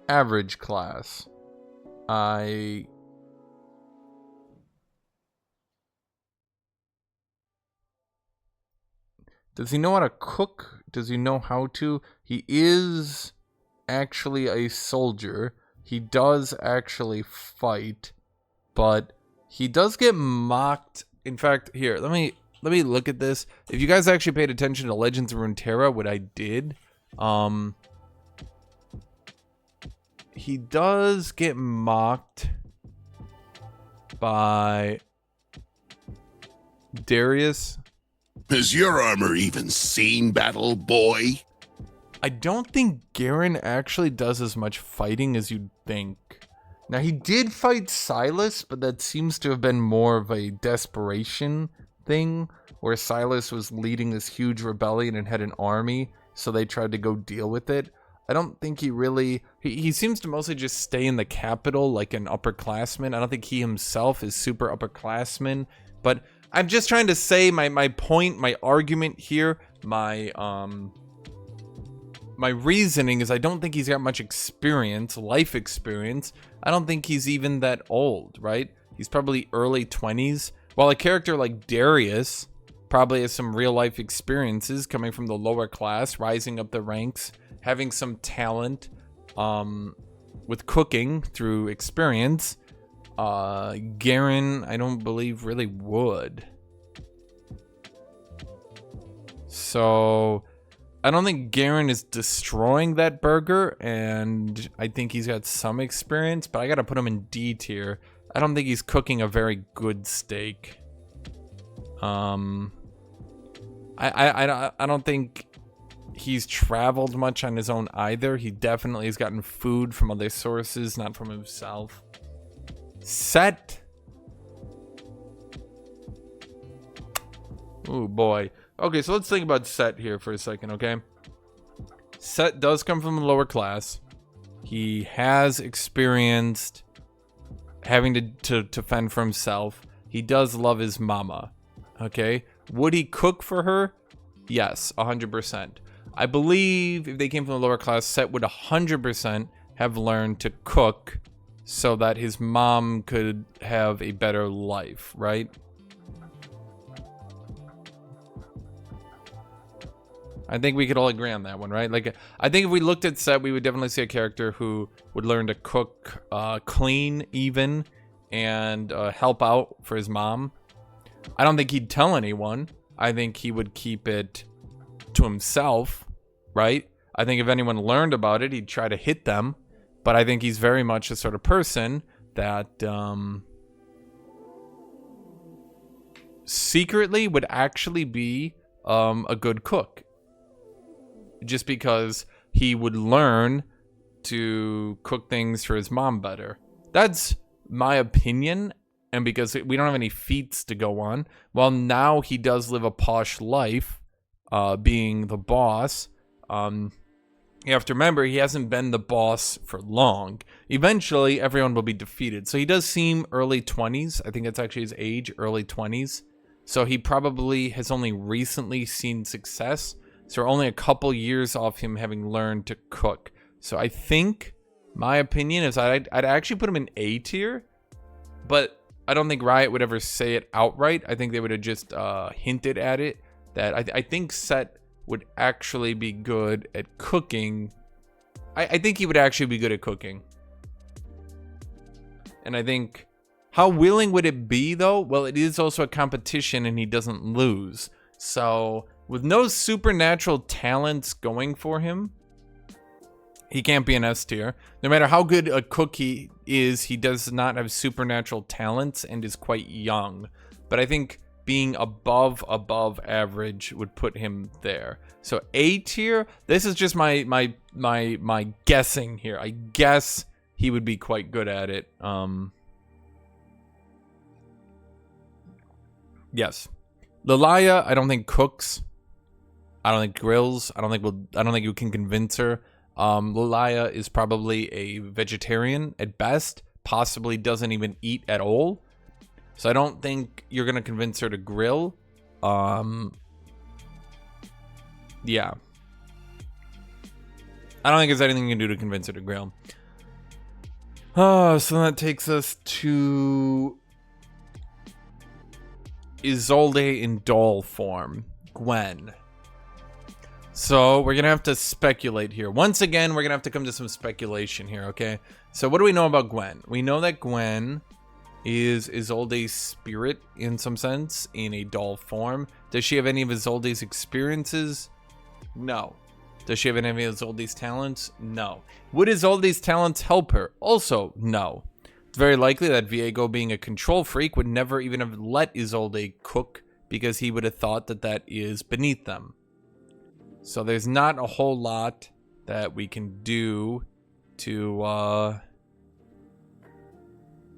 average class. Does he know how to cook? Does he know how to? He is actually a soldier. He does actually fight, but he does get mocked. In fact, here, let me look at this. If you guys actually paid attention to Legends of Runeterra, what I did, he does get mocked by Darius. Has your armor even seen battle, boy? I don't think Garen actually does as much fighting as you'd think. Now, he did fight Silas, but that seems to have been more of a desperation thing, where Silas was leading this huge rebellion and had an army, so they tried to go deal with it. I don't think he really... He seems to mostly just stay in the capital like an upperclassman. I don't think he himself is super upperclassman, but I'm just trying to say my point, my argument here, my reasoning is I don't think he's got much experience, life experience. I don't think he's even that old, right? He's probably early 20s. While a character like Darius probably has some real life experiences coming from the lower class, rising up the ranks, having some talent with cooking through experience. Garen, I don't believe really would. So I don't think Garen is destroying that burger, and I think he's got some experience, but I gotta put him in D tier. I don't think he's cooking a very good steak. I don't think he's traveled much on his own either. He definitely has gotten food from other sources, not from himself. Set. Oh boy. Okay, so let's think about Set here for a second, okay? Set does come from the lower class. He has experienced having to fend for himself. He does love his mama, okay? Would he cook for her? Yes, 100%. I believe if they came from the lower class, Set would 100% have learned to cook so that his mom could have a better life, right? I think we could all agree on that one, right? Like, I think if we looked at set, we would definitely see a character who would learn to cook, clean even, and help out for his mom. I don't think he'd tell anyone. I think he would keep it to himself, right? I think if anyone learned about it, he'd try to hit them. But I think he's very much the sort of person that secretly would actually be a good cook. Just because he would learn to cook things for his mom better. That's my opinion. And because we don't have any feats to go on, well, now he does live a posh life, being the boss. You have to remember, he hasn't been the boss for long. Eventually, everyone will be defeated. So he does seem early 20s. I think that's actually his age, early 20s. So he probably has only recently seen success. So we're only a couple years off him having learned to cook. So I think, my opinion is I'd actually put him in A tier. But I don't think Riot would ever say it outright. I think they would have just hinted at it. That I think Set would actually be good at cooking. I think he would actually be good at cooking. And I think, how willing would it be though? Well, it is also a competition and he doesn't lose. So with no supernatural talents going for him, he can't be an S tier. No matter how good a cook he is, he does not have supernatural talents and is quite young. But I think being above average would put him there. So A tier, this is just my guessing here. I guess he would be quite good at it. Yes. Lilia, I don't think cooks. I don't think grills. I don't think you can convince her. Lilia is probably a vegetarian at best, possibly doesn't even eat at all. So I don't think you're going to convince her to grill. Yeah. I don't think there's anything you can do to convince her to grill. So that takes us to Isolde in doll form. Gwen. So we're going to have to speculate here. Once again, we're going to have to come to some speculation here, okay? So what do we know about Gwen? We know that Gwen is Isolde's spirit in some sense, in a doll form. Does she have any of Isolde's experiences? No. Does she have any of Isolde's talents? No. Would Isolde's talents help her? Also, no. It's very likely that Viego, being a control freak, would never even have let Isolde cook because he would have thought that that is beneath them. So there's not a whole lot that we can do to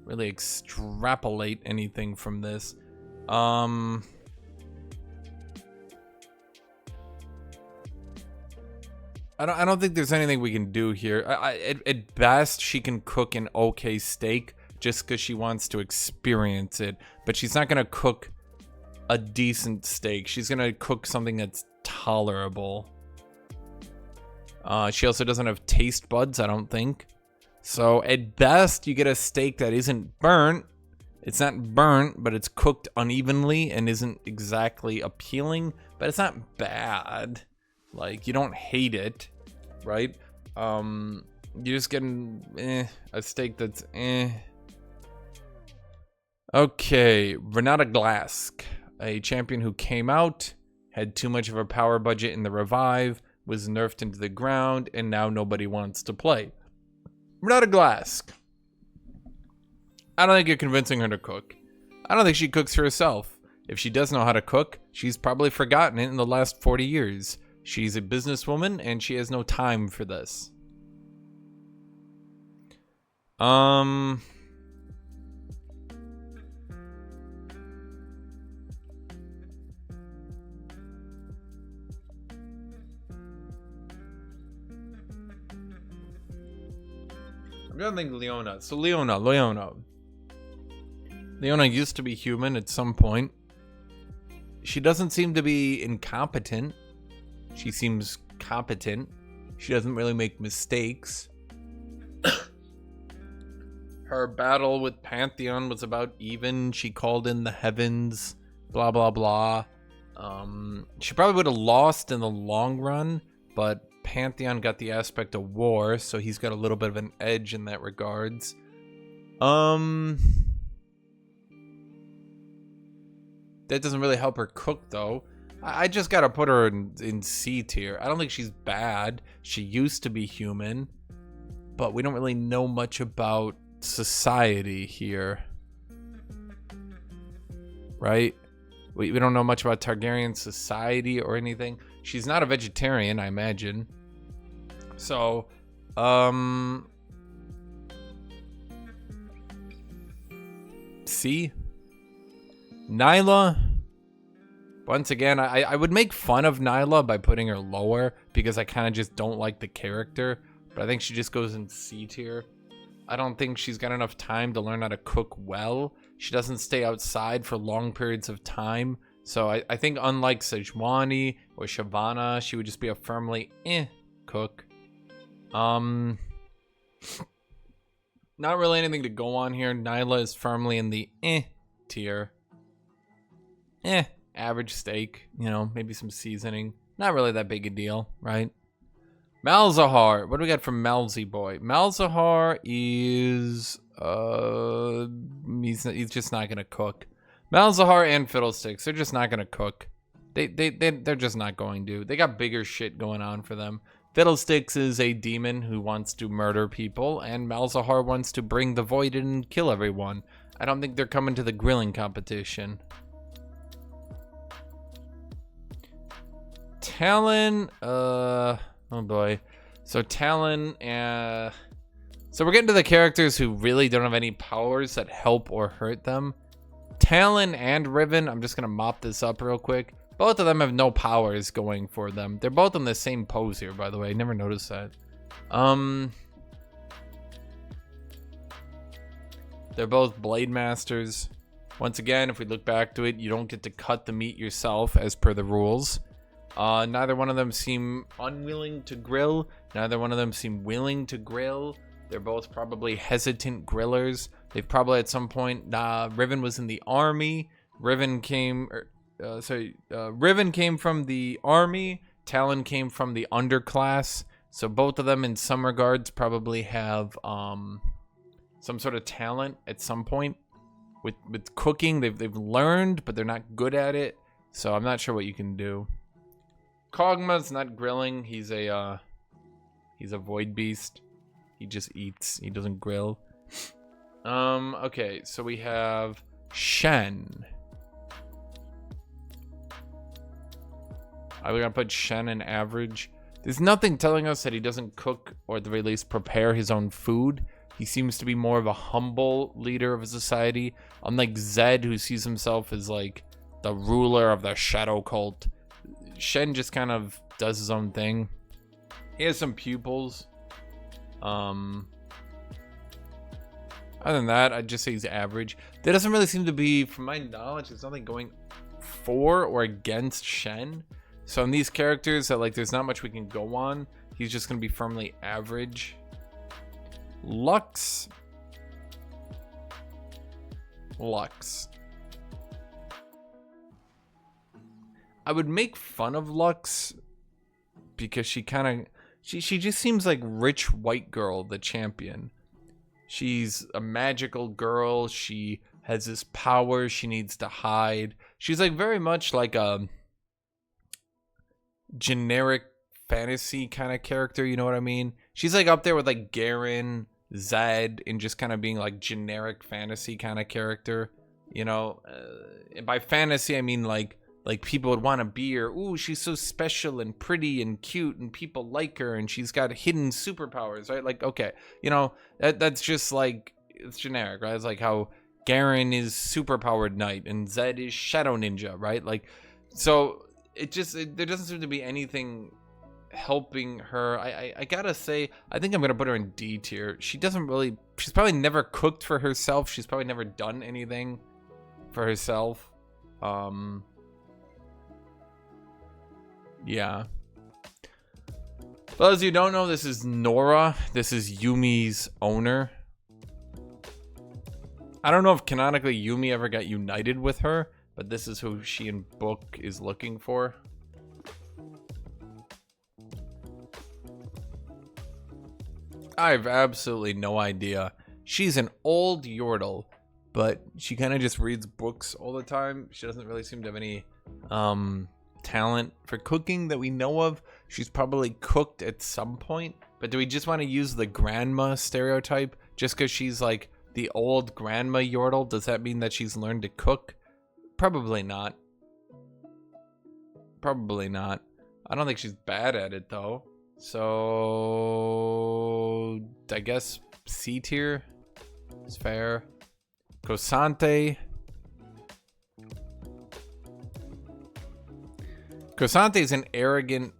really extrapolate anything from this. I don't think there's anything we can do here. At best, she can cook an okay steak just because she wants to experience it. But she's not going to cook a decent steak. She's going to cook something that's tolerable. She also doesn't have taste buds, I don't think. So at best, you get a steak that isn't burnt. It's not burnt, but it's cooked unevenly and isn't exactly appealing. But it's not bad. Like, you don't hate it, right? You're just getting a steak that's Okay, Renata Glask, a champion who came out, had too much of a power budget in the revive, was nerfed into the ground, and now nobody wants to play. Renata Glask. I don't think you're convincing her to cook. I don't think she cooks for herself. If she does know how to cook, she's probably forgotten it in the last 40 years. She's a businesswoman, and she has no time for this. I'm gonna think Leona. So Leona. Leona used to be human at some point. She doesn't seem to be incompetent. She seems competent. She doesn't really make mistakes. Her battle with Pantheon was about even. She called in the heavens. Blah, blah, blah. She probably would have lost in the long run, but Pantheon got the aspect of war, so he's got a little bit of an edge in that regards. That doesn't really help her cook, though. I just gotta put her in C tier. I don't think she's bad. She used to be human, but we don't really know much about society here. Right? We don't know much about Targaryen society or anything. She's not a vegetarian, I imagine. So, C. Nyla. Once again, I would make fun of Nyla by putting her lower because I kind of just don't like the character. But I think she just goes in C tier. I don't think she's got enough time to learn how to cook well. She doesn't stay outside for long periods of time. So I think unlike Sejuani or Shyvana, she would just be a firmly cook. Not really anything to go on here. Nyla is firmly in the tier. Average steak, you know, maybe some seasoning. Not really that big a deal, right? Malzahar. What do we got from Malzy boy? Malzahar is he's just not gonna cook. Malzahar and Fiddlesticks, they're just not gonna cook. They're just not going to. They got bigger shit going on for them. Fiddlesticks is a demon who wants to murder people, and Malzahar wants to bring the void in and kill everyone. I don't think they're coming to the grilling competition. Talon, oh boy. So Talon, so we're getting to the characters who really don't have any powers that help or hurt them. Talon and Riven, I'm just gonna mop this up real quick. Both of them have no powers going for them. They're both in the same pose here, by the way. I never noticed that. They're both Blade Masters. Once again, if we look back to it, you don't get to cut the meat yourself as per the rules. Neither one of them seem unwilling to grill. Neither one of them seem willing to grill. They're both probably hesitant grillers. They've probably at some point, Riven was in the army. Riven came from the army. Talon came from the underclass. So both of them in some regards probably have some sort of talent at some point. With cooking, they've learned, but they're not good at it. So I'm not sure what you can do. Kog'Maw's not grilling. He's a void beast. He just eats. He doesn't grill. Okay, so we have Shen. I'm gonna put Shen in average. There's nothing telling us that he doesn't cook or at the very least prepare his own food. He seems to be more of a humble leader of a society, unlike Zed, who sees himself as like the ruler of the shadow cult. Shen just kind of does his own thing. He has some pupils. Other than that, I'd just say he's average. There doesn't really seem to be, from my knowledge, there's nothing going for or against Shen. So in these characters that like there's not much we can go on, he's just gonna be firmly average. Lux. I would make fun of Lux because she just seems like rich white girl, the champion. She's a magical girl. She has this power she needs to hide. She's like very much like a generic fantasy kind of character, you know what I mean? She's like up there with like Garen, Zed, and just kind of being like generic fantasy kind of character, you know? And by fantasy, I mean like people would want to be her. Ooh, she's so special and pretty and cute and people like her and she's got hidden superpowers, right? Like, okay, you know, that's just like, it's generic, right? It's like how Garen is superpowered knight and Zed is shadow ninja, right? Like, so there doesn't seem to be anything helping her. I gotta say, I think I'm gonna put her in D tier. She's probably never cooked for herself. She's probably never done anything for herself. Yeah. For those of you who don't know, this is Nora. This is Yumi's owner. I don't know if canonically Yumi ever got united with her, but this is who she in book is looking for. I have absolutely no idea. She's an old Yordle, but she kind of just reads books all the time. She doesn't really seem to have any talent for cooking that we know of. She's probably cooked at some point, but do we just want to use the grandma stereotype just because she's like the old grandma Yordle? Does that mean that she's learned to cook? Probably not. Probably not. I don't think she's bad at it though. So I guess C tier is fair. Cosante. Cosante is an arrogant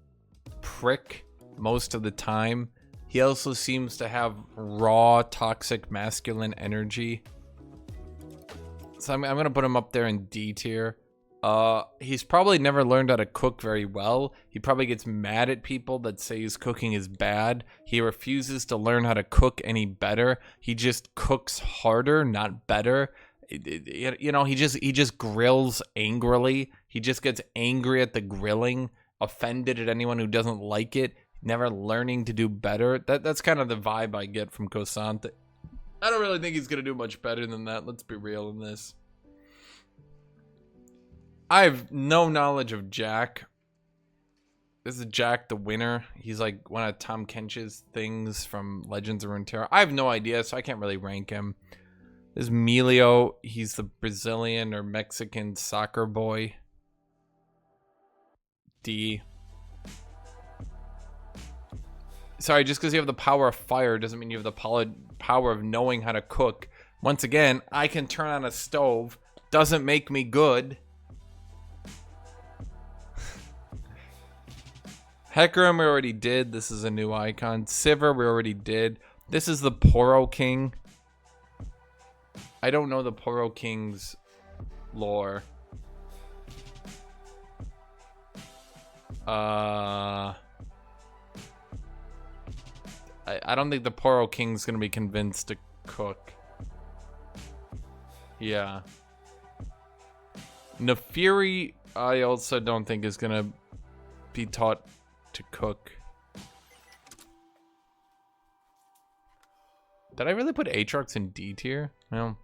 prick most of the time. He also seems to have raw, toxic, masculine energy. So I'm gonna put him up there in D tier. He's probably never learned how to cook very well. He probably gets mad at people that say his cooking is bad. He refuses to learn how to cook any better. He just cooks harder, not better. You know, he just grills angrily. He just gets angry at the grilling, offended at anyone who doesn't like it, never learning to do better. That's kind of the vibe I get from Cosante. I don't really think he's gonna do much better than that. Let's be real in this. I have no knowledge of Jack. This is Jack the winner. He's like one of Tom Kench's things from Legends of Runeterra. I have no idea, so I can't really rank him. This is Melio. He's the Brazilian or Mexican soccer boy. D. Sorry, just because you have the power of fire doesn't mean you have the power of knowing how to cook. Once again, I can turn on a stove. Doesn't make me good. Hecarim we already did. This is a new icon. Sivir we already did. This is the Poro King. I don't know the Poro King's lore. I don't think the Poro King's gonna be convinced to cook. Yeah. Nefiri I also don't think is gonna be taught to cook. Did I really put Aatrox in D tier? No.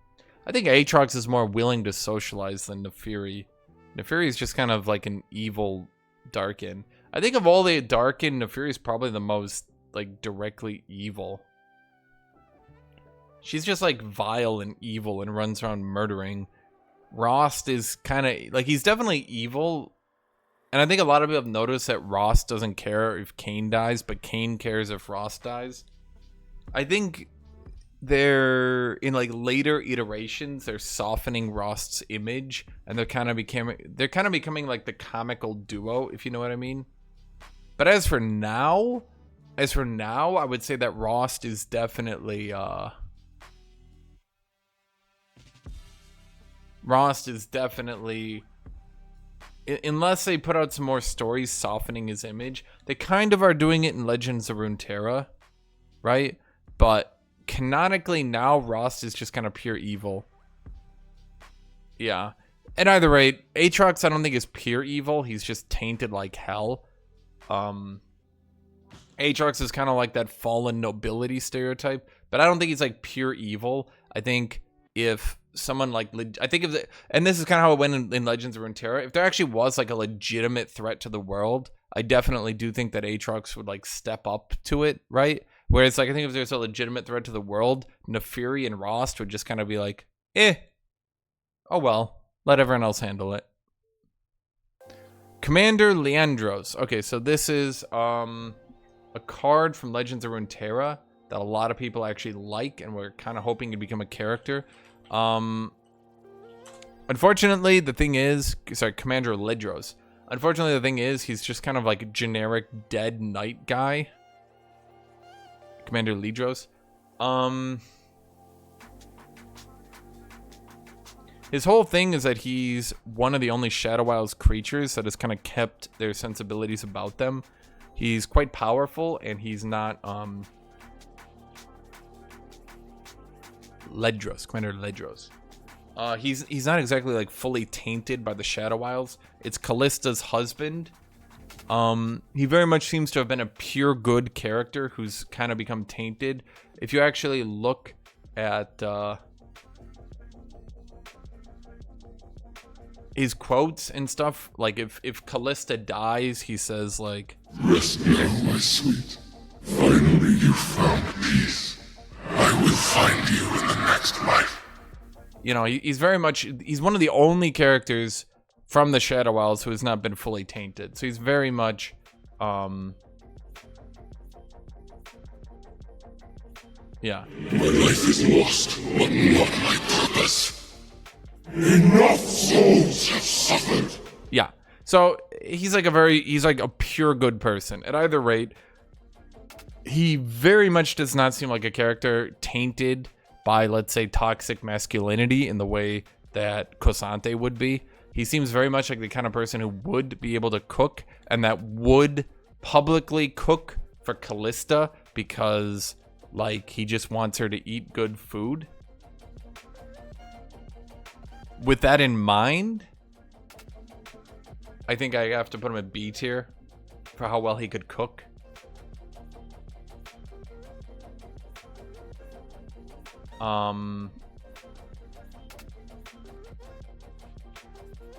I think Aatrox is more willing to socialize than Nefiri. Nefiri is just kind of like an evil Darkin. I think of all the Darkin, Nefiri is probably the most like directly evil. She's just like vile and evil and runs around murdering. Rost is kind of like, he's definitely evil. And I think a lot of people have noticed that Rost doesn't care if Kayn dies, but Kayn cares if Rost dies. I think they're in like later iterations, they're softening Rost's image, and they're kind of becoming like the comical duo, if you know what I mean. But as for now, I would say that Rost is definitely unless they put out some more stories softening his image. They kind of are doing it in Legends of Runeterra, right? But canonically now, Rost is just kind of pure evil. Yeah. At either rate, Aatrox I don't think is pure evil. He's just tainted like hell. Aatrox is kind of like that fallen nobility stereotype, but I don't think he's like pure evil. I think if someone like, and this is kind of how it went in Legends of Runeterra, if there actually was like a legitimate threat to the world, I definitely do think that Aatrox would like step up to it, right? Whereas like I think if there's a legitimate threat to the world, Nefiri and Rost would just kind of be like, oh well, let everyone else handle it. Commander Leandros. Okay, so this is a card from Legends of Runeterra that a lot of people actually like, and we're kind of hoping to become a character. Unfortunately, the thing is, Commander Ledros. Unfortunately, the thing is, he's just kind of like a generic dead knight guy. Commander Ledros. His whole thing is that he's one of the only Shadow Isles creatures that has kind of kept their sensibilities about them. He's quite powerful, and he's not, Ledros, Commander Ledros. He's not exactly like fully tainted by the Shadow Isles. It's Callista's husband. He very much seems to have been a pure good character who's kind of become tainted. If you actually look at his quotes and stuff, like if Callista dies, he says like, Rest now, my sweet. Finally you found peace. I will find you in the next life. you know, he's very much, he's one of the only characters from the Shadow Isles who has not been fully tainted. So he's very much, yeah. My life is lost, but not my purpose. Enough souls have suffered. Yeah. So he's like he's like a pure good person. At either rate, he very much does not seem like a character tainted by, let's say, toxic masculinity in the way that Cosante would be. He seems very much like the kind of person who would be able to cook, and that would publicly cook for Callista because, like, he just wants her to eat good food. With that in mind, I think I have to put him at B tier for how well he could cook.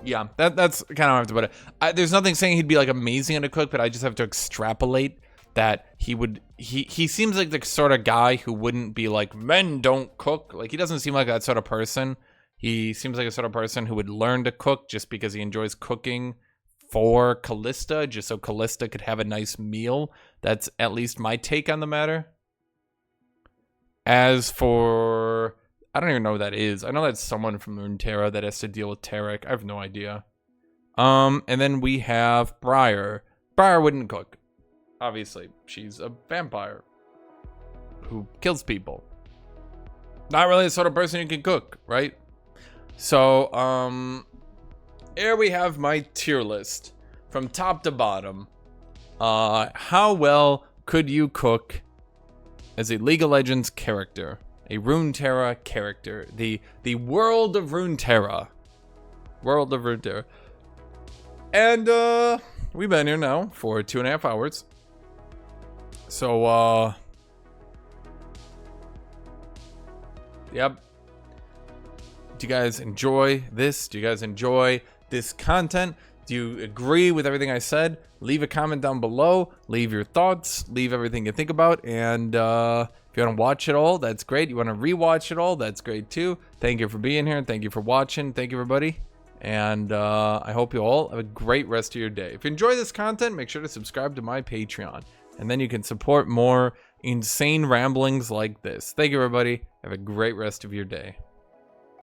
Yeah, that's kind of how I have to put it. There's nothing saying he'd be like amazing at a cook, but I just have to extrapolate that he seems like the sort of guy who wouldn't be like, men don't cook. Like, he doesn't seem like that sort of person. He seems like a sort of person who would learn to cook just because he enjoys cooking for Callista, just so Callista could have a nice meal. That's at least my take on the matter. As for, I don't even know who that is. I know that's someone from Runeterra that has to deal with Tarek. I have no idea. And then we have Briar. Briar wouldn't cook. Obviously, she's a vampire who kills people. Not really the sort of person who can cook, right? So, here we have my tier list from top to bottom. How well could you cook as a League of Legends character, a Runeterra character, the world of Runeterra, and we've been here now for 2.5 hours. So, yep. Do you guys enjoy this? Do you guys enjoy this content? Do you agree with everything I said? Leave a comment down below. Leave your thoughts. Leave everything you think about. And if you want to watch it all, that's great. You want to rewatch it all, that's great too. Thank you for being here. Thank you for watching. Thank you, everybody. And I hope you all have a great rest of your day. If you enjoy this content, make sure to subscribe to my Patreon. And then you can support more insane ramblings like this. Thank you, everybody. Have a great rest of your day.